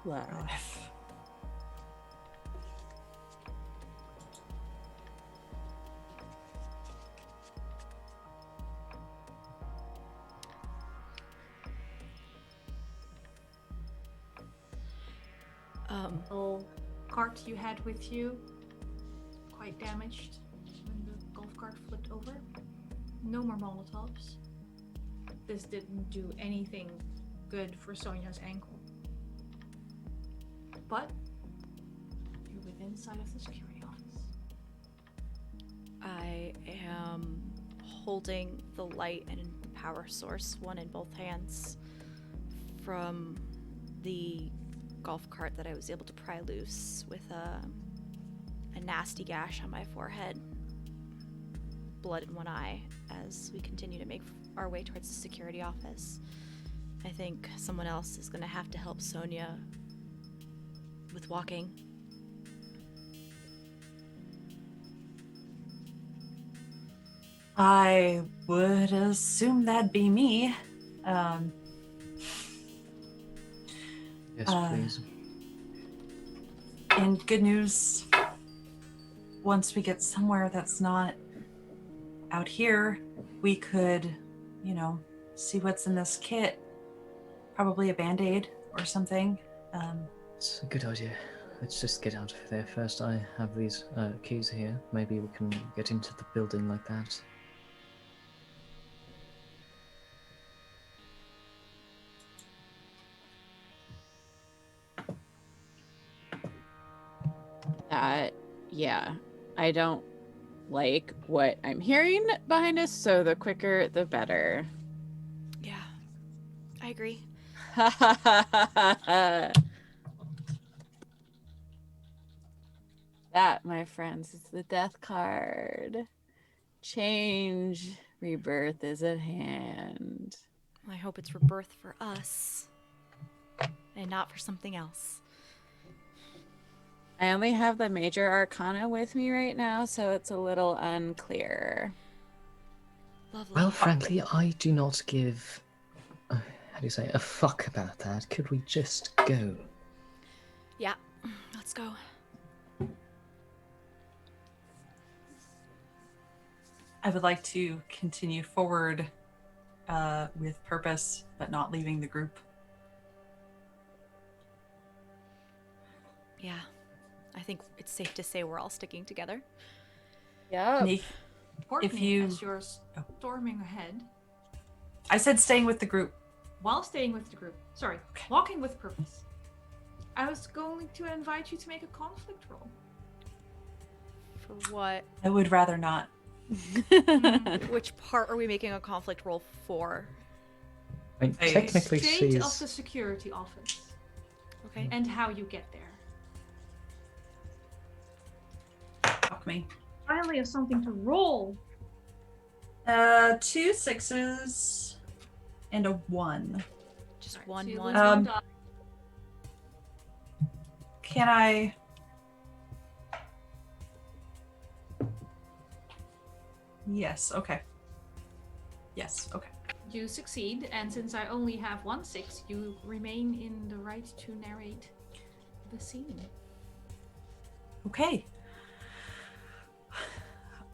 We're alive. Little cart you had with you, quite damaged when the golf cart flipped over. No more Molotovs. This didn't do anything good for Sonya's ankle. But you're within sight of the security office. I am holding the light and the power source, one in both hands, from the golf cart that I was able to pry loose with a nasty gash on my forehead, blood in one eye, as we continue to make our way towards the security office. I think someone else is going to have to help Sonya with walking. I would assume that'd be me. Yes, please. And good news, once we get somewhere that's not out here, we could, see what's in this kit. Probably a Band-Aid or something. It's a good idea. Let's just get out of there first. I have these keys here. Maybe we can get into the building like that. Yeah, I don't like what I'm hearing behind us, so the quicker the better. Yeah, I agree. That, my friends, is the death card. Change, rebirth is at hand. I hope it's rebirth for us and not for something else. I only have the major arcana with me right now, so it's a little unclear. Lovely. Well, frankly, I do not give, how do you say, a fuck about that. Could we just go? Yeah, let's go. I would like to continue forward with purpose, but not leaving the group. Yeah, I think it's safe to say we're all sticking together. Yeah. Anniek, Courtney, as you're storming ahead, I said staying with the group. while staying with the group, walking with purpose, I was going to invite you to make a conflict roll. For what? I would rather not. Which part are we making a conflict roll for? I mean, Hey. technically State she's... of the security office Okay. and how you get there. Fuck me. Finally, have something to roll. 2 6s and a 1. Just Alright, one, so you one. lose one die. Can I? Yes. Okay. Yes. Okay. You succeed, and since I only have 1 6, you remain in the right to narrate the scene. Okay.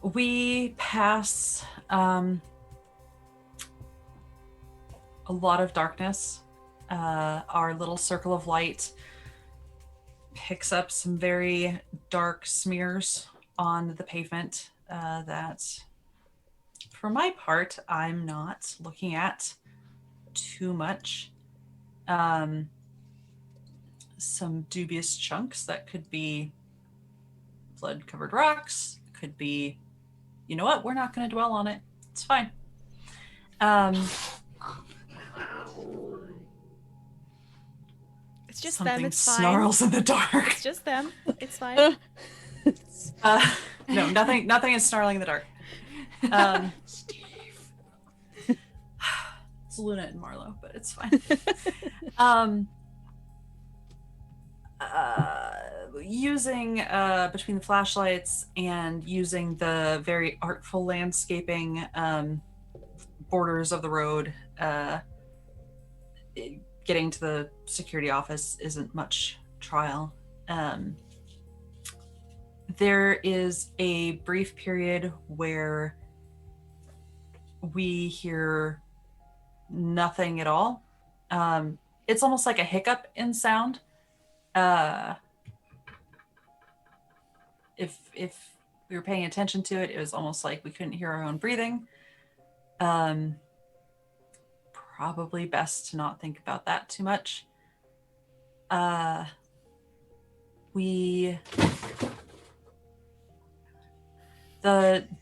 We pass a lot of darkness. Our little circle of light picks up some very dark smears on the pavement that, for my part, I'm not looking at too much. Some dubious chunks that could be blood-covered rocks, could be, you know what, we're not going to dwell on it. It's fine. It's just Something them. It's fine. snarls in the dark. It's just them. It's fine. No, nothing is snarling in the dark. Steve. It's Luna and Marlo, but it's fine. Using between the flashlights and using the very artful landscaping borders of the road, getting to the security office isn't much trial. There is a brief period where we hear nothing at all. It's almost like a hiccup in sound. If we were paying attention to it, it was almost like we couldn't hear our own breathing. Probably best to not think about that too much. The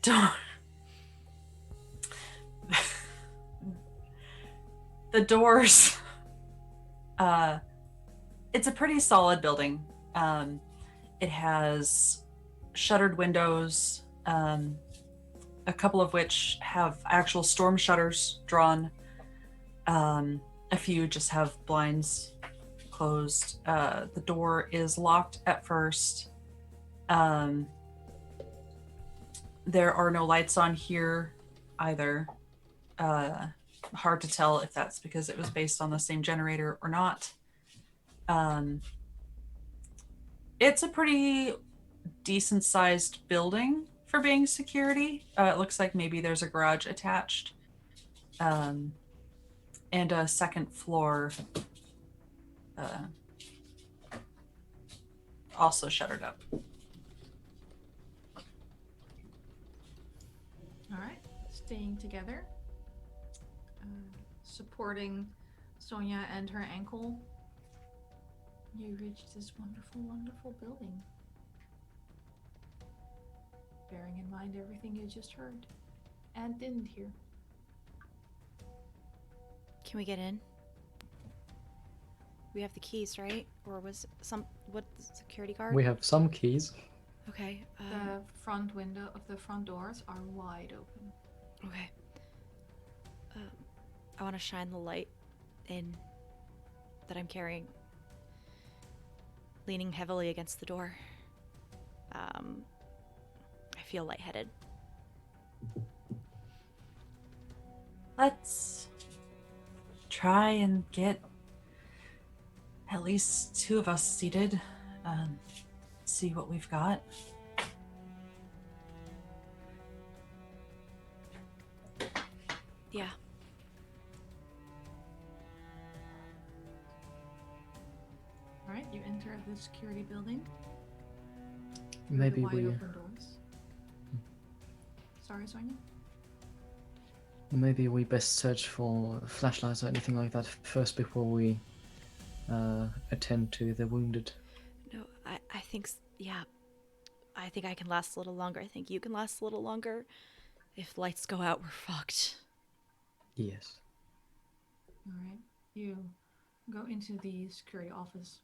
door. The doors. It's a pretty solid building. It has shuttered windows, a couple of which have actual storm shutters drawn. A few just have blinds closed. The door is locked at first. There are no lights on here either. Hard to tell if that's because it was based on the same generator or not. It's a pretty decent sized building for being security. It looks like maybe there's a garage attached. And a second floor also shuttered up. All right, staying together, supporting Sonya and her ankle. You reach this wonderful, wonderful building. Bearing in mind everything you just heard and didn't hear. Can we get in? We have the keys, right? Or was what security guard? We have some keys. Okay. The front window of the front doors are wide open. Okay. I want to shine the light in that I'm carrying, leaning heavily against the door. I feel lightheaded. Let's try and get at least two of us seated. See what we've got. Yeah. All right, you enter the security building. Maybe the wide we open doors. Sorry, Sonya? maybe we best search for flashlights or anything like that first before we attend to the wounded. No, I think, yeah. I think I can last a little longer. I think you can last a little longer. If lights go out, we're fucked. Yes. All right, you go into the security office.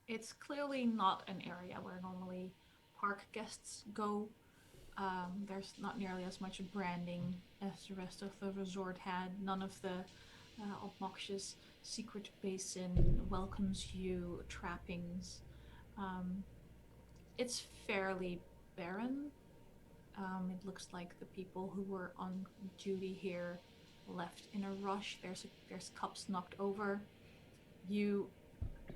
It's clearly not an area where normally park guests go. There's not nearly as much branding as the rest of the resort had. None of the obnoxious secret basin welcomes you trappings. It's fairly barren. It looks like the people who were on duty here left in a rush. There's cups knocked over. You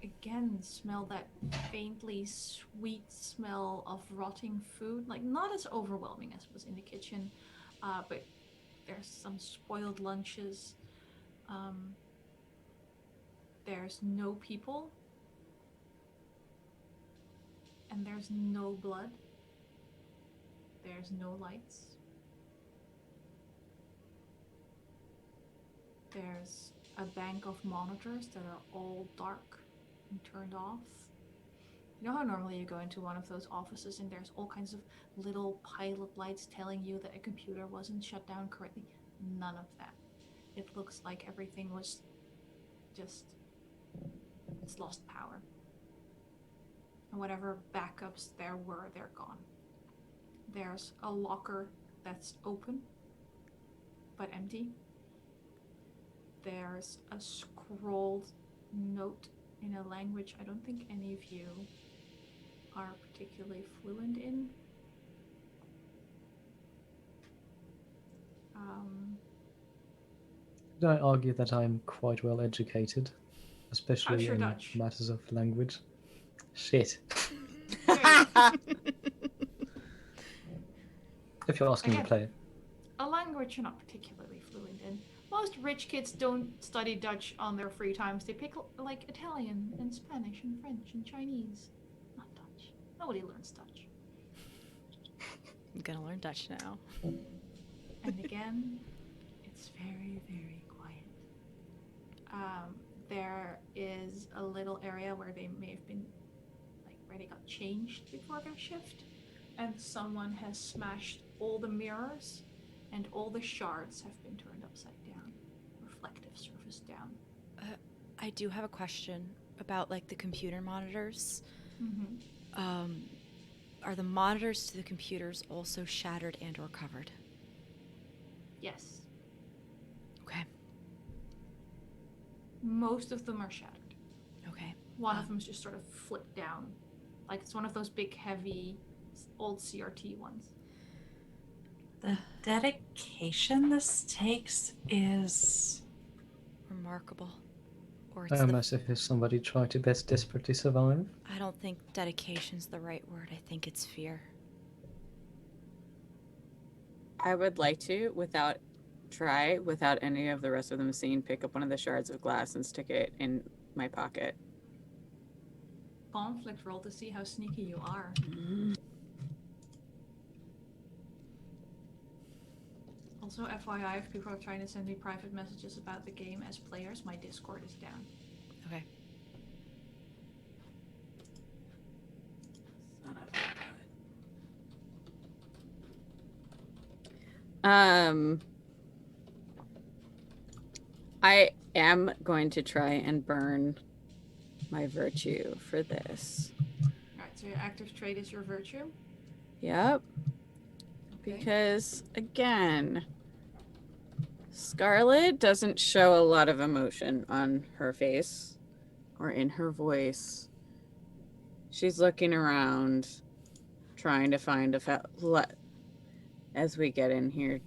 again smell that faintly sweet smell of rotting food, like not as overwhelming as was in the kitchen, but there's some spoiled lunches. There's no people, and there's no blood. There's no lights. There's a bank of monitors that are all dark and turned off. You know how normally you go into one of those offices and there's all kinds of little pilot lights telling you that a computer wasn't shut down correctly? None of that. It looks like everything was just... it's lost power. And whatever backups there were, they're gone. There's a locker that's open, but empty. There's a scrolled note in a language I don't think any of you are particularly fluent in. Could I argue that I'm quite well educated, especially sure, in Dutch. matters of language? Shit. If you're asking me to Again, play it. a language you're not particularly fluent in. Most rich kids don't study Dutch on their free times. They pick like Italian and Spanish and French and Chinese. Not Dutch. Nobody learns Dutch. I'm gonna learn Dutch now. And again, it's very, very quiet. There is a little area where they may have been, like, where they got changed before their shift, and someone has smashed all the mirrors, and all the shards have been turned upside down, reflective surface down. I do have a question about like the computer monitors. Mm-hmm. Are the monitors to the computers also shattered and or covered? Yes. Okay. Most of them are shattered. Okay. One of them is just sort of flipped down. Like it's one of those big, heavy, old CRT ones. The dedication this takes is Remarkable. Or it's As if somebody tried to best desperately survive. I don't think dedication's the right word. I think it's fear. I would like to, without any of the rest of them seeing, pick up one of the shards of glass and stick it in my pocket. Conflict roll to see how sneaky you are. Also, FYI, if people are trying to send me private messages about the game as players, my Discord is down. Okay. Son of a I am going to try and burn my virtue for this. Alright, so your active trait is your virtue? Yep. Okay. Because, again, Scarlet doesn't show a lot of emotion on her face or in her voice. She's looking around, trying to find as we get in here,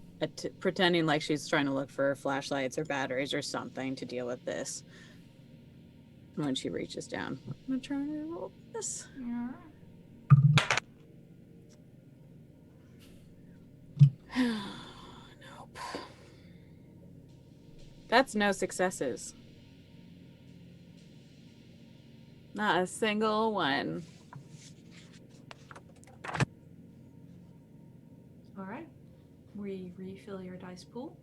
pretending like she's trying to look for flashlights or batteries or something to deal with this. When she reaches down, I'm gonna try and roll this. Yeah. Nope. That's no successes. Not a single one. Alright. We refill your dice pool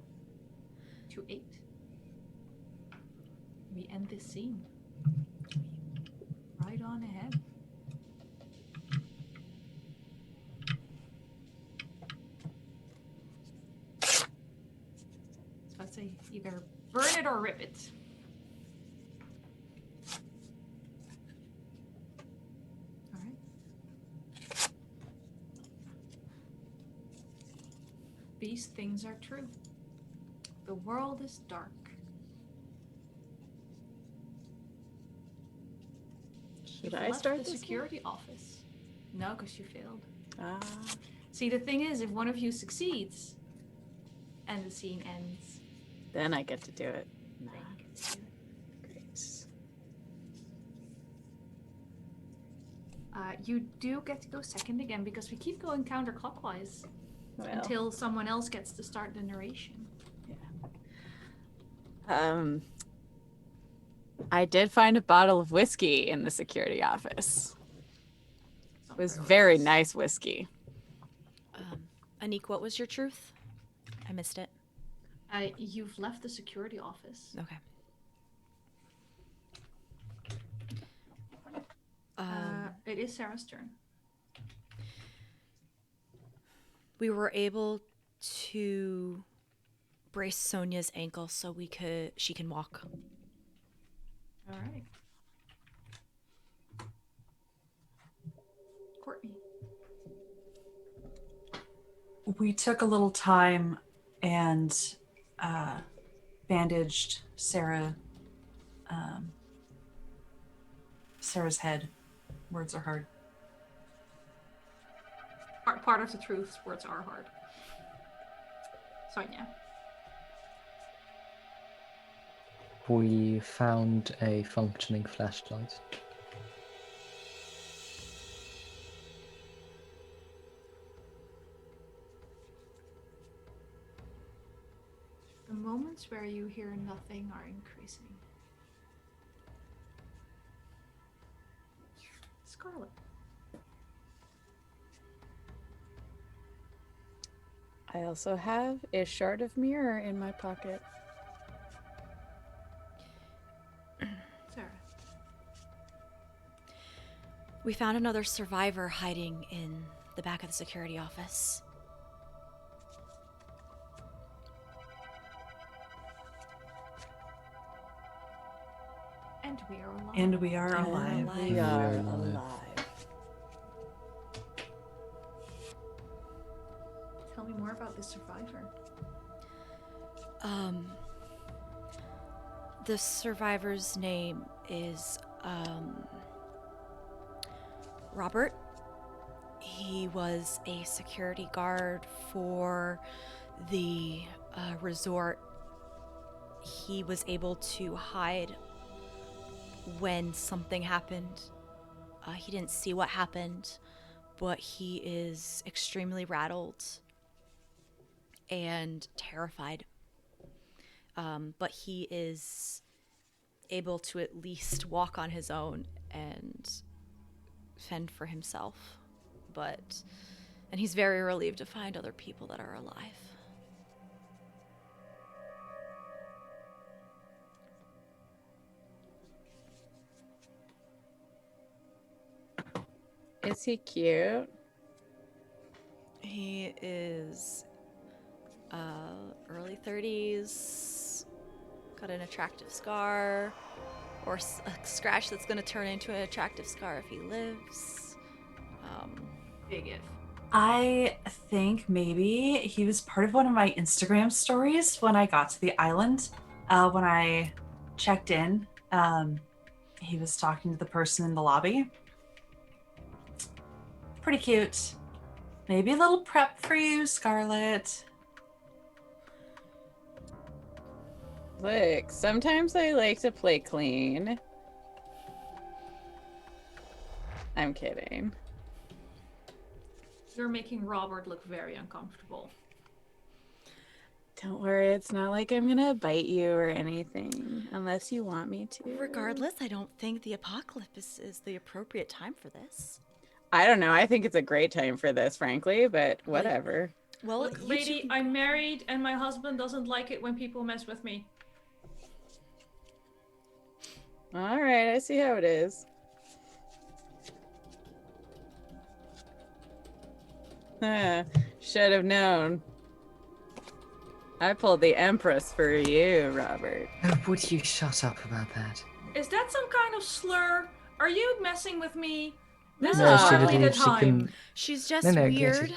to 8. We end this scene. Right on ahead. So I'd say either burn it or rip it. Alright. These things are true. The world is dark. Should You've I left start the this security office? No, because you failed. one? See, the thing is, if one of you succeeds and the scene ends, Then I get to do it. then you get to do it. Great. You do get to go second again because we keep going counterclockwise Well, until someone else gets to start the narration. I did find a bottle of whiskey in the security office. It was very nice whiskey. Anniek, what was your truth? I missed it. You've left the security office. Okay. It is Sarah's turn. We were able to brace Sonia's ankle so she can walk. All right. Courtney. We took a little time and bandaged Sarah's head. Words are hard. Part of the truth, words are hard. Sonya. We found a functioning flashlight. The moments where you hear nothing are increasing. Scarlet. I also have a shard of mirror in my pocket. Sarah. We found another survivor hiding in the back of the security office. And we are alive. And we are alive. We are alive. Tell me more about this survivor. The survivor's name is Robert. He was a security guard for the resort. He was able to hide when something happened. He didn't see what happened, but he is extremely rattled and terrified. But he is able to at least walk on his own and fend for himself. And he's very relieved to find other people that are alive. Is he cute? He is early 30s, got an attractive scar, or a scratch that's going to turn into an attractive scar if he lives. Big if. I think maybe he was part of one of my Instagram stories when I got to the island. When I checked in, he was talking to the person in the lobby. Pretty cute. Maybe a little prep for you, Scarlet. Look, sometimes I like to play clean. I'm kidding. You're making Robert look very uncomfortable. Don't worry, it's not like I'm gonna bite you or anything, unless you want me to. Regardless, I don't think the apocalypse is the appropriate time for this. I don't know, I think it's a great time for this, frankly, but whatever. Well, Look, lady, I'm married and my husband doesn't like it when people mess with me. Alright, I see how it is. Should have known. I pulled the Empress for you, Robert. Oh, would you shut up about that? Is that some kind of slur? Are you messing with me? This No, is she hardly the believes she time. can- she's just No, get weird.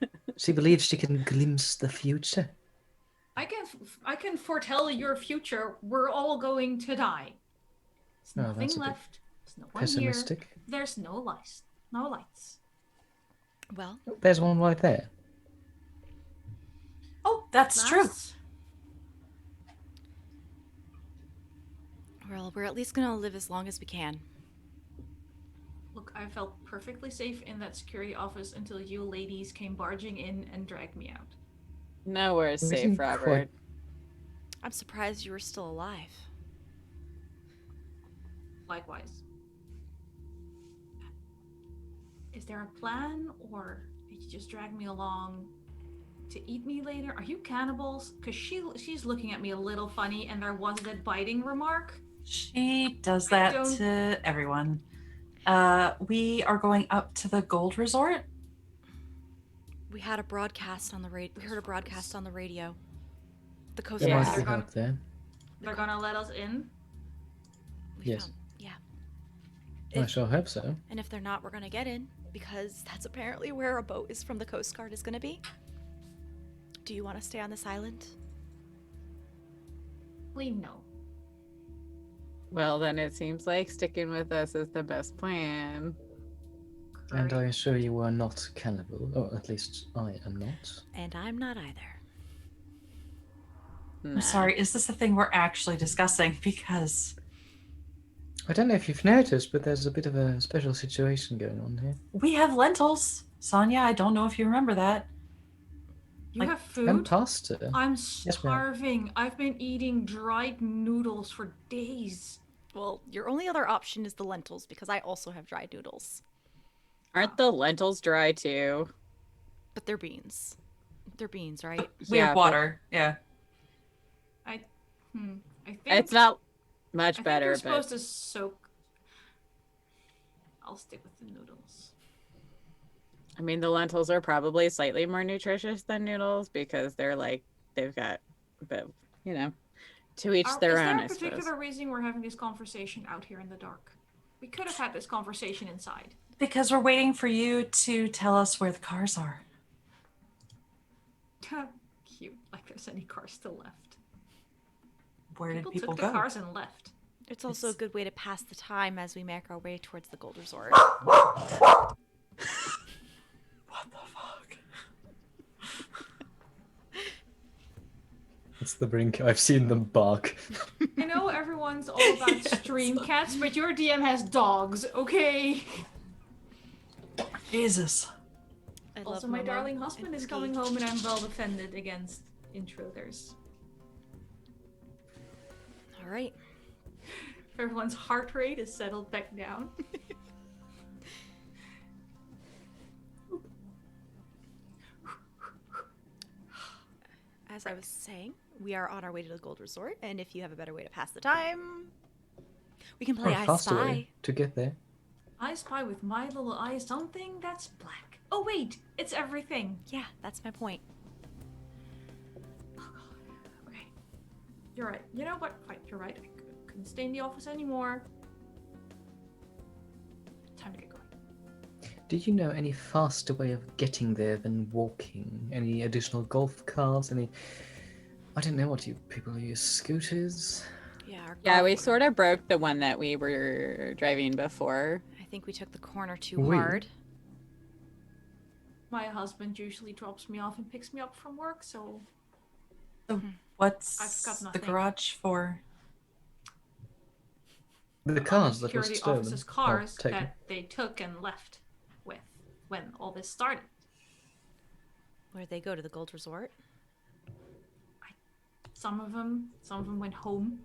it. She believes she can glimpse the future. I can foretell your future. We're all going to die. There's Oh, nothing that's a bit left. There's no one pessimistic. here. There's no lights. No lights. Well, Oh, there's one right there. Oh, that's true. well, we're at least gonna live as long as we can. Look, I felt perfectly safe in that security office until you ladies came barging in and dragged me out. Nowhere safe, Isn't Robert. quite- I'm surprised you were still alive. Likewise. Is there a plan, or did you just drag me along to eat me later? Are you cannibals? Because she's looking at me a little funny, and there was that biting remark. She does I that don't- to everyone. We are going up to the Gold Resort. We had a broadcast on the radio. We heard a broadcast on the radio. The Coast There Guard. might be They're help there. They're gonna let us in. Yes. Yeah. I If- sure hope so. And if they're not, we're gonna get in because that's apparently where a boat is from the Coast Guard is gonna be. Do you want to stay on this island? Please no. Well, then it seems like sticking with us is the best plan. And I Great. assure you are not cannibal, or at least I am not. And I'm not either. Nah. I'm sorry, is this the thing we're actually discussing? Because I don't know if you've noticed, but there's a bit of a special situation going on here. we have lentils. Sonya, I don't know if you remember that. You Like, have And food? pasta. I'm ma'am. starving. I've been eating dried noodles for days. Well, your only other option is the lentils because I also have dried noodles. Aren't the lentils dry too? But they're beans. They're beans, right? We Yeah, have but water. Yeah. I think It's not much I think better, you're but supposed to soak. I'll stick with the noodles. I mean, the lentils are probably slightly more nutritious than noodles because they're like, they've got, but you know, to each their Is own, there I a particular suppose. reason we're having this conversation out here in the dark? We could have had this conversation inside. Because we're waiting for you to tell us where the cars are. Cute. Like there's any cars still left. Where did people took go? the cars and left. It's also a good way to pass the time as we make our way towards the Gold Resort. What the fuck? It's the brink. I've seen them bark. I know everyone's all about stream cats, but your DM has dogs, okay? Jesus. I love Also, my Momo darling and husband is Pookie. coming home and I'm well defended against intruders. All right. Everyone's heart rate is settled back down. As I was saying, we are on our way to the Gold Resort, and if you have a better way to pass the time, we can Or play a I faster Spy. way to get there. I spy with my little eye something that's black. Oh wait, it's everything. Yeah, that's my point. Okay. You're right. You know what? Right, you're right. I couldn't stay in the office anymore. Time to get going. Do you know any faster way of getting there than walking? Any additional golf carts? Any... I don't know what you people use. Scooters? Yeah, Yeah, we sort of broke the one that we were driving before. I think we took the corner too We- hard. My husband usually drops me off and picks me up from work, so What's I've got the nothing. garage for? The cars that were security stolen. officers' or cars taken. that they took and left with when all this started. Where'd they go to the Gold Resort? Some of them went home.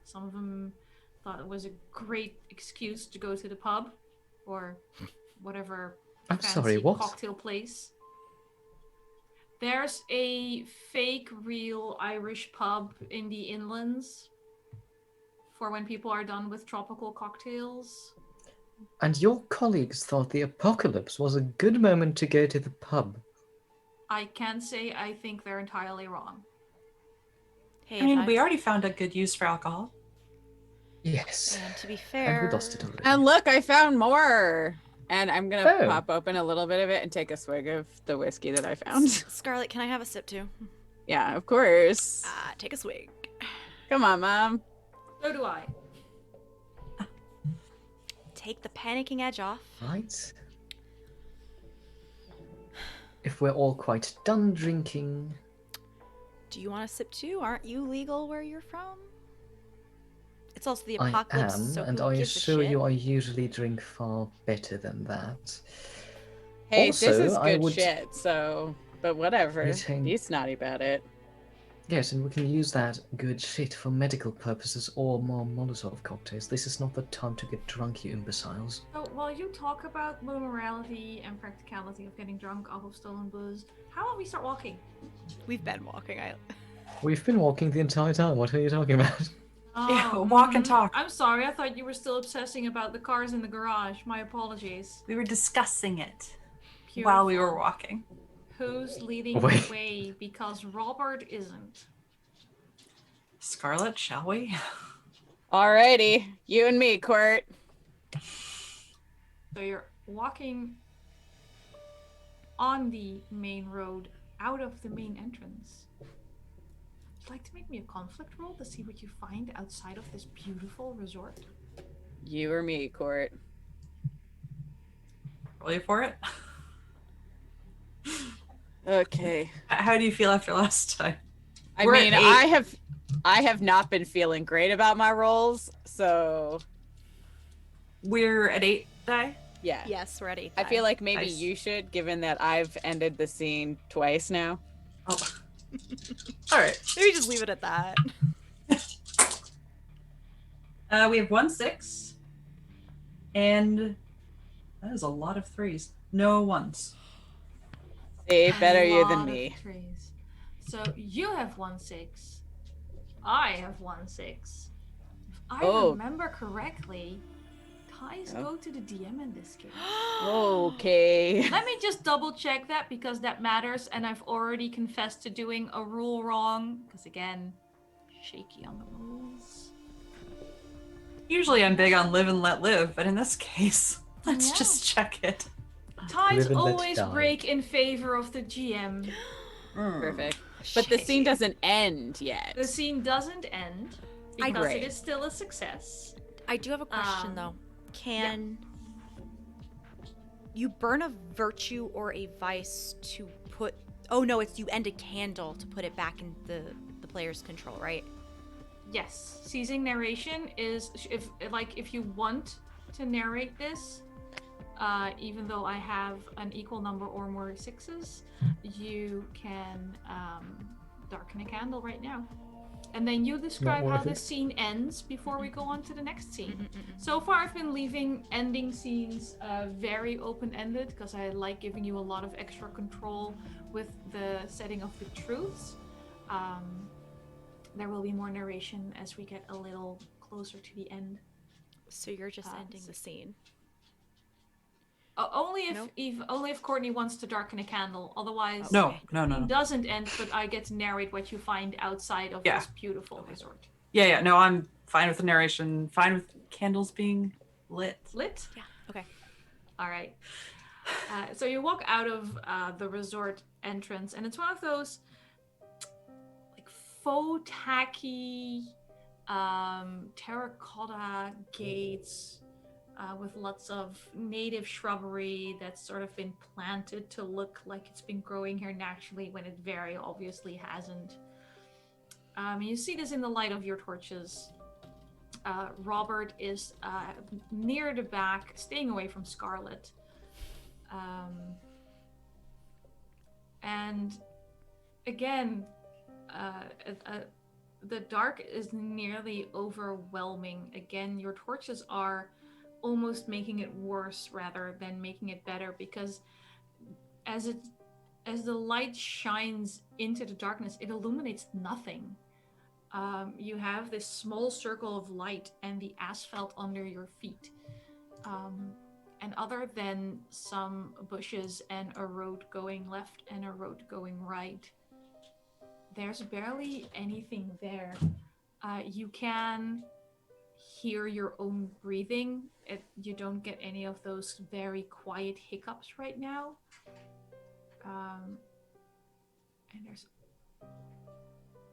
Some of them thought it was a great excuse to go to the pub or whatever I'm fancy sorry, what? cocktail place. There's a fake real Irish pub in the inlands for when people are done with tropical cocktails. And your colleagues thought the apocalypse was a good moment to go to the pub. I can say I think they're entirely wrong. Hey, I mean, if we already found a good use for alcohol. Yes. And to be And fair, we lost it already. And look, I found more. And I'm gonna Oh. pop open a little bit of it and take a swig of the whiskey that I found. Scarlet, can I have a sip too? Yeah, of course. Take a swig. Come on, Mom. So do I. Take the panicking edge off. Right. If we're all quite done drinking, Do you want a sip too? Aren't you legal where you're from? It's also the I apocalypse, am, so and who I gives a assure shit? you I usually drink far better than that. Hey, this Also, is I good would shit, so but whatever. retain- Be snotty about it. Yes, and we can use that good shit for medical purposes or more Molotov cocktails. This is not the time to get drunk, you imbeciles. So while you talk about the morality and practicality of getting drunk off of stolen booze, how about we start walking? We've been walking. We've been walking the entire time. What are you talking about? Yeah, walk and talk. I'm sorry, I thought you were still obsessing about the cars in the garage. My apologies. We were discussing it Pure while we were fun. walking. Who's leading Wait. the way? Because Robert isn't. Scarlet, shall we? Alrighty, you and me, Court. So you're walking on the main road out of the main entrance. Would you like to make me a conflict roll to see what you find outside of this beautiful resort? You or me, Court. Roll you for it? Okay. How do you feel after last time? I We're at mean, 8. I have not been feeling great about my rolls, so We're at 8 die? yeah. Yes, we're at 8. I feel like maybe Nice. you should, given that I've ended the scene twice now. Oh. All right. Maybe just leave it at that. We have 1 6. And that is a lot of 3s. No 1s. See, better you Lot than of me. threes. So you have 1 6. I have 1 6. If I Oh. remember correctly, ties Oh. go to the DM in this case. Okay. Let me just double check that because that matters, and I've already confessed to doing a rule wrong. Because again, shaky on the rules. Usually I'm big on live and let live, but in this case, let's Yeah. just check it. Ties Live and let always die. break in favor of the GM. Perfect. But the scene doesn't end yet. The scene doesn't end I- because Great. it is still a success. I do have a question though. Can you burn a virtue or a vice to put? Oh no, it's you end a candle to put it back in the player's control, right? Yes, seizing narration is if you want to narrate this, even though I have an equal number or more 6s, you can darken a candle right now. And then you describe how worth the it. scene ends before we go on to the next scene. So far, I've been leaving ending scenes very open-ended because I like giving you a lot of extra control with the setting of the truths. There will be more narration as we get a little closer to the end. So you're just ending the scene. Only if, No? only if Courtney wants to darken a candle. Otherwise, No, Okay. no, no, it no. doesn't end. But I get to narrate what you find outside of Yeah. this beautiful resort. Yeah, no, I'm fine with the narration, fine with candles being lit. Lit. Yeah. Okay. All right. So you walk out of the resort entrance, and it's one of those like faux tacky terracotta gates with lots of native shrubbery that's sort of been planted to look like it's been growing here naturally when it very obviously hasn't. You see this in the light of your torches. Robert is near the back, staying away from Scarlet. And again, the dark is nearly overwhelming. Again, your torches are almost making it worse rather than making it better, because as the light shines into the darkness, it illuminates nothing. You have this small circle of light and the asphalt under your feet. And other than some bushes and a road going left and a road going right, there's barely anything there. You can hear your own breathing. You don't get any of those very quiet hiccups right now. And there's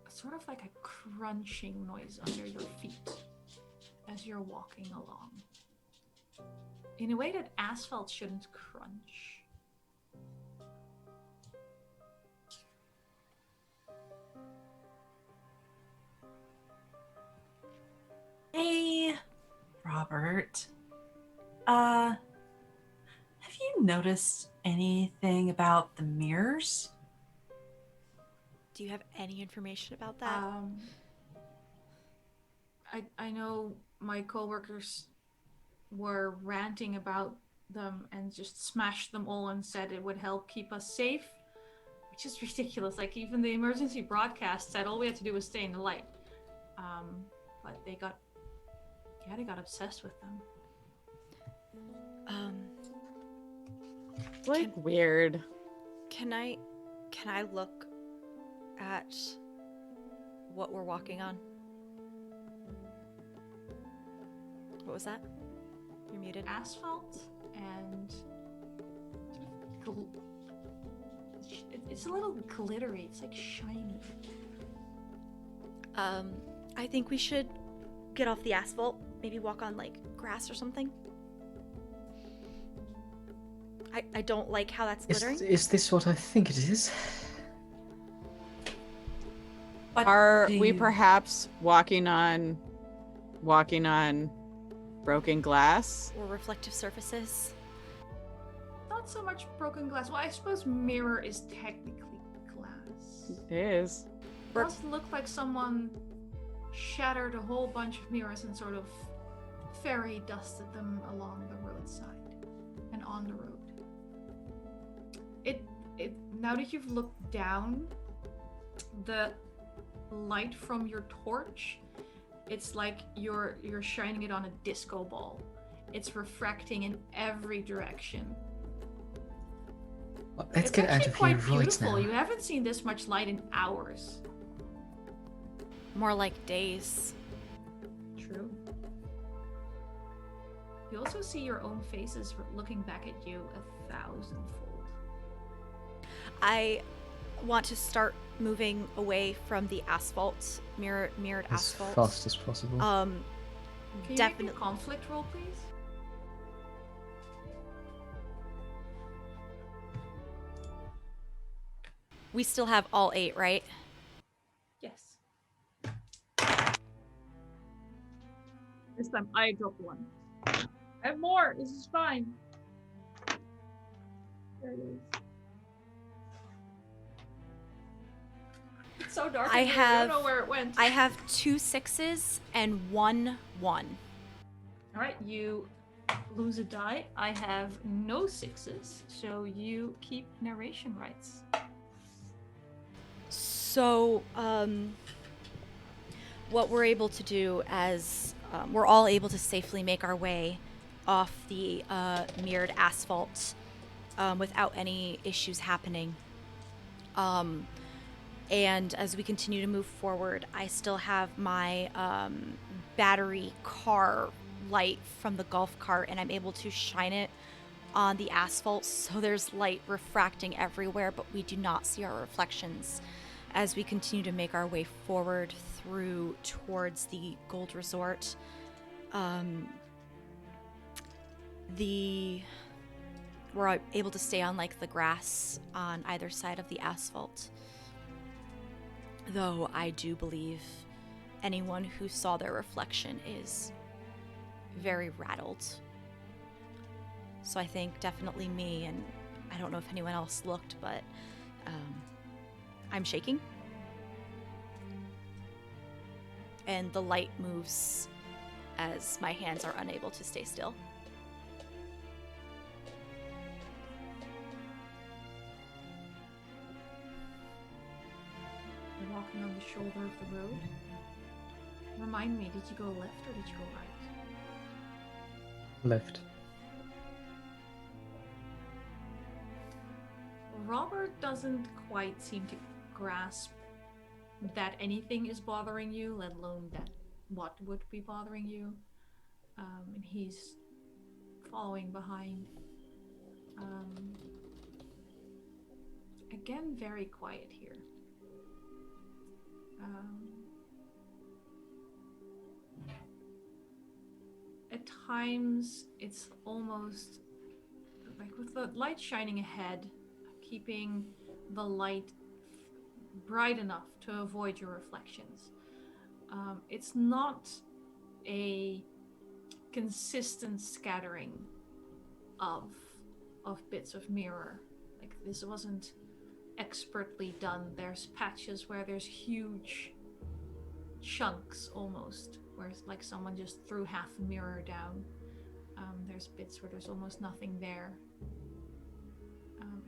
sort of like a crunching noise under your feet as you're walking along. In a way that asphalt shouldn't crunch. Hey, Robert. Have you noticed anything about the mirrors? Do you have any information about that? I know my coworkers were ranting about them and just smashed them all and said it would help keep us safe, which is ridiculous. Like, even the emergency broadcast said all we had to do was stay in the light. But they got obsessed with them. It's like weird. Can I look at what we're walking on? What was that? You're muted. Asphalt and it's a little glittery. It's like shiny. I think we should get off the asphalt. Maybe walk on like grass or something. I don't like how that's glittering. Is this what I think it is? What Are do we you- perhaps walking on broken glass? Or reflective surfaces. Not so much broken glass. Well, I suppose mirror is technically glass. It is. It does look like someone shattered a whole bunch of mirrors and sort of fairy dusted them along the roadside and on the road. It now that you've looked down, the light from your torch, it's like you're shining it on a disco ball. It's refracting in every direction. Well, let's It's get out actually of here quite right beautiful. now. You haven't seen this much light in hours. More like days. True. You also see your own faces looking back at you 1,000-fold. I want to start moving away from the asphalt, mirrored As asphalt. fast as possible. Can you Definitely. make a conflict roll, please? We still have all 8, right? Yes. This time I dropped 1. I have more. This is fine. There it is. It's so dark. I in here, have- don't know where it went. I have 2 6s and 1 1. All right, you lose a die. I have no 6s, so you keep narration rights. So, what we're able to do as we're all able to safely make our way off the mirrored asphalt without any issues happening. And as we continue to move forward, I still have my battery car light from the golf cart, and I'm able to shine it on the asphalt, so there's light refracting everywhere, but we do not see our reflections as we continue to make our way forward through towards the Gold Resort. We're able to stay on like the grass on either side of the asphalt. Though I do believe anyone who saw their reflection is very rattled. So I think definitely me, and I don't know if anyone else looked, but I'm shaking. And the light moves as my hands are unable to stay still. You're walking on the shoulder of the road. Remind me, did you go left or did you go right? Left. Robert doesn't quite seem to grasp that anything is bothering you, let alone that what would be bothering you. And he's following behind. Again, very quiet here. At times, it's almost like with the light shining ahead, keeping the light bright enough to avoid your reflections. It's not a consistent scattering of bits of mirror. Like, this wasn't expertly done. There's patches where there's huge chunks almost, where it's like someone just threw half a mirror down. There's bits where there's almost nothing there.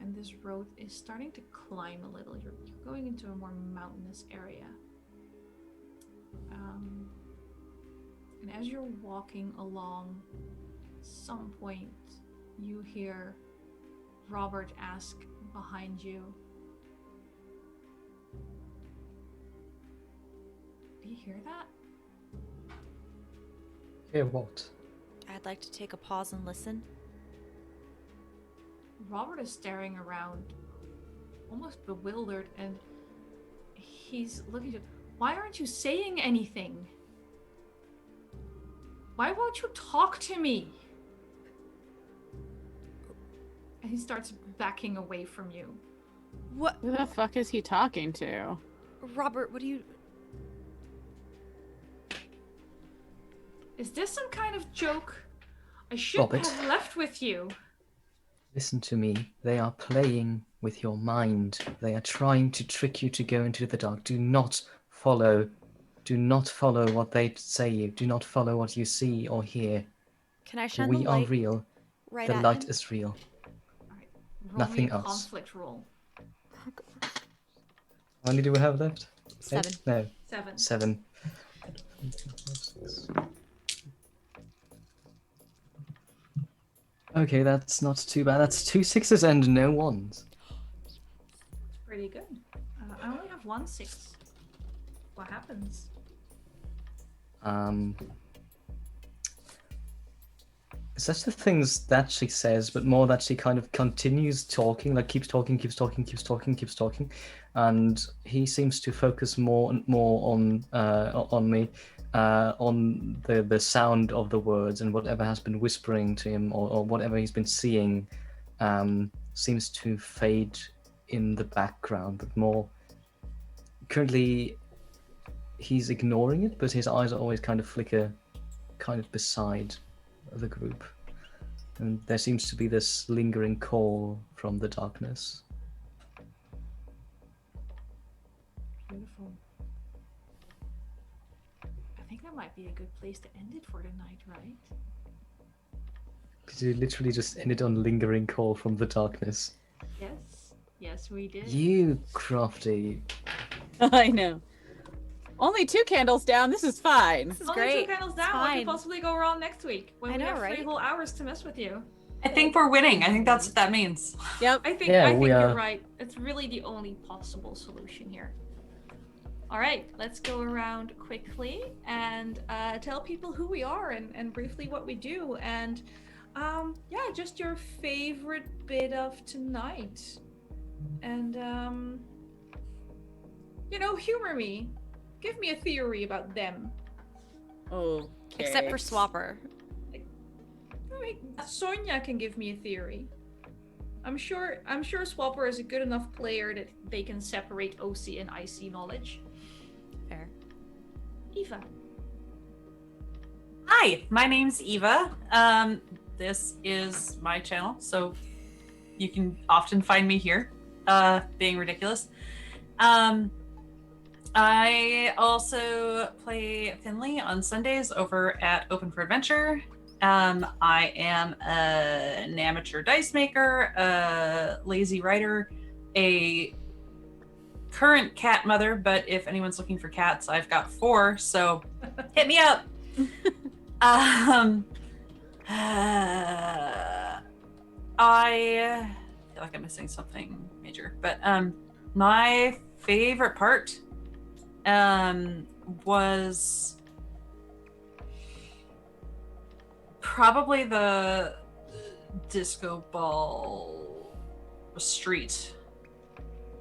And this road is starting to climb a little. You're going into a more mountainous area. And as you're walking along, at some point you hear Robert ask behind you, "Do you hear that?" Hear what? I'd like to take a pause and listen. Robert is staring around, almost bewildered, and he's looking at. Why aren't you saying anything? Why won't you talk to me? And he starts backing away from you. What? Who the fuck is he talking to? Robert, what do you... Is this some kind of joke? I shouldn't Robert. have left with you. Listen to me. They are playing with your mind. They are trying to trick you to go into the dark. Do not follow. Do not follow what they say you. Do not follow what you see or hear. Can I shine We the are light real. right The at light him? is real. Alright, roll Nothing me a else. conflict roll. How many do we have left? 7. 8? No. 7. 7. Okay, that's not too bad. That's 2 6s and no 1s. Pretty good. I only have 1 6. What happens? It's just the things that she says, but more that she kind of continues talking, like keeps talking, and he seems to focus more and more on me, on the sound of the words, and whatever has been whispering to him or whatever he's been seeing seems to fade in the background, but more currently he's ignoring it, but his eyes are always kind of flicker kind of beside the group, and there seems to be this lingering call from the darkness. Beautiful. I think that might be a good place to end it for tonight, right? Because you literally just ended on lingering call from the darkness. Yes. Yes, we did. You crafty. I know. Only 2 candles down. This is fine. This is Only great. 2 candles It's down. What fine. could possibly go wrong next week when I we know, have 3 right? whole hours to mess with you? I think we're winning. I think that's what that means. Yep. I think Yeah, I think we you're are. right. It's really the only possible solution here. All right, let's go around quickly and tell people who we are and briefly what we do, and yeah, just your favorite bit of tonight, and humor me. Give me a theory about them. Okay. Except for Swapper. Sonya can give me a theory. I'm sure Swapper is a good enough player that they can separate OC and IC knowledge. Fair. Eva. Hi, my name's Eva. This is my channel, so you can often find me here, being ridiculous. I also play Finley on Sundays over at Open for Adventure. I am an amateur dice maker, a lazy writer, a current cat mother, but if anyone's looking for cats, I've got 4, so hit me up. I feel like I'm missing something major, but my favorite part was probably the disco ball street,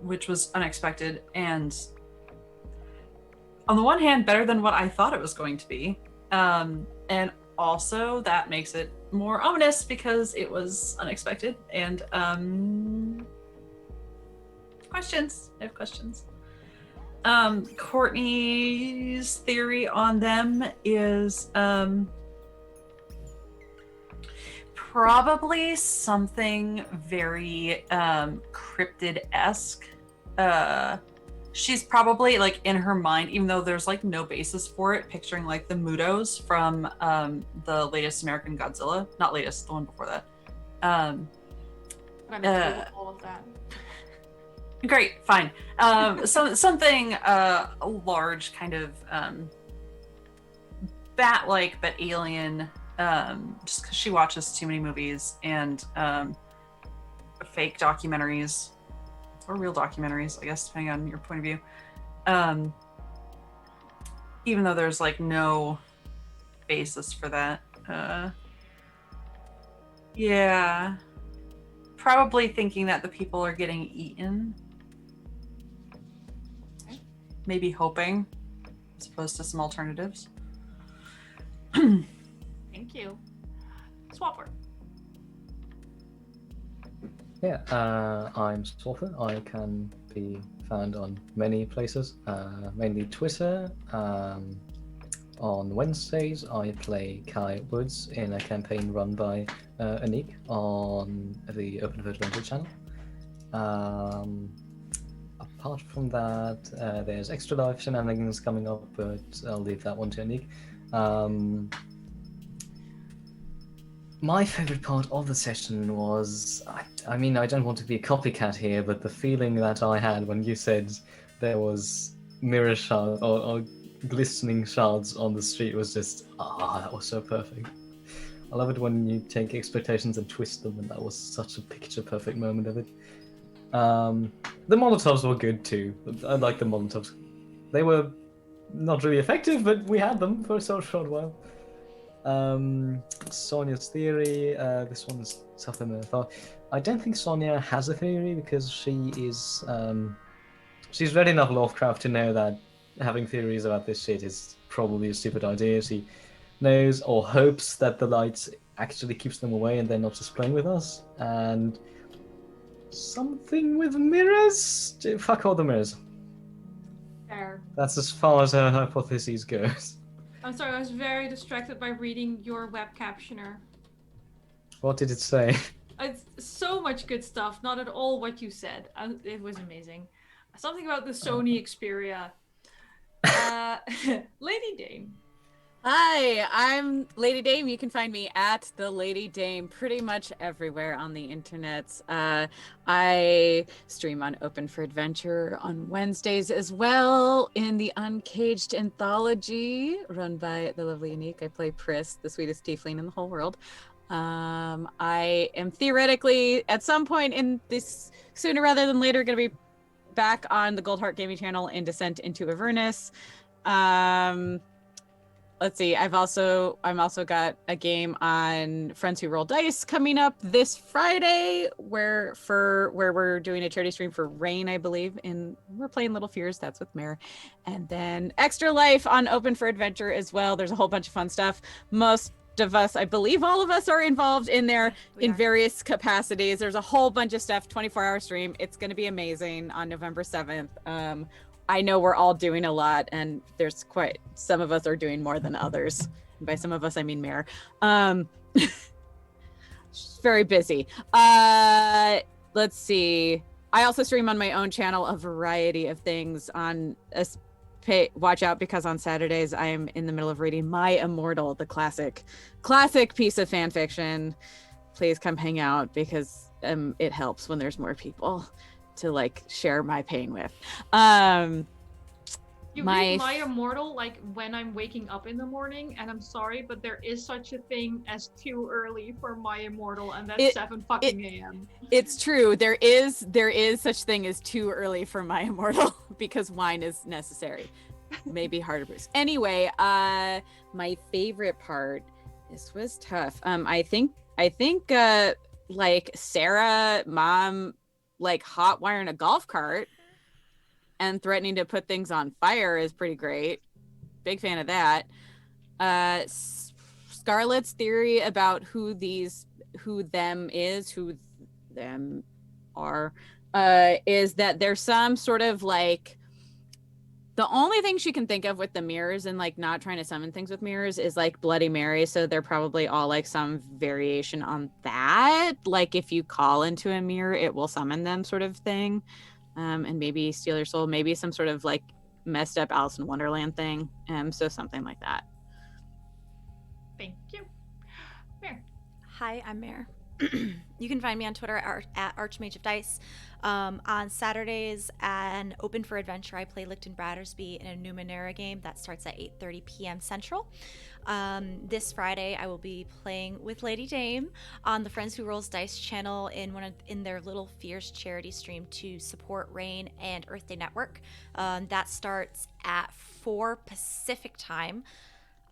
which was unexpected and on the one hand better than what I thought it was going to be, and also that makes it more ominous because it was unexpected. And questions. I have questions. Courtney's theory on them is probably something very cryptid-esque. She's probably like in her mind, even though there's like no basis for it, picturing like the Mudos from the latest American Godzilla. Not latest, the one before that. I'm okay with all of that. Great, fine. Something large, kind of bat-like but alien. Just because she watches too many movies and fake documentaries, or real documentaries, I guess, depending on your point of view. Even though there's like no basis for that. Yeah. Probably thinking that the people are getting eaten. Maybe hoping, as opposed to some alternatives. Thank you. Swapper. Yeah, I'm Swapper. I can be found on many places, mainly Twitter. On Wednesdays, I play Kai Woods in a campaign run by Anniek on the Open for Adventure channel. Apart from that, there's Extra Life shenanigans coming up, but I'll leave that one to Anniek. My favorite part of the session was, I mean, I don't want to be a copycat here, but the feeling that I had when you said there was mirror shards or glistening shards on the street was just, that was so perfect. I love it when you take expectations and twist them, and that was such a picture-perfect moment of it. The Molotovs were good too. I like the Molotovs. They were not really effective, but we had them for so short while. Sonya's theory, this one's tougher than I thought. I don't think Sonya has a theory because she is, she's read enough Lovecraft to know that having theories about this shit is probably a stupid idea. She knows or hopes that the light actually keeps them away and they're not just playing with us. And something with mirrors? Fuck all the mirrors. Fair. That's as far as her hypothesis goes. I'm sorry, I was very distracted by reading your web captioner. What did it say? It's so much good stuff. Not at all what you said. It was amazing. Something about the Sony Xperia. Lady Dame. Hi, I'm Lady Dame. You can find me at the Lady Dame pretty much everywhere on the internet. I stream on Open for Adventure on Wednesdays as well in the Uncaged Anthology run by the lovely Anniek. I play Pris, the sweetest tiefling in the whole world. I am theoretically at some point in this, sooner rather than later, going to be back on the Gold Heart Gaming channel in Descent into Avernus. Let's see. I'm also got a game on Friends Who Roll Dice coming up this Friday, where we're doing a charity stream for Rain, I believe, and we're playing Little Fears. That's with Mare, and then Extra Life on Open for Adventure as well. There's a whole bunch of fun stuff. Most of us, I believe, all of us are involved in there in various capacities. There's a whole bunch of stuff. 24-hour stream. It's going to be amazing on November 7th. I know we're all doing a lot, and there's quite some of us are doing more than others. And by some of us, I mean Mare. Very busy. Let's see. I also stream on my own channel a variety of things on watch out, because on Saturdays I am in the middle of reading My Immortal, the classic piece of fan fiction. Please come hang out, because it helps when there's more people to like share my pain with. You read My Immortal like when I'm waking up in the morning, and I'm sorry, but there is such a thing as too early for My Immortal, and that's 7 a.m. It's true. There is such thing as too early for My Immortal because wine is necessary. Maybe harder boost. Anyway, my favorite part. This was tough. I think like Sarah, mom, like hot wiring a golf cart and threatening to put things on fire is pretty great. Big fan of that. Scarlet's theory about who them are, is that there's some sort of like, the only thing she can think of with the mirrors and like not trying to summon things with mirrors is like Bloody Mary. So they're probably all like some variation on that. Like if you call into a mirror, it will summon them sort of thing. And maybe steal your soul, maybe some sort of like messed up Alice in Wonderland thing. So something like that. Thank you. Mare. Hi, I'm Mare. You can find me on Twitter at Archmage of Dice. On Saturdays and Open for Adventure, I play Licton Brattersby in a Numenera game that starts at 8:30 p.m. Central. This Friday, I will be playing with Lady Dame on the Friends Who Rolls Dice channel in their Little Fears charity stream to support Rain and Earth Day Network. That starts at 4 Pacific time.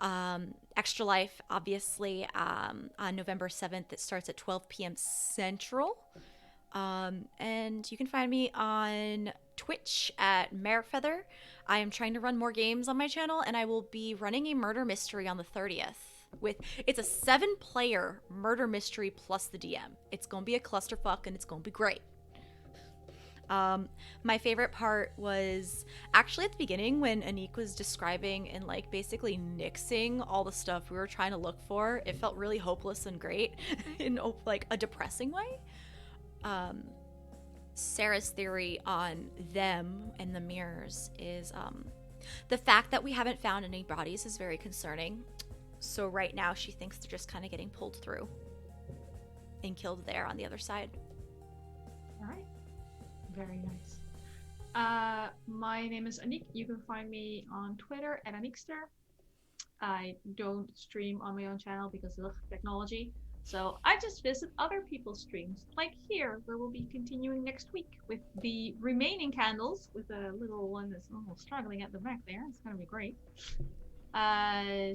Extra Life, obviously, on November 7th. It starts at 12 p.m. Central. And you can find me on Twitch at Marefeather. I am trying to run more games on my channel, and I will be running a murder mystery on the 30th. It's a 7-player murder mystery plus the DM. It's gonna be a clusterfuck, and it's gonna be great. My favorite part was actually at the beginning when Anniek was describing and like basically nixing all the stuff we were trying to look for. It felt really hopeless and great in like a depressing way. Sarah's theory on them and the mirrors is the fact that we haven't found any bodies is very concerning. So right now she thinks they're just kind of getting pulled through and killed there on the other side. All right. Very nice. My name is Anniek. You can find me on Twitter at Anniekster. I don't stream on my own channel because of technology. So I just visit other people's streams, like here, where we'll be continuing next week with the remaining candles, with a little one that's almost struggling at the back there. It's going to be great.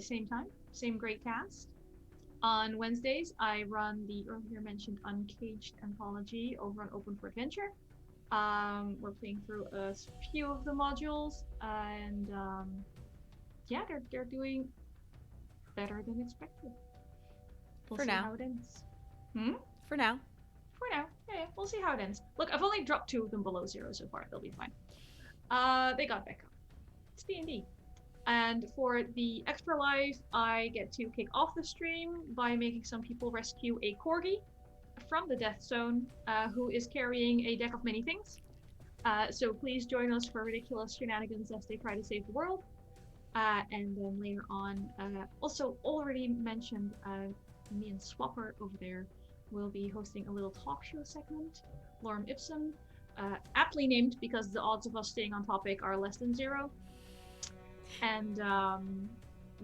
Same time, same great cast. On Wednesdays, I run the earlier mentioned Uncaged anthology over on Open for Adventure. We're playing through a few of the modules, and yeah, they're doing better than expected. We'll see how it ends. For now. Yeah, we'll see how it ends. Look, I've only dropped 2 of them below 0 so far. They'll be fine. They got back up. It's D&D. And for the Extra Life, I get to kick off the stream by making some people rescue a corgi from the death zone, who is carrying a deck of many things. So please join us for ridiculous shenanigans as they try to save the world. And then later on, also already mentioned, me and Swapper over there will be hosting a little talk show segment, Lorem Ipsum, aptly named because the odds of us staying on topic are less than 0. And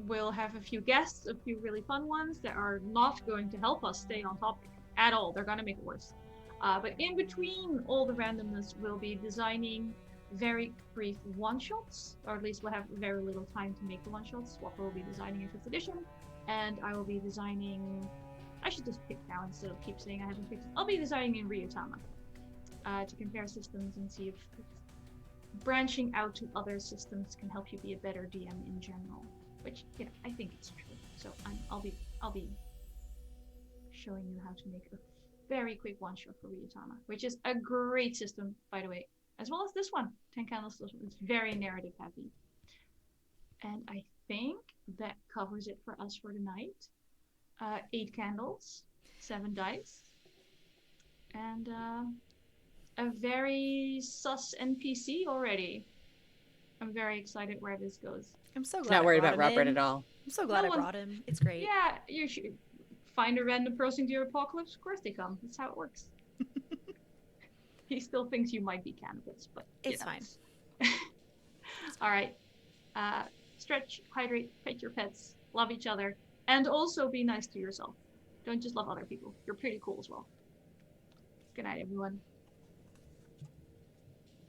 we'll have a few guests, a few really fun ones that are not going to help us stay on topic at all. They're going to make it worse. But in between all the randomness, we'll be designing very brief one-shots, or at least we'll have very little time to make the one-shots. Swapper will be designing in 5th edition, and I will be designing... I should just pick now instead of keep saying I haven't picked. I'll be designing in Ryutama to compare systems and see if branching out to other systems can help you be a better DM in general. Which, you know, I think it's true. So I'll be showing you how to make a very quick one-shot for Ryutama, which is a great system, by the way, as well as this one, 10 Candles. It's very narrative heavy. And I think that covers it for us for tonight. 8 candles, 7 dice, and a very sus NPC already. I'm very excited where this goes. I'm so glad. Not worried about Robert Robert at all. I'm so glad I brought him. It's great. Yeah, you should find a random person to your apocalypse. Of course they come. That's how it works. He still thinks you might be cannibals, but it's fine. All right. Stretch, hydrate, pet your pets, love each other, and also be nice to yourself. Don't just love other people. You're pretty cool as well. Good night, everyone.